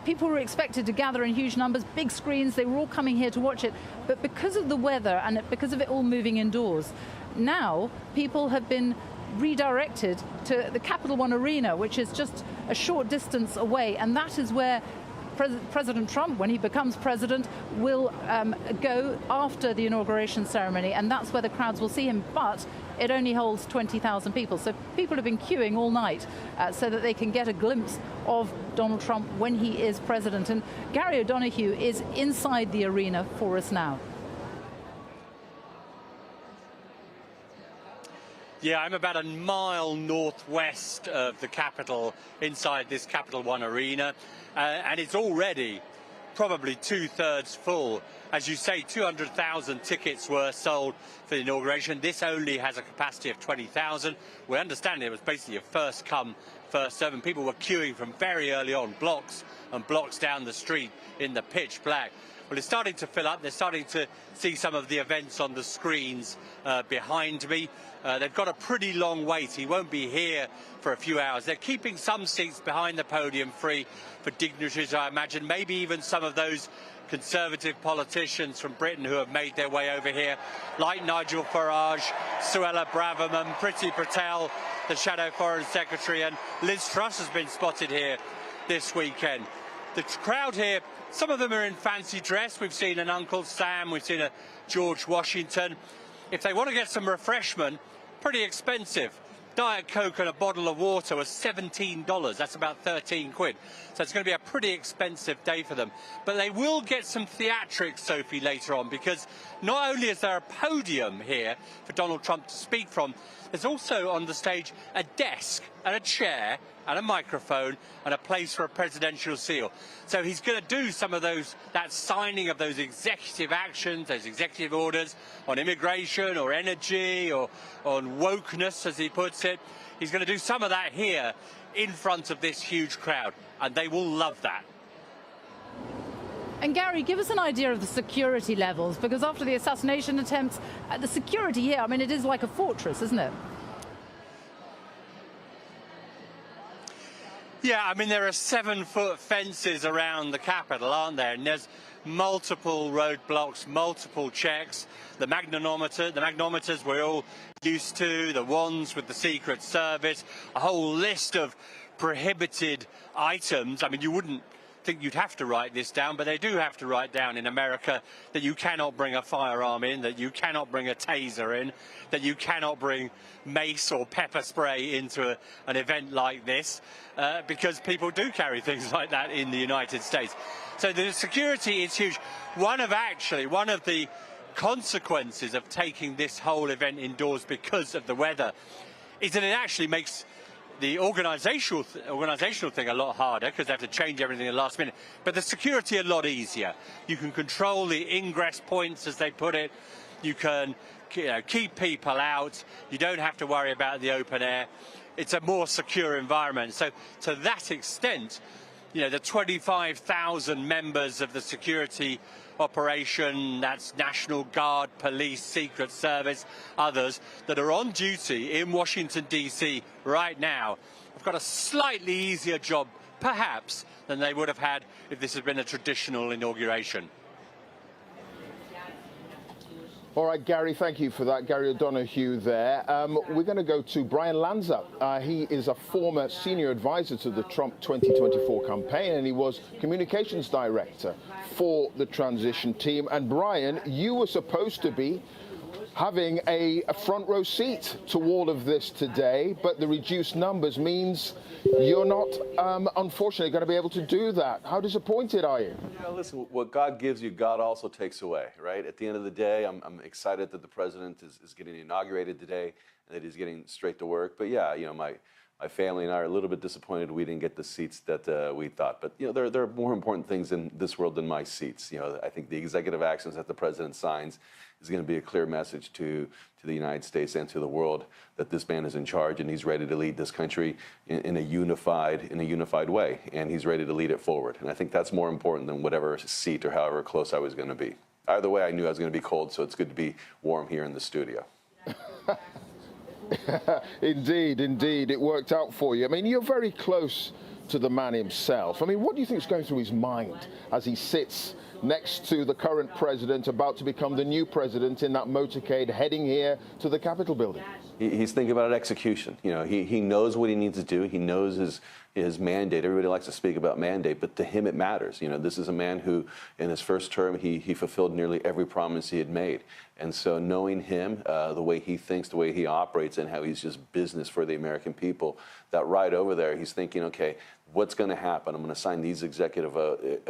People were expected to gather in huge numbers, big screens, they were all coming here to watch it. But because of the weather and because of it all moving indoors, now people have been redirected to the Capital One Arena, which is just a short distance away. And that is where President Trump, when he becomes president, will go after the inauguration ceremony, and that's where the crowds will see him. But it only holds 20,000 people. So people have been queuing all night so that they can get a glimpse of Donald Trump when he is president. And Gary O'Donoghue is inside the arena for us now. Yeah, I'm about a mile northwest of the Capitol, inside this Capital One Arena, and it's already probably 2/3 full. As you say, 200,000 tickets were sold for the inauguration. This only has a capacity of 20,000. We understand it was basically a first come, first served, and people were queuing from very early on, blocks and blocks down the street in the pitch black. Well, it's starting to fill up. They're starting to see some of the events on the screens behind me. They've got a pretty long wait. He won't be here for a few hours. They're keeping some seats behind the podium free for dignitaries, I imagine, maybe even some of those conservative politicians from Britain who have made their way over here, like Nigel Farage, Suella Braverman, Priti Patel, the Shadow Foreign Secretary, and Liz Truss has been spotted here this weekend. The crowd here, some of them are in fancy dress. We've seen an Uncle Sam, we've seen a George Washington. If they want to get some refreshment, pretty expensive. Diet Coke and a bottle of water was $17. That's about 13 quid. So it's going to be a pretty expensive day for them. But they will get some theatrics, Sophie, later on, because not only is there a podium here for Donald Trump to speak from, there's also on the stage a desk and a chair and a microphone and a place for a presidential seal. So he's going to do some of those, that signing of those executive actions, those executive orders on immigration or energy or on wokeness, as he puts it. He's going to do some of that here in front of this huge crowd, and they will love that. And Gary, give us an idea of the security levels, because after the assassination attempts, the security here, I mean, it is like a fortress, isn't it? Yeah, I mean, there are 7-foot fences around the Capitol, aren't there? And there's multiple roadblocks, multiple checks. The magnetometers we're all used to, the ones with the Secret Service, a whole list of prohibited items. I mean, you wouldn't think you'd have to write this down, but they do have to write down in America that you cannot bring a firearm in, that you cannot bring a taser in, that you cannot bring mace or pepper spray into an event like this, because people do carry things like that in the United States. So the security is huge. One of the consequences of taking this whole event indoors because of the weather is that it actually makes the organizational thing a lot harder, because they have to change everything at the last minute, but the security a lot easier. You can control the ingress points, as they put it. You can keep people out. You don't have to worry about the open air. It's a more secure environment. So to that extent, the 25,000 members of the security operation, that's National Guard, police, Secret Service, others, that are on duty in Washington, D.C. right now, have got a slightly easier job, perhaps, than they would have had if this had been a traditional inauguration. All right, Gary, thank you for that. Gary O'Donoghue there. We're going to go to Brian Lanza. He is a former senior advisor to the Trump 2024 campaign, and he was communications director for the transition team. And Brian, you were supposed to be having a front row seat to all of this today, but the reduced numbers means you're not, unfortunately, going to be able to do that. How disappointed are you? Listen, what God gives you, God also takes away, right? At the end of the day, I'm excited that the president is getting inaugurated today and that he's getting straight to work. But yeah, my family and I are a little bit disappointed we didn't get the seats that we thought. But there are more important things in this world than my seats. I think the executive actions that the president signs is going to be a clear message to the United States and to the world that this man is in charge and he's ready to lead this country in a unified way, and he's ready to lead it forward. And I think that's more important than whatever seat or however close I was going to be. Either way, I knew I was going to be cold, so it's good to be warm here in the studio. Indeed, it worked out for you. I mean, you're very close to the man himself. I mean, what do you think is going through his mind as he sits next to the current president, about to become the new president in that motorcade heading here to the Capitol building? He's thinking about execution. He knows what he needs to do. He knows his mandate. Everybody likes to speak about mandate, but to him it matters. This is a man who, in his first term, he fulfilled nearly every promise he had made. And so knowing him, the way he thinks, the way he operates, and how he's just business for the American people, that right over there, he's thinking, okay, what's going to happen? I'm going to sign these executive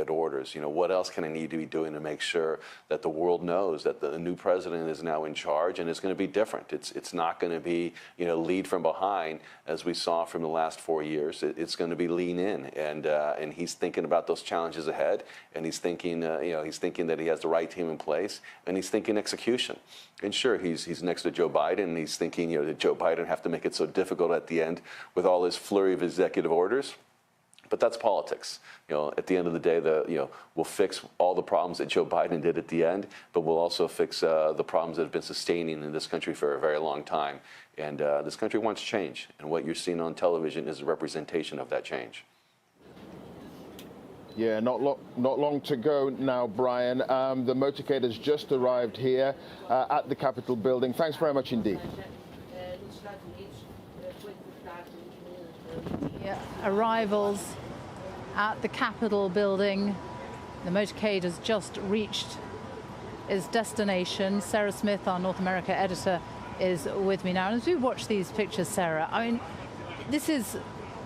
orders. What else can I need to be doing to make sure that the world knows that the new president is now in charge, and it's going to be different. It's not going to be, lead from behind as we saw from the last 4 years. It's going to be lean in, and he's thinking about those challenges ahead, and he's thinking, he's thinking that he has the right team in place, and he's thinking execution. And sure, he's next to Joe Biden, and he's thinking, did Joe Biden have to make it so difficult at the end with all his flurry of executive orders? But that's politics. At the end of the day, we'll fix all the problems that Joe Biden did at the end, but we'll also fix the problems that have been sustaining in this country for a very long time. And this country wants change, and what you're seeing on television is a representation of that change. Yeah, not long to go now, Brian. The motorcade has just arrived here at the Capitol building. Thanks very much indeed. Arrivals at the Capitol building. The motorcade has just reached its destination. Sarah Smith, our North America editor, is with me now. And as we watch these pictures, Sarah, I mean, this is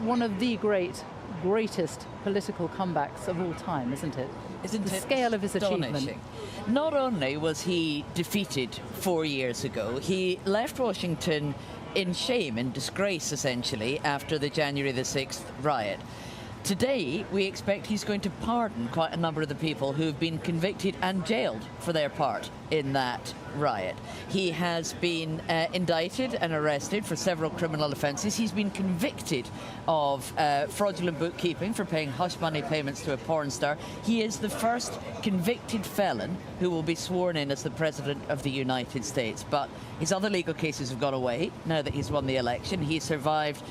one of the greatest political comebacks of all time, isn't it? Isn't the it scale of his achievement? Not only was he defeated 4 years ago, he left Washington in shame, in disgrace, essentially, after the January the 6th riot. Today, we expect he's going to pardon quite a number of the people who have been convicted and jailed for their part in that riot. He has been indicted and arrested for several criminal offences. He's been convicted of fraudulent bookkeeping for paying hush money payments to a porn star. He is the first convicted felon who will be sworn in as the President of the United States. But his other legal cases have gone away now that he's won the election. He survived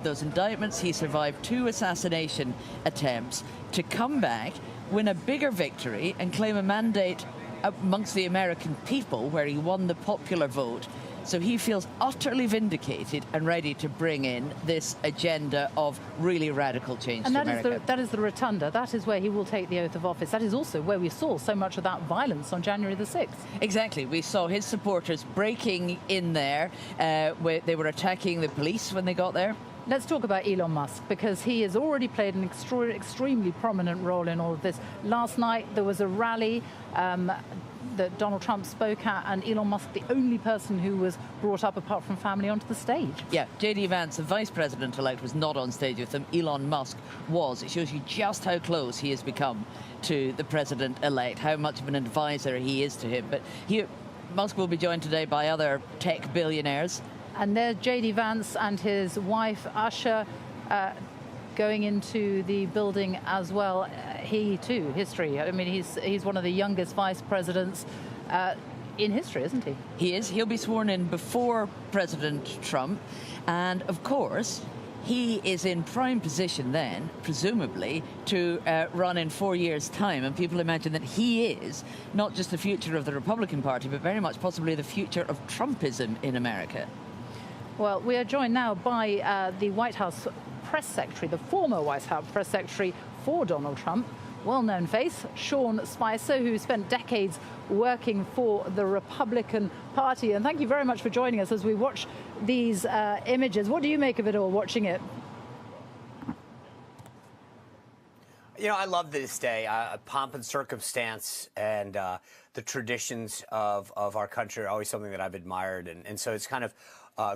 those indictments. He survived 2 assassination attempts to come back, win a bigger victory, and claim a mandate amongst the American people where he won the popular vote. So he feels utterly vindicated and ready to bring in this agenda of really radical change to America. And that is the rotunda. That is where he will take the oath of office. That is also where we saw so much of that violence on January the 6th. Exactly. We saw his supporters breaking in there. Where they were attacking the police when they got there. Let's talk about Elon Musk, because he has already played an extremely prominent role in all of this. Last night there was a rally that Donald Trump spoke at, and Elon Musk, the only person who was brought up apart from family onto the stage. Yeah, J.D. Vance, the vice president-elect, was not on stage with them. Elon Musk was. It shows you just how close he has become to the president-elect, how much of an advisor he is to him. But Musk will be joined today by other tech billionaires. And there's J.D. Vance and his wife, Usher, going into the building as well. He, too, history. I mean, he's one of the youngest vice presidents in history, isn't he? He is. He'll be sworn in before President Trump. And, of course, he is in prime position then, presumably, to run in 4 years' time. And people imagine that he is not just the future of the Republican Party, but very much possibly the future of Trumpism in America. Well, we are joined now by the White House press secretary, the former White House press secretary for Donald Trump, well-known face, Sean Spicer, who spent decades working for the Republican Party. And thank you very much for joining us as we watch these images. What do you make of it all, watching it? You know, I love this day, pomp and circumstance, and the traditions of our country are always something that I've admired. And so it's kind of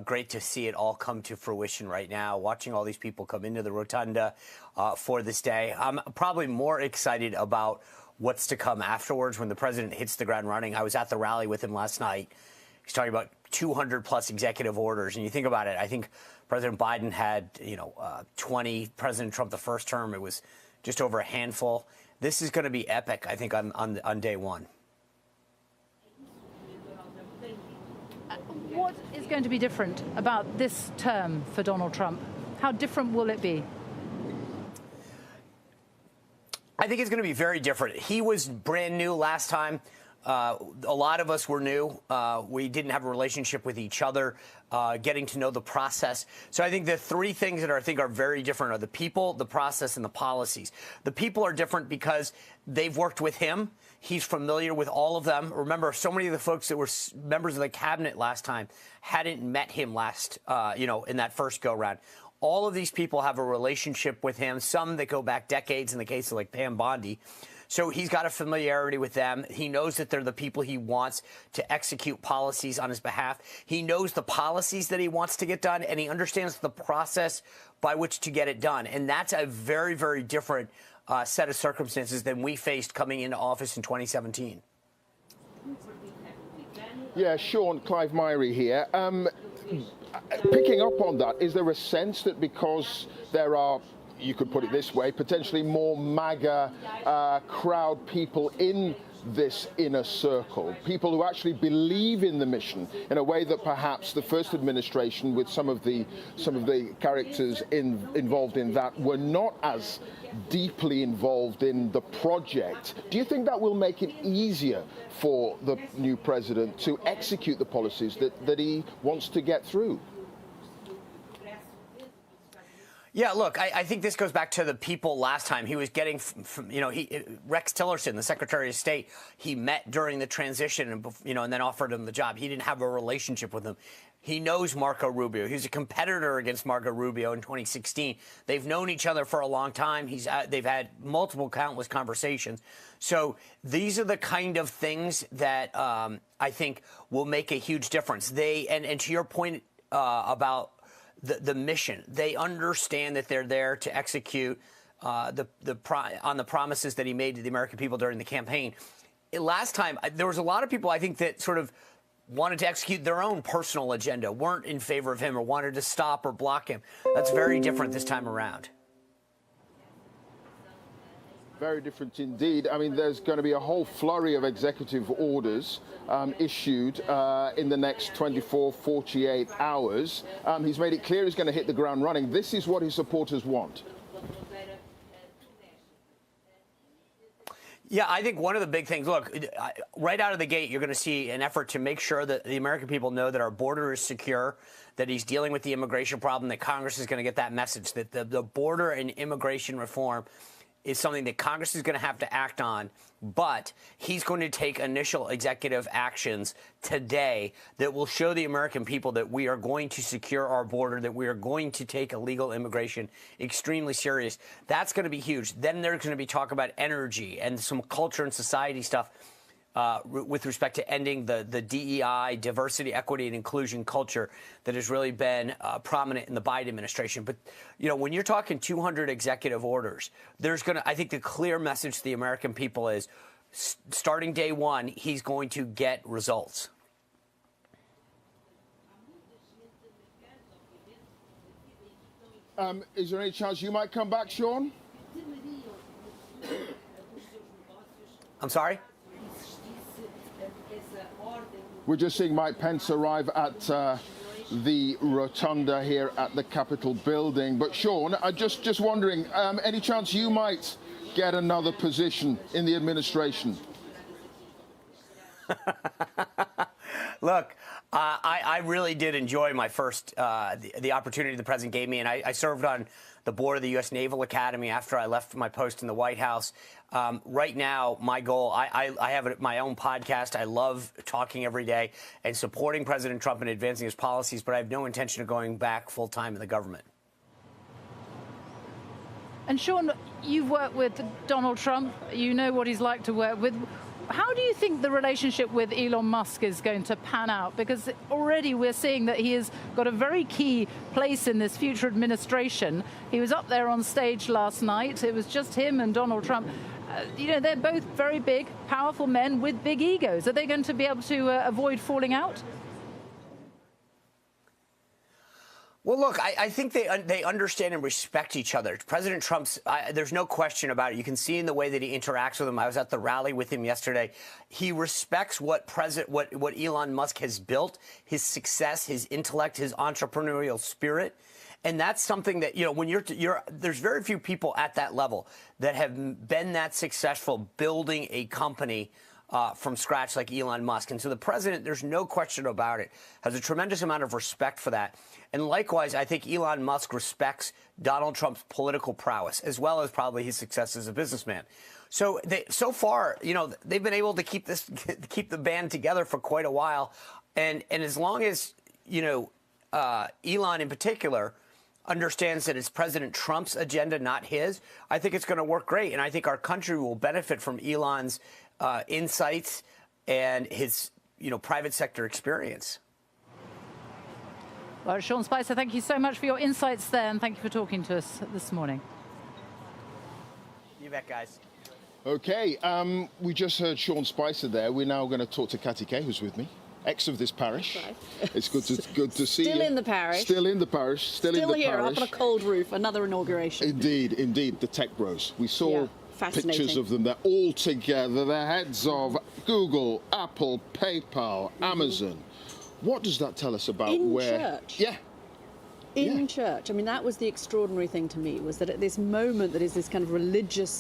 great to see it all come to fruition right now, watching all these people come into the rotunda for this day. I'm probably more excited about what's to come afterwards when the president hits the ground running. I was at the rally with him last night. He's talking about 200-plus executive orders. And you think about it, I think President Biden had, 20. President Trump, the first term, it was just over a handful. This is going to be epic, I think, on day one. What is going to be different about this term for Donald Trump? How different will it be? I think it's going to be very different. He was brand new last time. A lot of us were new. We didn't have a relationship with each other, getting to know the process. So I think the 3 things that I think are very different are the people, the process, and the policies. The people are different because they've worked with him. He's familiar with all of them. Remember, so many of the folks that were members of the cabinet last time hadn't met him last, in that first go-round. All of these people have a relationship with him, some that go back decades in the case of like Pam Bondi. So he's got a familiarity with them. He knows that they're the people he wants to execute policies on his behalf. He knows the policies that he wants to get done, and he understands the process by which to get it done. And that's a very, very different set of circumstances than we faced coming into office in 2017. Yeah, Sean, Clive Myrie here. Picking up on that, is there a sense that because there are, you could put it this way, potentially more MAGA crowd people in this inner circle, people who actually believe in the mission in a way that perhaps the first administration, with some of the characters involved in that, were not as deeply involved in the project? Do you think that will make it easier for the new president to execute the policies that he wants to get through? Yeah, look, I think this goes back to the people last time. He was getting, Rex Tillerson, the Secretary of State, he met during the transition and then offered him the job. He didn't have a relationship with him. He knows Marco Rubio. He was a competitor against Marco Rubio in 2016. They've known each other for a long time. They've had countless conversations. So these are the kind of things that I think will make a huge difference. And to your point about the mission, they understand that they're there to execute on the promises that he made to the American people during the campaign. last time, there was a lot of people, I think, that sort of wanted to execute their own personal agenda, weren't in favor of him or wanted to stop or block him. That's very different this time around. Very different indeed. I mean, there's going to be a whole flurry of executive orders issued in the next 24, 48 hours. He's made it clear he's going to hit the ground running. This is what his supporters want. Yeah, I think one of the big things, look, right out of the gate, you're going to see an effort to make sure that the American people know that our border is secure, that he's dealing with the immigration problem, that Congress is going to get that message, that the border and immigration reform is something that Congress is going to have to act on, but he's going to take initial executive actions today that will show the American people that we are going to secure our border, that we are going to take illegal immigration extremely serious. That's going to be huge. Then there's going to be talk about energy and some culture and society stuff with respect to ending the DEI, diversity, equity, and inclusion culture that has really been prominent in the Biden administration. But, you know, when you're talking 200 executive orders, there's going to, I think the clear message to the American people is starting day one, he's going to get results. Is there any chance you might come back, Sean? I'm sorry? We're just seeing Mike Pence arrive at the rotunda here at the Capitol building. But Sean, I'm just wondering, any chance you might get another position in the administration? Look, I really did enjoy my first, the opportunity the president gave me, and I served on the board of the U.S. Naval Academy after I left my post in the White House. Right now, my goal, I have my own podcast. I love talking every day and supporting President Trump and advancing his policies, but I have no intention of going back full-time in the government. And Sean, you've worked with Donald Trump. You know what he's like to work with. How do you think the relationship with Elon Musk is going to pan out? Because already we're seeing that he has got a very key place in this future administration. He was up there on stage last night. It was just him and Donald Trump. You know, they're both very big, powerful men with big egos. Are they going to be able to avoid falling out? Well, look, I think they understand and respect each other. President Trump's, there's no question about it. You can see in the way that he interacts with him. I was at the rally with him yesterday. He respects what Elon Musk has built, his success, his intellect, his entrepreneurial spirit. And that's something that, you know, when there's very few people at that level that have been that successful building a company from scratch like Elon Musk. And so the president, there's no question about it, has a tremendous amount of respect for that. And likewise, I think Elon Musk respects Donald Trump's political prowess, as well as probably his success as a businessman. So so far, you know, they've been able to keep the band together for quite a while. And as long as, you know, Elon in particular understands that it's President Trump's agenda, not his, I think it's going to work great. And I think our country will benefit from Elon's insights and his, you know, private sector experience. Well, Sean Spicer, thank you so much for your insights there, and thank you for talking to us this morning. You bet, guys. Okay, we just heard Sean Spicer there. We're now going to talk to Katty Kay, who's with me, ex of this parish. Right. It's good to see you. Still in the parish. Still in the parish. Still in the here, parish. up on a cold roof, another inauguration. Indeed, the tech bros. We saw pictures of them. They're all together. They're heads of Google, Apple, PayPal, Amazon. What does that tell us about church? Yeah. In church. I mean, that was the extraordinary thing to me, was that at this moment that is this kind of religious